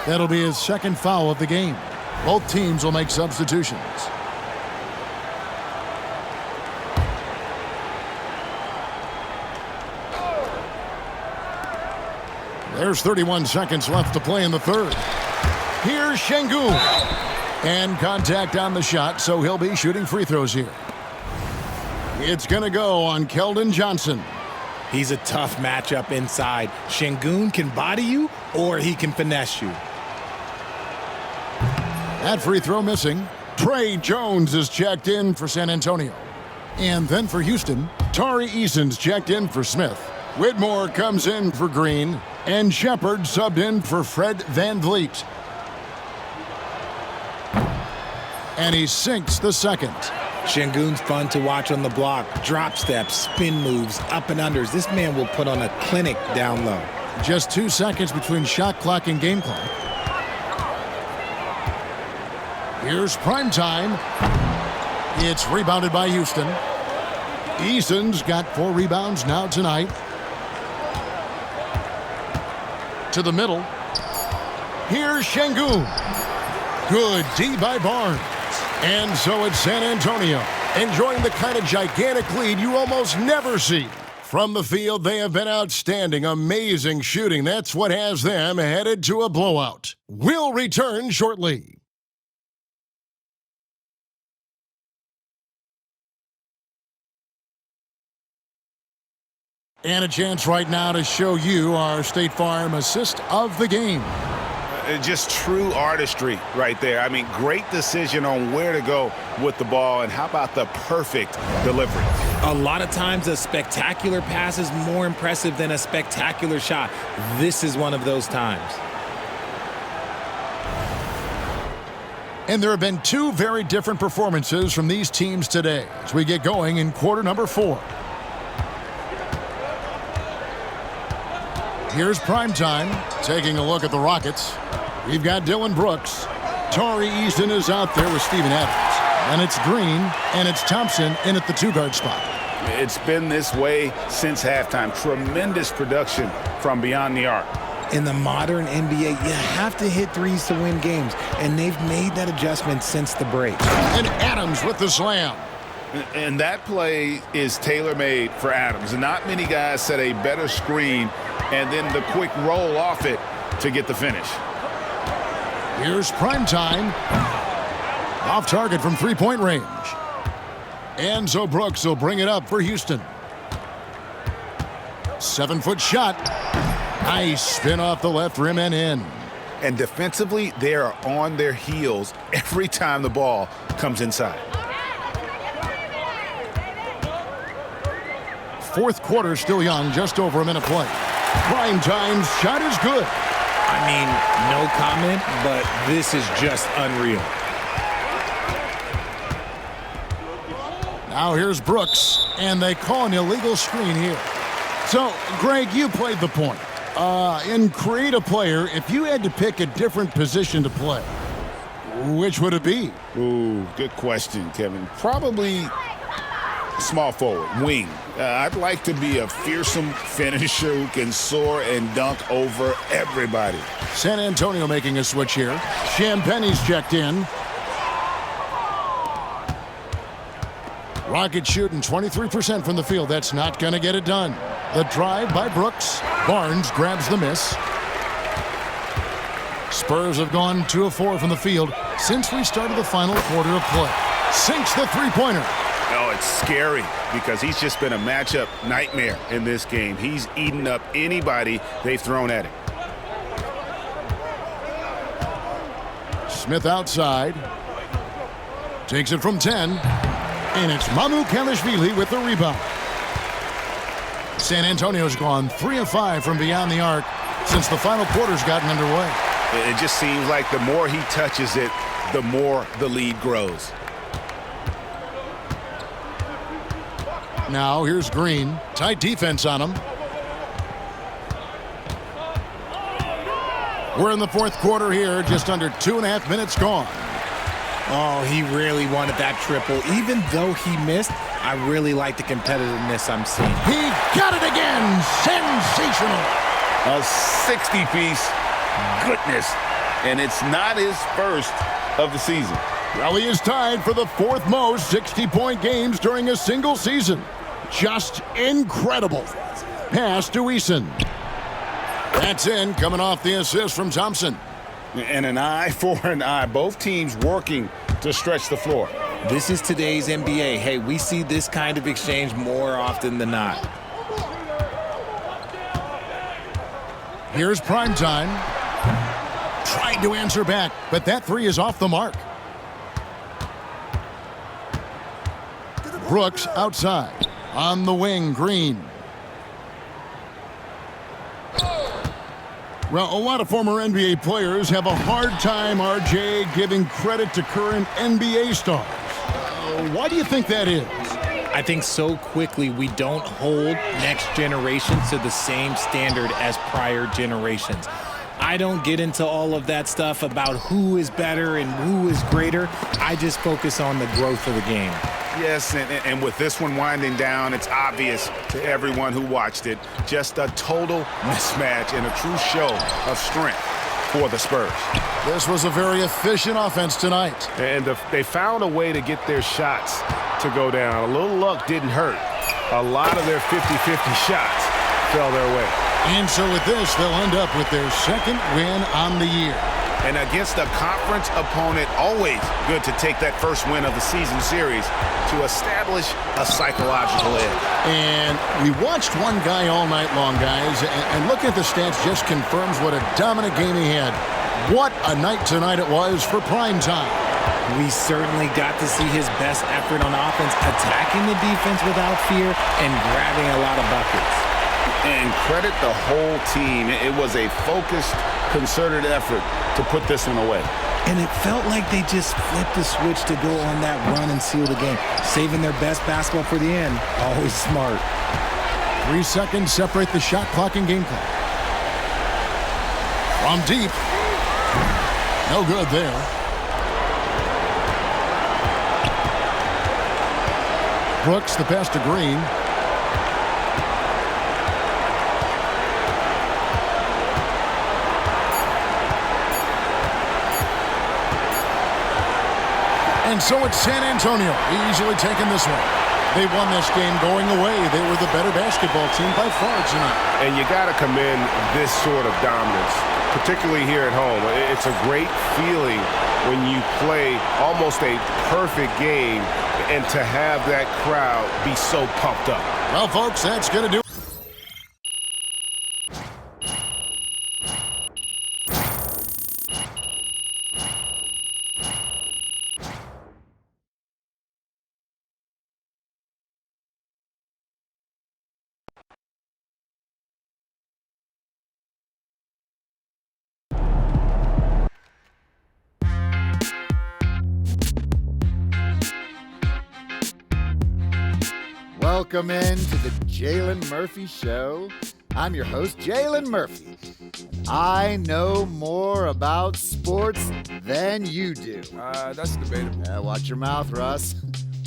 That'll be his second foul of the game. Both teams will make substitutions. There's 31 seconds left to play in the third. Here's Şengün. And contact on the shot, so he'll be shooting free throws here. It's going to go on Keldon Johnson. He's a tough matchup inside. Şengün can body you, or he can finesse you. That free throw missing. Trey Jones is checked in for San Antonio. And then for Houston, Tari Eason's checked in for Smith. Whitmore comes in for Green. And Shepard subbed in for Fred VanVleet. And he sinks the second. Şengün's fun to watch on the block. Drop steps, spin moves, up and unders. This man will put on a clinic down low. Just 2 seconds between shot clock and game clock. Here's prime time. It's rebounded by Houston. Eason's got 4 rebounds now tonight. To the middle. Here's Şengün. Good D by Barnes. And so it's San Antonio, enjoying the kind of gigantic lead you almost never see. From the field, they have been outstanding, amazing shooting. That's what has them headed to a blowout. We'll return shortly. And a chance right now to show you our State Farm assist of the game. Just true artistry right there. I mean, great decision on where to go with the ball, and how about the perfect delivery? A lot of times a spectacular pass is more impressive than a spectacular shot. This is one of those times. And there have been 2 very different performances from these teams today as we get going in quarter number 4. Here's prime time, taking a look at the Rockets. We've got Dylan Brooks. Tari Eason is out there with Steven Adams. And it's Green, and it's Thompson in at the 2-guard spot. It's been this way since halftime. Tremendous production from beyond the arc. In the modern NBA, you have to hit threes to win games, and they've made that adjustment since the break. And Adams with the slam. And that play is tailor-made for Adams. Not many guys set a better screen and then the quick roll off it to get the finish. Here's prime time. Off target from 3-point range. And so Brooks will bring it up for Houston. 7-foot shot. Nice spin off the left rim and in. And defensively, they are on their heels every time the ball comes inside. Fourth quarter still young, just over a minute play. Prime time shot is good. I mean, no comment, but this is just unreal. Now here's Brooks, and they call an illegal screen here. So, Greg, you played the point. In create a player, if you had to pick a different position to play, which would it be? Ooh, good question, Kevin. Probably small forward, wing. I'd like to be a fearsome finisher who can soar and dunk over everybody. San Antonio making a switch here. Champagne's checked in. Rockets shooting 23% from the field. That's not going to get it done. The drive by Brooks. Barnes grabs the miss. Spurs have gone 2 of 4 from the field since we started the final quarter of play. Sinks the three-pointer. Oh, it's scary because he's just been a matchup nightmare in this game. He's eaten up anybody they've thrown at him. Smith outside. Takes it from 10. And it's Mamoukelashvili with the rebound. San Antonio's gone 3 of 5 from beyond the arc since the final quarter's gotten underway. It just seems like the more he touches it, the more the lead grows. Now here's Green. Tight defense on him. We're in the fourth quarter here, just under 2.5 minutes gone. Oh, he really wanted that triple. Even though he missed, I really like the competitiveness I'm seeing. He got it again. Sensational. A 60-piece goodness. And it's not his first of the season. Well, he is tied for the 4th most 60-point games during a single season. Just incredible. Pass to Eason. That's in, coming off the assist from Thompson. And an eye for an eye. Both teams working to stretch the floor. This is today's NBA. Hey, we see this kind of exchange more often than not. Here's Primetime. Tried to answer back, but that 3 is off the mark. Brooks outside. On the wing, Green. Well, a lot of former NBA players have a hard time, RJ, giving credit to current NBA stars. Why do you think that is? I think so quickly we don't hold next generation to the same standard as prior generations. I don't get into all of that stuff about who is better and who is greater. I just focus on the growth of the game. Yes, and with this one winding down, it's obvious to everyone who watched it. Just a total mismatch and a true show of strength for the Spurs. This was a very efficient offense tonight. And they found a way to get their shots to go down. A little luck didn't hurt. A lot of their 50-50 shots fell their way. And so with this, they'll end up with their 2nd win on the year. And against a conference opponent, always good to take that first win of the season series to establish a psychological edge. And we watched one guy all night long, guys, and looking at the stats just confirms what a dominant game he had. What a night tonight it was for Primetime. We certainly got to see his best effort on offense, attacking the defense without fear and grabbing a lot of buckets. And credit the whole team. It was a focused, concerted effort to put this one away. And it felt like they just flipped the switch to go on that run and seal the game. Saving their best basketball for the end. Always smart. 3 seconds separate the shot clock and game clock. From deep. No good there. Brooks, the pass to Green. And so it's San Antonio easily taking this one. They won this game going away. They were the better basketball team by far tonight. And you got to commend this sort of dominance, particularly here at home. It's a great feeling when you play almost a perfect game and to have that crowd be so pumped up. Well, folks, that's going to do it. Welcome in to the Jalen Murphy Show. I'm your host, Jalen Murphy. I know more about sports than you do. That's debatable. Watch your mouth, Russ.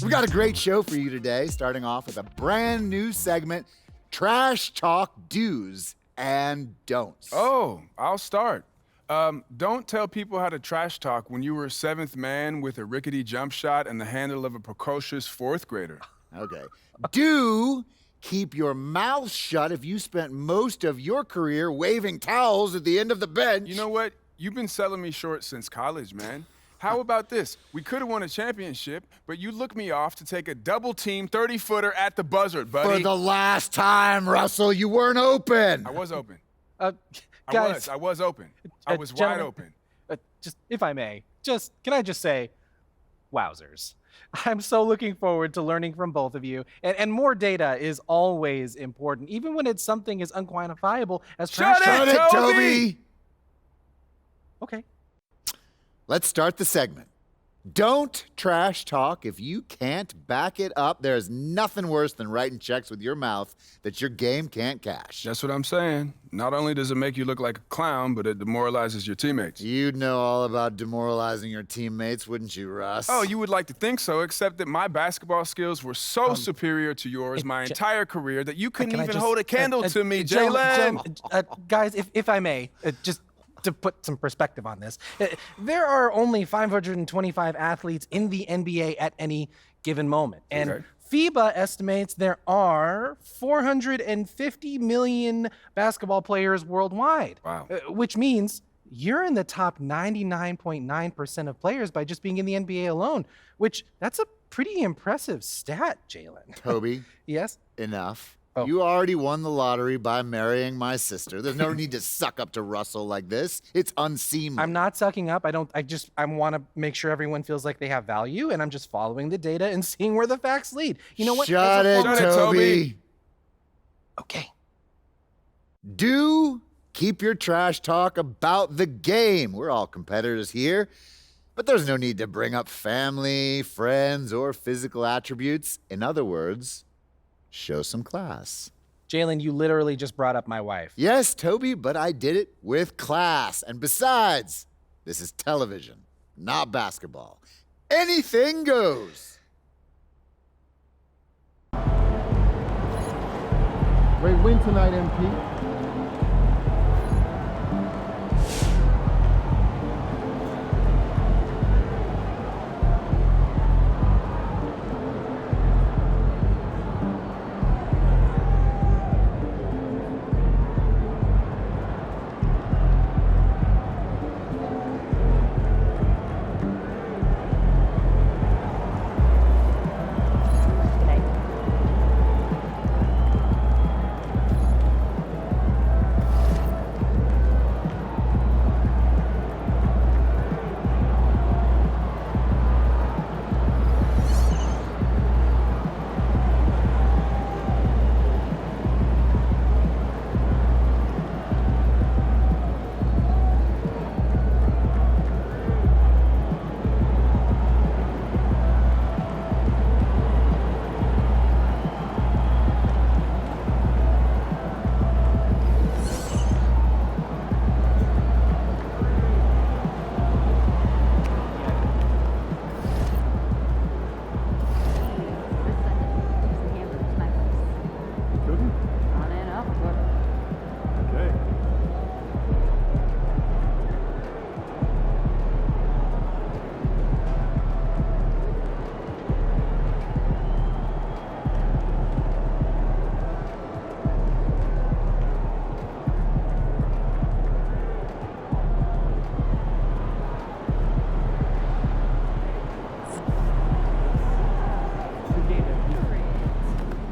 We got a great show for you today, starting off with a brand new segment, Trash Talk Do's and Don'ts. Oh, I'll start. Don't tell people how to trash talk when you were a 7th man with a rickety jump shot and the handle of a precocious 4th grader. Okay. Do keep your mouth shut if you spent most of your career waving towels at the end of the bench. You know what? You've been selling me short since college, man. How about this? We could have won a championship, but you looked me off to take a double-team 30-footer at the buzzer, buddy. For the last time, Russell, you weren't open. I was open. Guys. I was open. I was wide open. Just, if I may, can I just say, wowzers. I'm so looking forward to learning from both of you. And more data is always important, even when it's something as unquantifiable as trash talk. Shut it, Toby! Okay. Let's start the segment. Don't trash talk if you can't back it up. There's nothing worse than writing checks with your mouth that your game can't cash. That's what I'm saying. Not only does it make you look like a clown, but it demoralizes your teammates. You'd know all about demoralizing your teammates, wouldn't you, Russ? Oh, you would like to think so, except that my basketball skills were so superior to yours my entire career that you couldn't even hold a candle to me, Jalen. Guys, if I may, just to put some perspective on this, there are only 525 athletes in the NBA at any given moment. And FIBA estimates there are 450 million basketball players worldwide. Wow. Which means you're in the top 99.9% of players by just being in the NBA alone, which that's a pretty impressive stat, Jalen. Toby. Yes? Enough. Oh. You already won the lottery by marrying my sister. There's no need to suck up to Russell like this. It's unseemly. I'm not sucking up. I want to make sure everyone feels like they have value, and I'm just following the data and seeing where the facts lead. You know what? Shut it, Toby. Okay. Do keep your trash talk about the game. We're all competitors here. But there's no need to bring up family, friends, or physical attributes. In other words, show some class. Jalen, you literally just brought up my wife. Yes, Toby, but I did it with class. And besides, this is television, not basketball. Anything goes. Great win tonight, MP.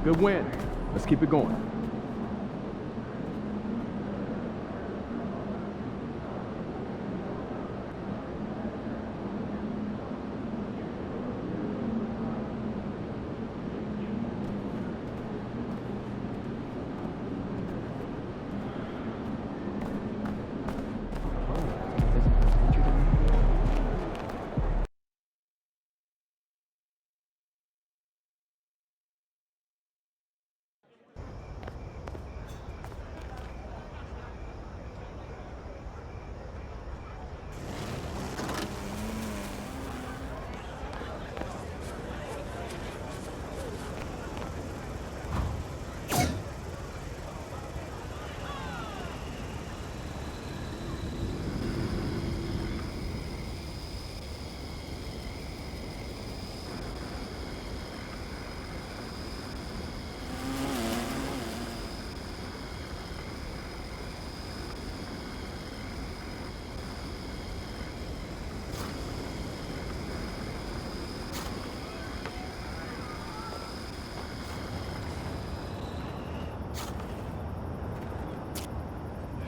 Good win. Let's keep it going.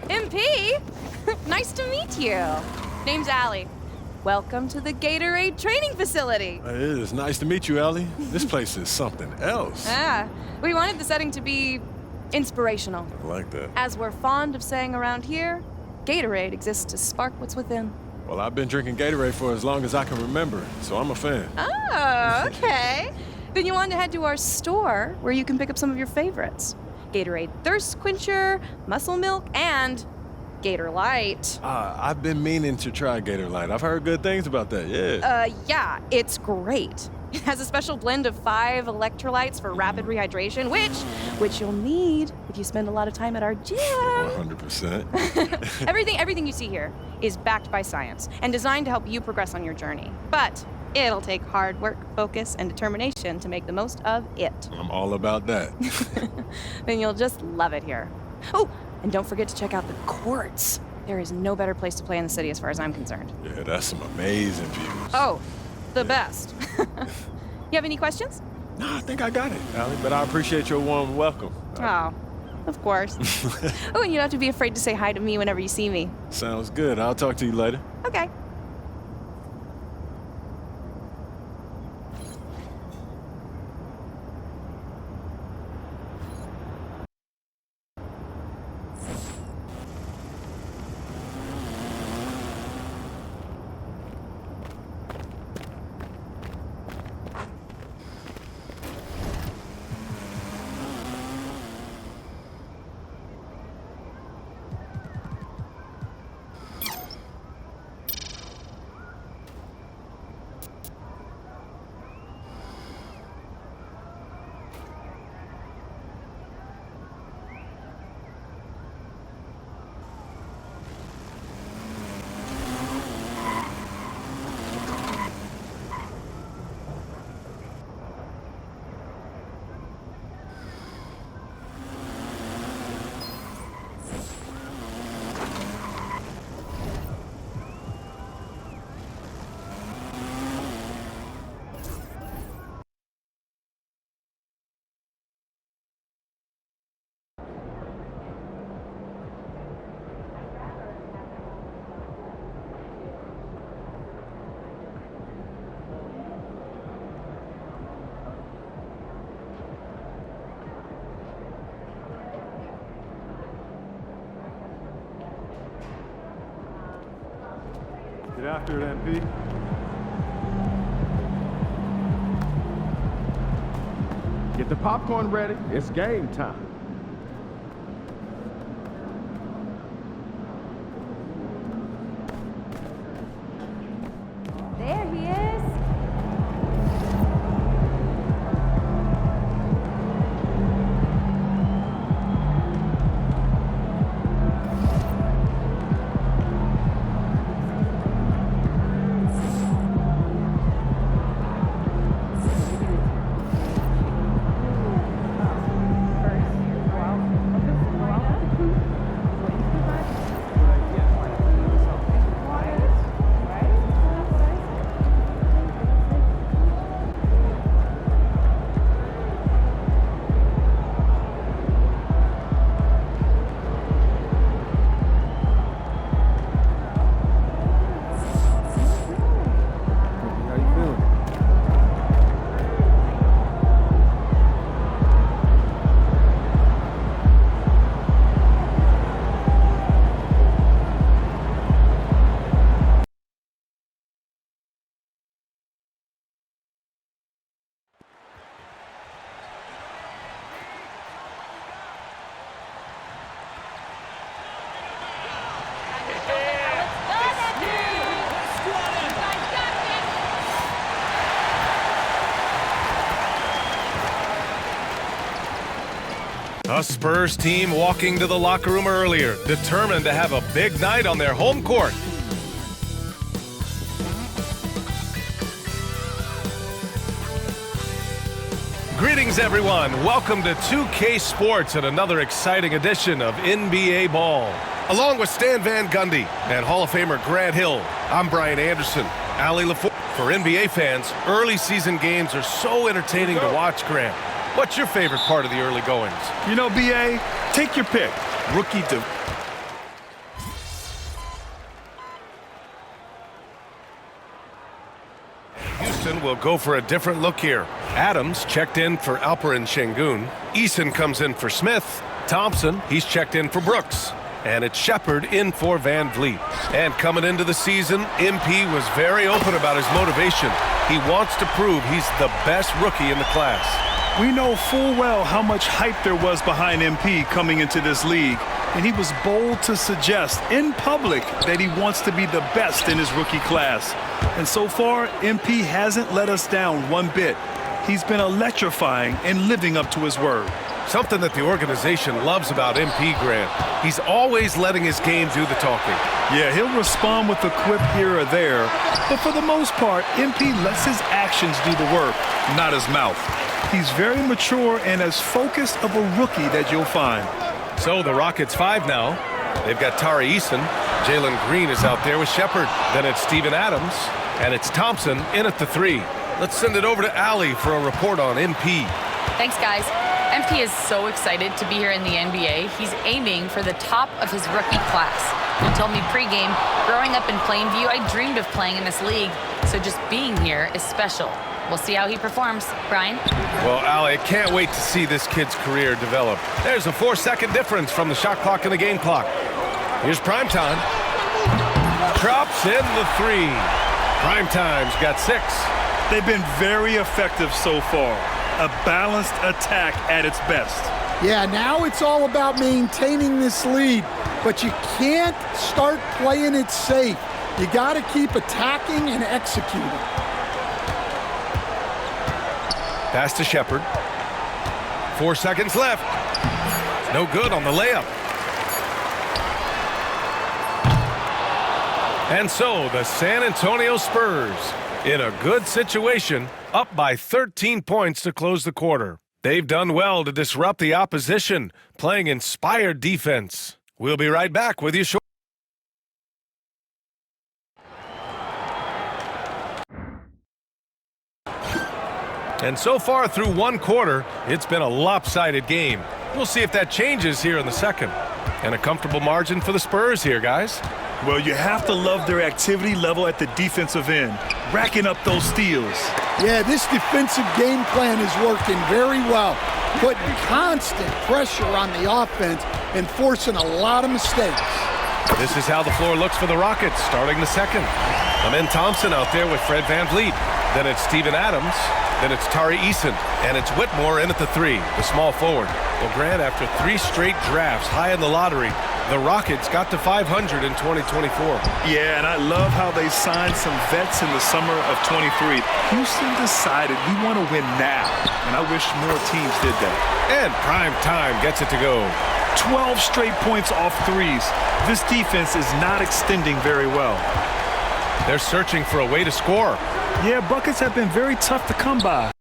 MP? Nice to meet you. Name's Allie. Welcome to the Gatorade training facility. It is nice to meet you, Ellie. This place is something else. We wanted the setting to be inspirational. I like that. As we're fond of saying around here, Gatorade exists to spark what's within. Well, I've been drinking Gatorade for as long as I can remember, so I'm a fan. Oh, okay. Then you want to head to our store where you can pick up some of your favorites. Gatorade Thirst Quencher, Muscle Milk, and Gator Light. I've been meaning to try Gator Light. I've heard good things about that, yeah. Yeah, it's great. It has a special blend of 5 electrolytes for rapid rehydration, which you'll need if you spend a lot of time at our gym. 100%. Everything you see here is backed by science and designed to help you progress on your journey. But it'll take hard work, focus, and determination to make the most of it. I'm all about that. Then you'll just love it here. Oh, and don't forget to check out the courts. There is no better place to play in the city as far as I'm concerned. Yeah, that's some amazing views. Oh, the best. You have any questions? No, I think I got it, Allie, but I appreciate your warm welcome. Oh, of course. Oh, and you don't have to be afraid to say hi to me whenever you see me. Sounds good. I'll talk to you later. Okay. Get after it, MP. Get the popcorn ready. It's game time. There he is. A Spurs team walking to the locker room earlier, determined to have a big night on their home court. Greetings, everyone. Welcome to 2K Sports and another exciting edition of NBA Ball. Along with Stan Van Gundy and Hall of Famer Grant Hill, I'm Brian Anderson. Allie LaFour. For NBA fans, early season games are so entertaining to watch, Grant. What's your favorite part of the early goings? You know, BA, take your pick. Rookie to... go for a different look here. Adams checked in for Alperin Şengün. Eason comes in for Smith. Thompson, he's checked in for Brooks. And it's Shepard in for Van Vliet. And coming into the season, MP was very open about his motivation. He wants to prove he's the best rookie in the class. We know full well how much hype there was behind MP coming into this league, and he was bold to suggest in public that he wants to be the best in his rookie class. And so far, MP hasn't let us down one bit. He's been electrifying and living up to his word. Something that the organization loves about MP, Grant. He's always letting his game do the talking. Yeah, he'll respond with a quip here or there, but for the most part, MP lets his actions do the work, not his mouth. He's very mature and as focused of a rookie that you'll find. So the Rockets 5 now. They've got Tari Eason. Jalen Green is out there with Shepard. Then it's Steven Adams. And it's Thompson in at the 3. Let's send it over to Allie for a report on MP. Thanks, guys. MP is so excited to be here in the NBA. He's aiming for the top of his rookie class. He told me pregame, growing up in Plainview, I dreamed of playing in this league. So just being here is special. We'll see how he performs. Brian? Well, Allie, I can't wait to see this kid's career develop. There's a 4-second difference from the shot clock and the game clock. Here's Primetime. Drops in the 3. Primetime's got 6. They've been very effective so far. A balanced attack at its best. Yeah, now it's all about maintaining this lead, but you can't start playing it safe. You got to keep attacking and executing. Pass to Shepard. 4 seconds left. No good on the layup. And so the San Antonio Spurs, in a good situation, up by 13 points to close the quarter. They've done well to disrupt the opposition, playing inspired defense. We'll be right back with you shortly. And so far through one quarter, it's been a lopsided game. We'll see if that changes here in the second. And a comfortable margin for the Spurs here, guys. Well, you have to love their activity level at the defensive end, racking up those steals. Yeah, this defensive game plan is working very well, putting constant pressure on the offense and forcing a lot of mistakes. This is how the floor looks for the Rockets starting the second. Amen Thompson out there with Fred VanVleet. Then it's Steven Adams. Then it's Tari Eason. And it's Whitmore in at the 3, the small forward. Well, Grant, after 3 straight drafts high in the lottery, the Rockets got to 500 in 2024. Yeah, and I love how they signed some vets in the summer of 23. Houston decided we want to win now, and I wish more teams did that. And Prime Time gets it to go. 12 straight points off threes. This defense is not extending very well. They're searching for a way to score. Yeah, buckets have been very tough to come by.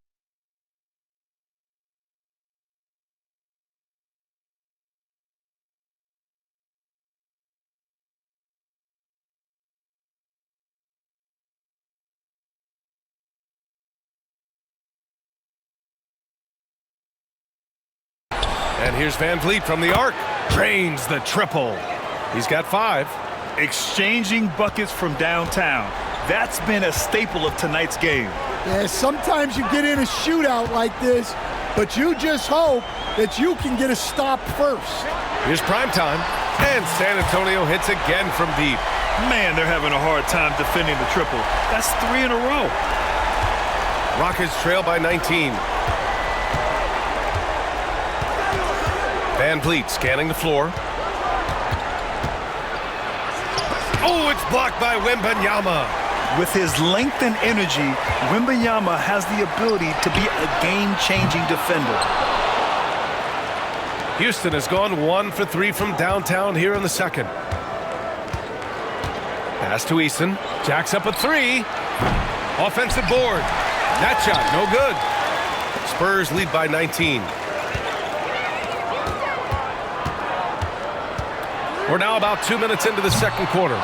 And here's VanVleet from the arc. Drains the triple. He's got 5. Exchanging buckets from downtown. That's been a staple of tonight's game. Yeah, sometimes you get in a shootout like this, but you just hope that you can get a stop first. Here's Primetime. And San Antonio hits again from deep. Man, they're having a hard time defending the triple. That's 3 in a row. Rockets trail by 19. VanVleet scanning the floor. Oh, it's blocked by Wembanyama. With his length and energy, Wembanyama has the ability to be a game-changing defender. Houston has gone 1 for 3 from downtown here in the second. Pass to Eason. Jacks up a 3. Offensive board. That shot, no good. Spurs lead by 19. We're now about 2 minutes into the second quarter.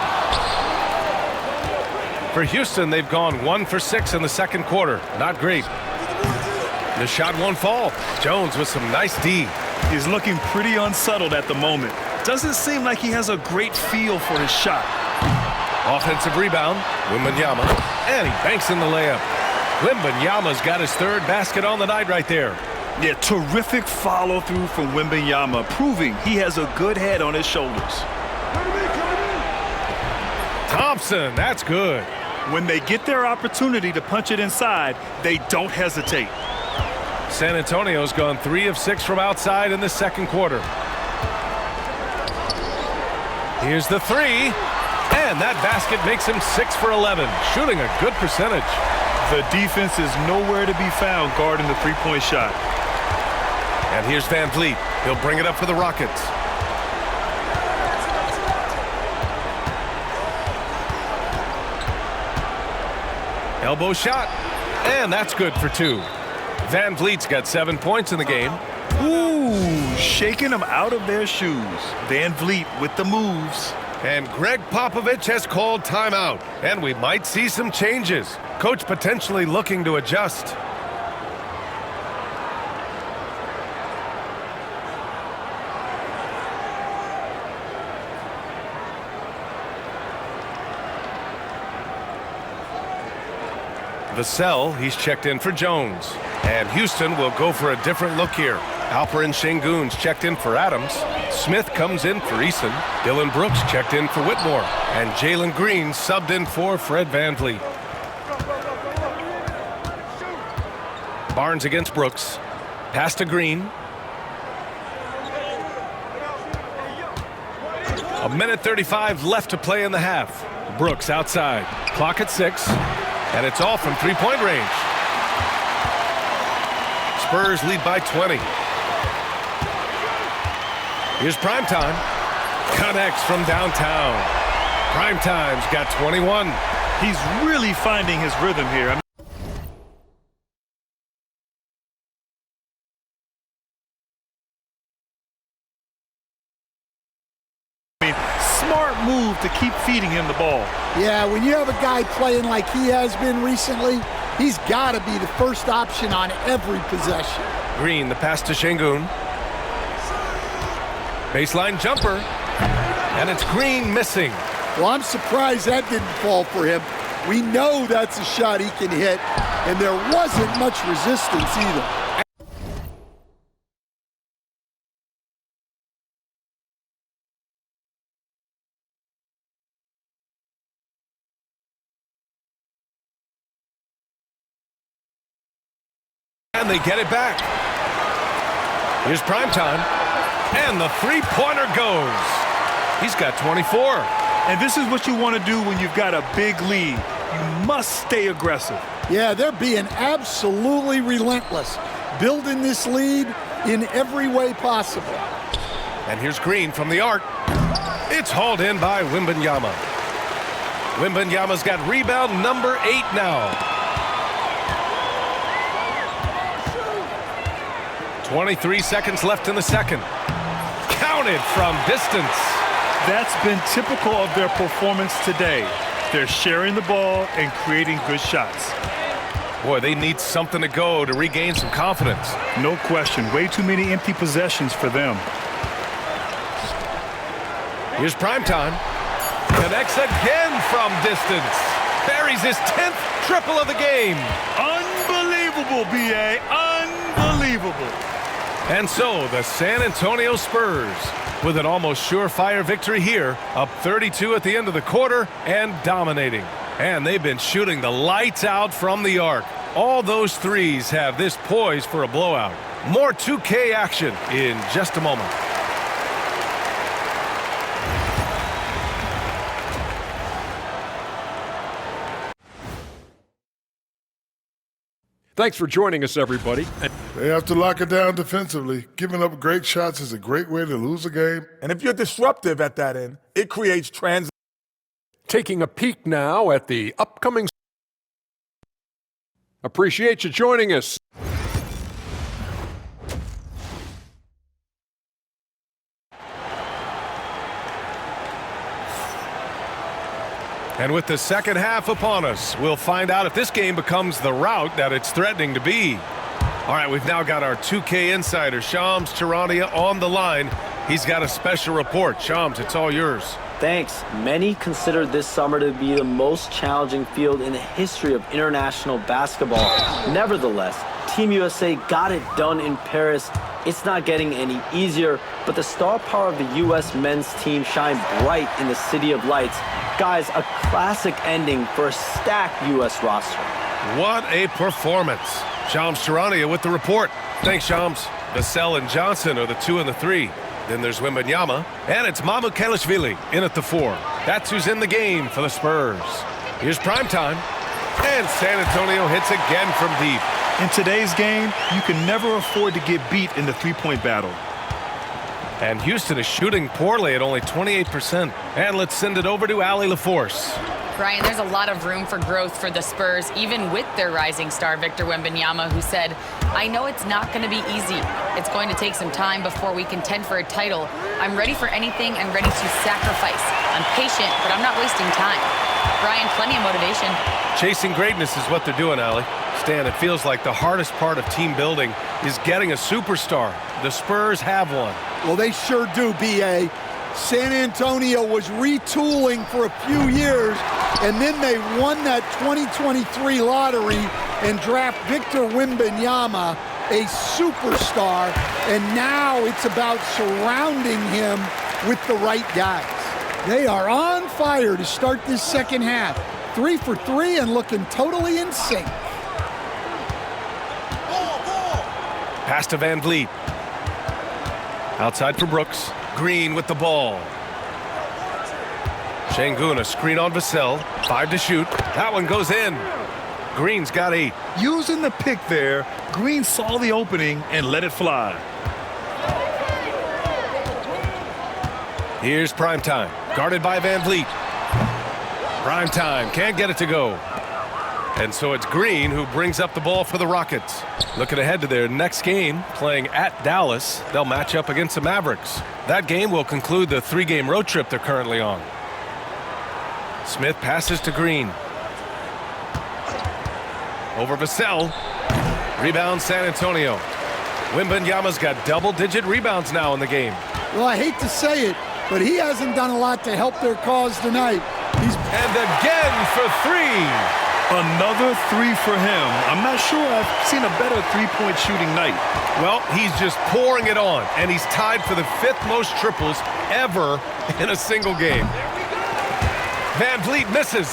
For Houston, they've gone 1 for 6 in the second quarter. Not great. The shot won't fall. Jones with some nice D. He's looking pretty unsettled at the moment. Doesn't seem like he has a great feel for his shot. Offensive rebound. Wembanyama. And he banks in the layup. Wembanyama's got his third basket on the night right there. Yeah, terrific follow-through from Wembanyama, proving he has a good head on his shoulders. Thompson, that's good. When they get their opportunity to punch it inside, they don't hesitate. San Antonio's gone 3 of 6 from outside in the second quarter. Here's the three, and that basket makes him 6 for 11, shooting a good percentage. The defense is nowhere to be found guarding the three-point shot. And here's Van Vliet. He'll bring it up for the Rockets. Elbow shot, and that's good for 2. Van Vliet's got 7 points in the game. Ooh, shaking them out of their shoes. Van Vliet with the moves. And Greg Popovich has called timeout, and we might see some changes. Coach potentially looking to adjust. Vassell, he's checked in for Jones. And Houston will go for a different look here. Alperen Sengun's checked in for Adams. Smith comes in for Eason. Dylan Brooks checked in for Whitmore. And Jalen Green subbed in for Fred VanVleet. Barnes against Brooks. Pass to Green. 1:35 left to play in the half. Brooks outside. Clock at 6. And it's all from three-point range. Spurs lead by 20. Here's Primetime. Connects from downtown. Primetime's got 21. He's really finding his rhythm here. Smart move to keep feeding him the ball. Yeah, when you have a guy playing like he has been recently, he's got to be the first option on every possession. Green, the pass to Sengun. Baseline jumper. And it's Green missing. Well, I'm surprised that didn't fall for him. We know that's a shot he can hit, and there wasn't much resistance either. And they get it back. Here's Primetime. And the three-pointer goes. He's got 24. And this is what you want to do when you've got a big lead. You must stay aggressive. Yeah, they're being absolutely relentless, building this lead in every way possible. And here's Green from the arc. It's hauled in by Wembanyama. Wembanyama's got rebound number 8 now. 23 seconds left in the second. Counted from distance. That's been typical of their performance today. They're sharing the ball and creating good shots. Boy, they need something to go to regain some confidence. No question. Way too many empty possessions for them. Here's Primetime. Connects again from distance. Buries his 10th triple of the game. Unbelievable, B.A. Unbelievable. And so the San Antonio Spurs, with an almost surefire victory here, up 32 at the end of the quarter and dominating. And they've been shooting the lights out from the arc. All those threes have this poised for a blowout. More 2K action in just a moment. Thanks for joining us, everybody. They have to lock it down defensively. Giving up great shots is a great way to lose a game. And if you're disruptive at that end, it creates Taking a peek now at the upcoming. Appreciate you joining us. And with the second half upon us, we'll find out if this game becomes the rout that it's threatening to be. All right, we've now got our 2K insider, Shams Charania, on the line. He's got a special report. Shams, it's all yours. Thanks. Many consider this summer to be the most challenging field in the history of international basketball. Nevertheless, Team USA got it done in Paris. It's not getting any easier, but the star power of the U.S. men's team shined bright in the City of Lights. Guys, a classic ending for a stacked U.S. roster. What a performance. Shams Charania with the report. Thanks, Shams. Vassell and Johnson are the 2 and the 3. Then there's Wembanyama, and it's MYCAREER in at the 4. That's who's in the game for the Spurs. Here's primetime, and San Antonio hits again from deep. In today's game, you can never afford to get beat in the three-point battle. And Houston is shooting poorly at only 28%. And let's send it over to Allie LaForce. Brian, there's a lot of room for growth for the Spurs, even with their rising star, Victor Wembanyama, who said, "I know it's not going to be easy. It's going to take some time before we contend for a title. I'm ready for anything and ready to sacrifice. I'm patient, but I'm not wasting time." Brian, plenty of motivation. Chasing greatness is what they're doing, Allie. Stan, it feels like the hardest part of team building is getting a superstar. The Spurs have one. Well, they sure do, B.A. San Antonio was retooling for a few years, and then they won that 2023 lottery and draft Victor Wembanyama, a superstar, and now it's about surrounding him with the right guys. They are on fire to start this second half. 3 for 3 and looking totally in sync. Pass to Van Vliet. Outside for Brooks. Green with the ball. Şengün, a screen on Vassell. 5 to shoot. That one goes in. Green's got 8. Using the pick there, Green saw the opening and let it fly. Here's primetime. Guarded by Van Vliet. Primetime. Can't get it to go. And so it's Green who brings up the ball for the Rockets. Looking ahead to their next game, playing at Dallas, they'll match up against the Mavericks. That game will conclude the 3-game road trip they're currently on. Smith passes to Green. Over Vassell. Rebound San Antonio. Wembanyama's got double-digit rebounds now in the game. Well, I hate to say it, but he hasn't done a lot to help their cause tonight. And again for 3. Another 3 for him. I'm not sure I've seen a better three-point shooting night. Well, he's just pouring it on, and he's tied for the 5th most triples ever in a single game. Van Vliet misses.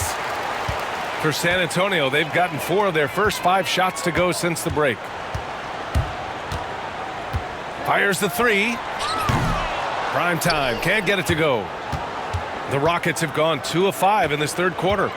For San Antonio, they've gotten 4 of their first 5 shots to go since the break. Fires the 3. Prime time, can't get it to go. The Rockets have gone 2 of 5 in this third quarter.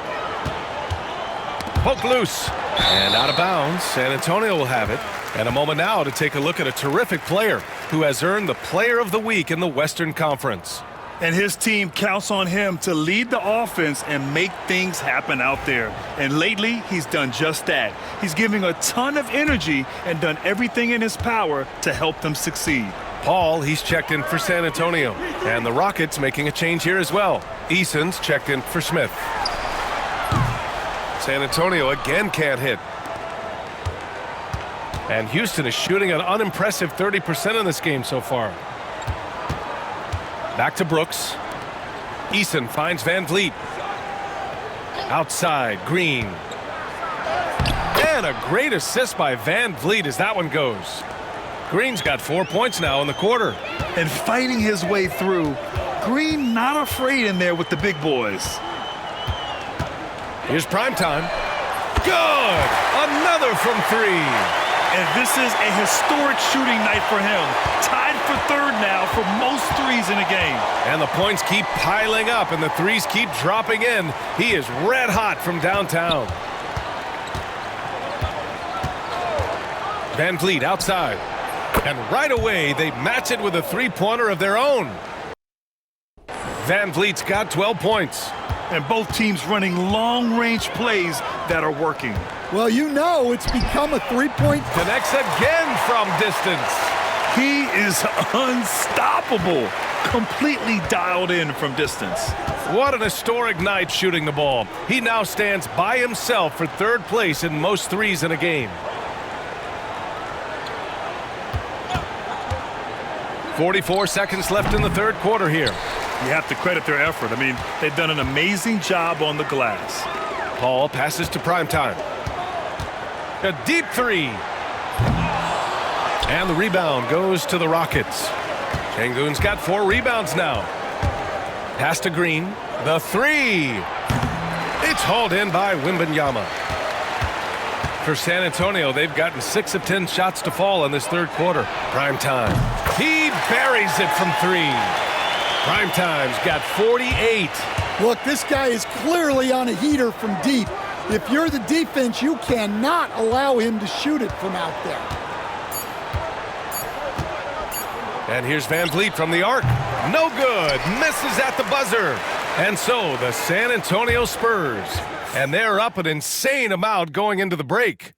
Poked loose and out of bounds. San Antonio will have it. And a moment now to take a look at a terrific player who has earned the Player of the Week in the Western Conference. And his team counts on him to lead the offense and make things happen out there. And lately, he's done just that. He's giving a ton of energy and done everything in his power to help them succeed. Paul, he's checked in for San Antonio. And the Rockets making a change here as well. Eason's checked in for Smith. San Antonio again can't hit. And Houston is shooting an unimpressive 30% in this game so far. Back to Brooks. Eason finds Van Vliet. Outside, Green. And a great assist by Van Vliet as that one goes. Green's got 4 points now in the quarter. And fighting his way through. Green not afraid in there with the big boys. Here's primetime. Good! Another from 3. And this is a historic shooting night for him. Tied for 3rd now for most threes in a game. And the points keep piling up and the threes keep dropping in. He is red hot from downtown. Van Vliet outside. And right away, they match it with a 3-pointer of their own. Van Vliet's got 12 points. And both teams running long-range plays that are working. Well, you know it's become a 3-point. Connects again from distance. He is unstoppable. Completely dialed in from distance. What an historic night shooting the ball. He now stands by himself for 3rd place in most threes in a game. 44 seconds left in the third quarter here. You have to credit their effort. I mean, they've done an amazing job on the glass. Paul passes to Primetime. A deep three. And the rebound goes to the Rockets. Şengün's got 4 rebounds now. Pass to Green. The three. It's hauled in by Wembanyama. For San Antonio, they've gotten 6 of 10 shots to fall in this third quarter. Primetime. He buries it from 3. Primetime's got 48. Look, this guy is clearly on a heater from deep. If you're the defense, you cannot allow him to shoot it from out there. And here's Van Vliet from the arc. No good. Misses at the buzzer. And so the San Antonio Spurs. And they're up an insane amount going into the break.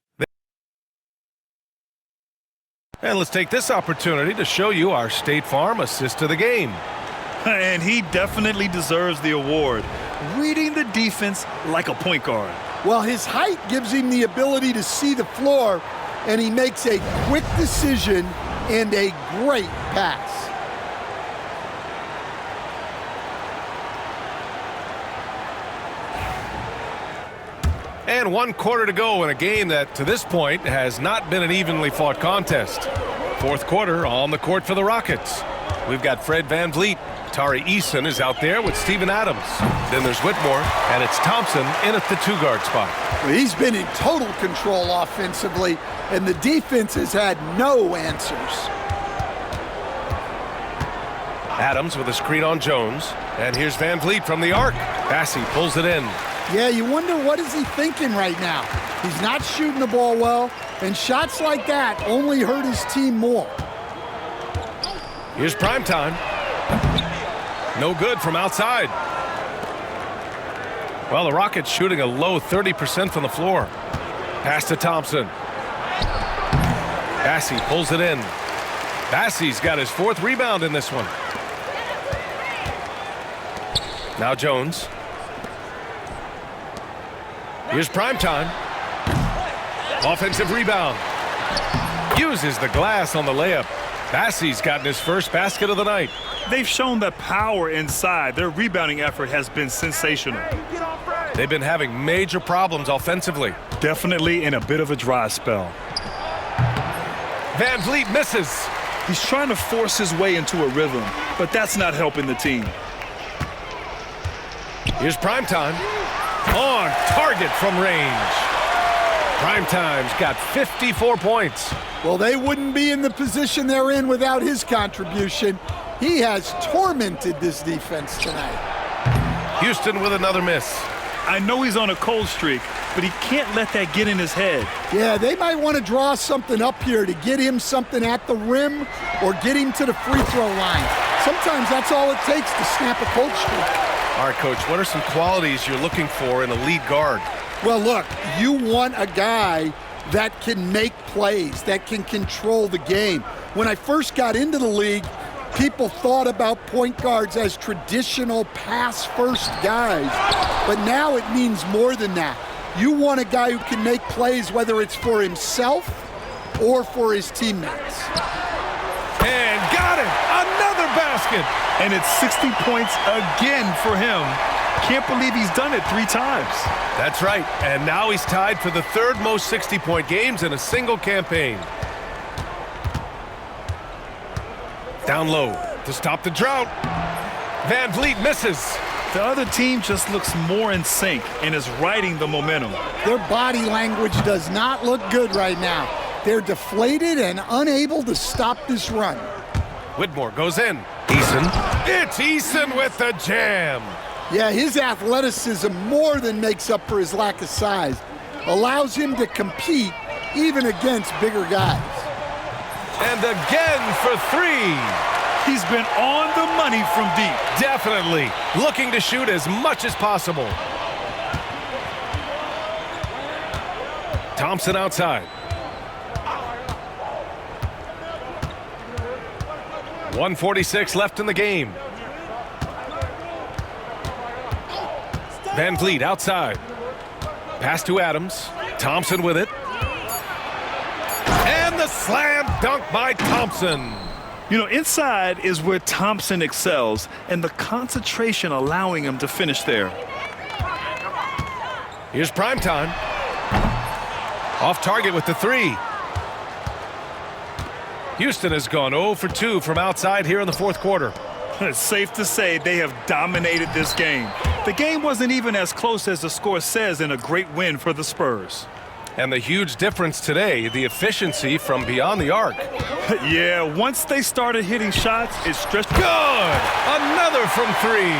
And let's take this opportunity to show you our State Farm assist of the game. And he definitely deserves the award. Reading the defense like a point guard. Well, his height gives him the ability to see the floor, and he makes a quick decision and a great pass. And 1 quarter to go in a game that, to this point, has not been an evenly fought contest. Fourth quarter on the court for the Rockets. We've got Fred Van Vliet. Tari Eason is out there with Steven Adams. Then there's Whitmore, and it's Thompson in at the 2-guard spot. Well, he's been in total control offensively, and the defense has had no answers. Adams with a screen on Jones. And here's Van Vliet from the arc. Bassey pulls it in. Yeah, you wonder what is he thinking right now. He's not shooting the ball well, and shots like that only hurt his team more. Here's Primetime. No good from outside. Well, the Rockets shooting a low 30% from the floor. Pass to Thompson. Bassey pulls it in. Bassey's got his 4th rebound in this one. Now Jones. Here's Primetime. Offensive rebound. Uses the glass on the layup. Bassey's gotten his first basket of the night. They've shown the power inside. Their rebounding effort has been sensational. They've been having major problems offensively. Definitely in a bit of a dry spell. Van Vliet misses. He's trying to force his way into a rhythm, but that's not helping the team. Here's Primetime. On target from range. Primetime's got 54 points. Well, they wouldn't be in the position they're in without his contribution. He has tormented this defense tonight. Houston with another miss. I know he's on a cold streak, but he can't let that get in his head. Yeah, they might want to draw something up here to get him something at the rim or get him to the free throw line. Sometimes that's all it takes to snap a cold streak. All right, Coach, what are some qualities you're looking for in a lead guard? Well, look, you want a guy that can make plays, that can control the game. When I first got into the league, people thought about point guards as traditional pass-first guys, but now it means more than that. You want a guy who can make plays, whether it's for himself or for his teammates. And got it! Another basket! And it's 60 points again for him. Can't believe he's done it 3 times. That's right, and now he's tied for the 3rd most 60-point games in a single campaign. Down low to stop the drought. Van Vliet misses. The other team just looks more in sync and is riding the momentum. Their body language does not look good right now. They're deflated and unable to stop this run. Whitmore goes in. Eason. It's Eason with the jam. Yeah, his athleticism more than makes up for his lack of size. Allows him to compete even against bigger guys. And again for 3. He's been on the money from deep. Definitely. Looking to shoot as much as possible. Thompson outside. 1:46 left in the game. Van Vliet outside. Pass to Adams. Thompson with it. And the slam dunk by Thompson. You know, inside is where Thompson excels, and the concentration allowing him to finish there. Here's prime time. Off target with the three. Houston has gone 0 for 2 from outside here in the fourth quarter. It's safe to say they have dominated this game. The game wasn't even as close as the score says in a great win for the Spurs. And the huge difference today, the efficiency from beyond the arc. Yeah, once they started hitting shots, it stretched. Good! Another from three.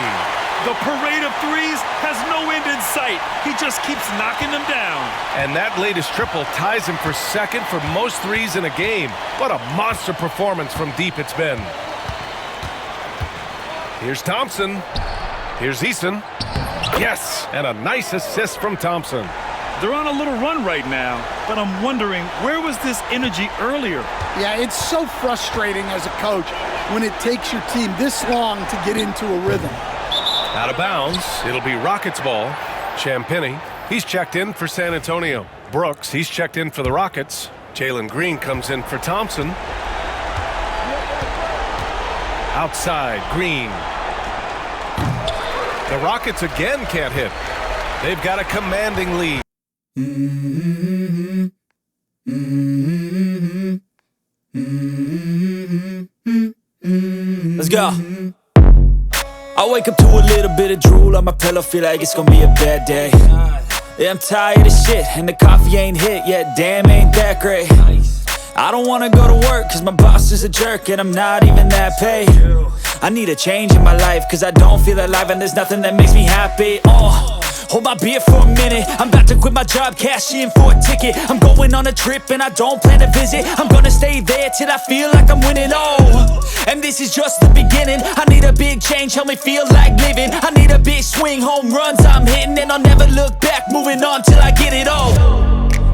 The parade of threes has no end in sight. He just keeps knocking them down. And that latest triple ties him for second for most threes in a game. What a monster performance from deep it's been. Here's Thompson. Here's Eason. Yes, and a nice assist from Thompson. They're on a little run right now, but I'm wondering, where was this energy earlier? Yeah, it's so frustrating as a coach when it takes your team this long to get into a rhythm. Out of bounds, it'll be Rockets ball. Champagnie, he's checked in for San Antonio. Brooks, he's checked in for the Rockets. Jalen Green comes in for Thompson. Outside, Green. The Rockets again can't hit. They've got a commanding lead. Let's go. I wake up to a little bit of drool on my pillow, feel like it's gonna be a bad day. Yeah, I'm tired of shit, and the coffee ain't hit yet, damn, ain't that great. I don't wanna go to work, cause my boss is a jerk, and I'm not even that paid. I need a change in my life, cause I don't feel alive, and there's nothing that makes me happy. Hold my beer for a minute, I'm about to quit my job, cash in for a ticket. I'm going on a trip and I don't plan to visit. I'm gonna stay there till I feel like I'm winning, and this is just the beginning. I need a big change, help me feel like living. I need a big swing, home runs I'm hitting, and I'll never look back, moving on till I get it all.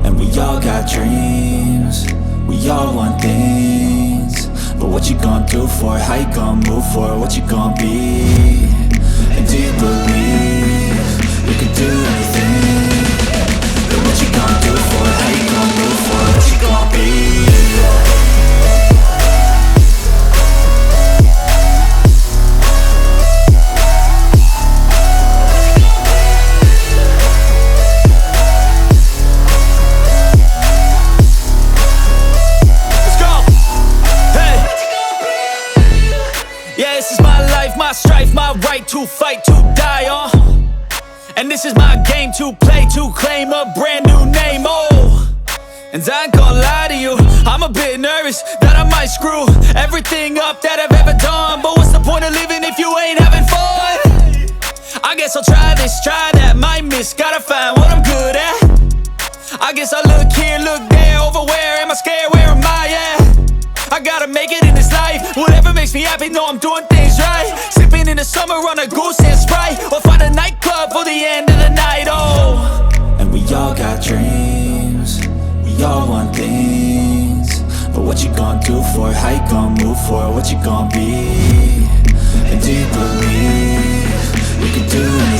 And we all got dreams, we all want things, but what you gonna do for it? How you gonna move for it? What you gonna be? And do you believe you can do anything? But what you gonna do for it? How you gonna move for it? What you gonna be? Let's go! Hey! Yeah, this is my life, my strife, my right to fight, to die on. And this is my game to play, to claim a brand new name, And I ain't gonna lie to you, I'm a bit nervous that I might screw everything up that I've ever done. But what's the point of living if you ain't having fun? I guess I'll try this, try that, might miss, gotta find what I'm good at. I guess I look here, look there, over where am I scared, where am I at? I gotta make it in this life, whatever makes me happy, know I'm doing things right. Sipping in the summer on a goose and Sprite, or find a nightclub for the end of the night, And we all got dreams, we all want things, but what you gonna do for it? How you gonna move for it? What you gonna be? And do you believe you can do anything?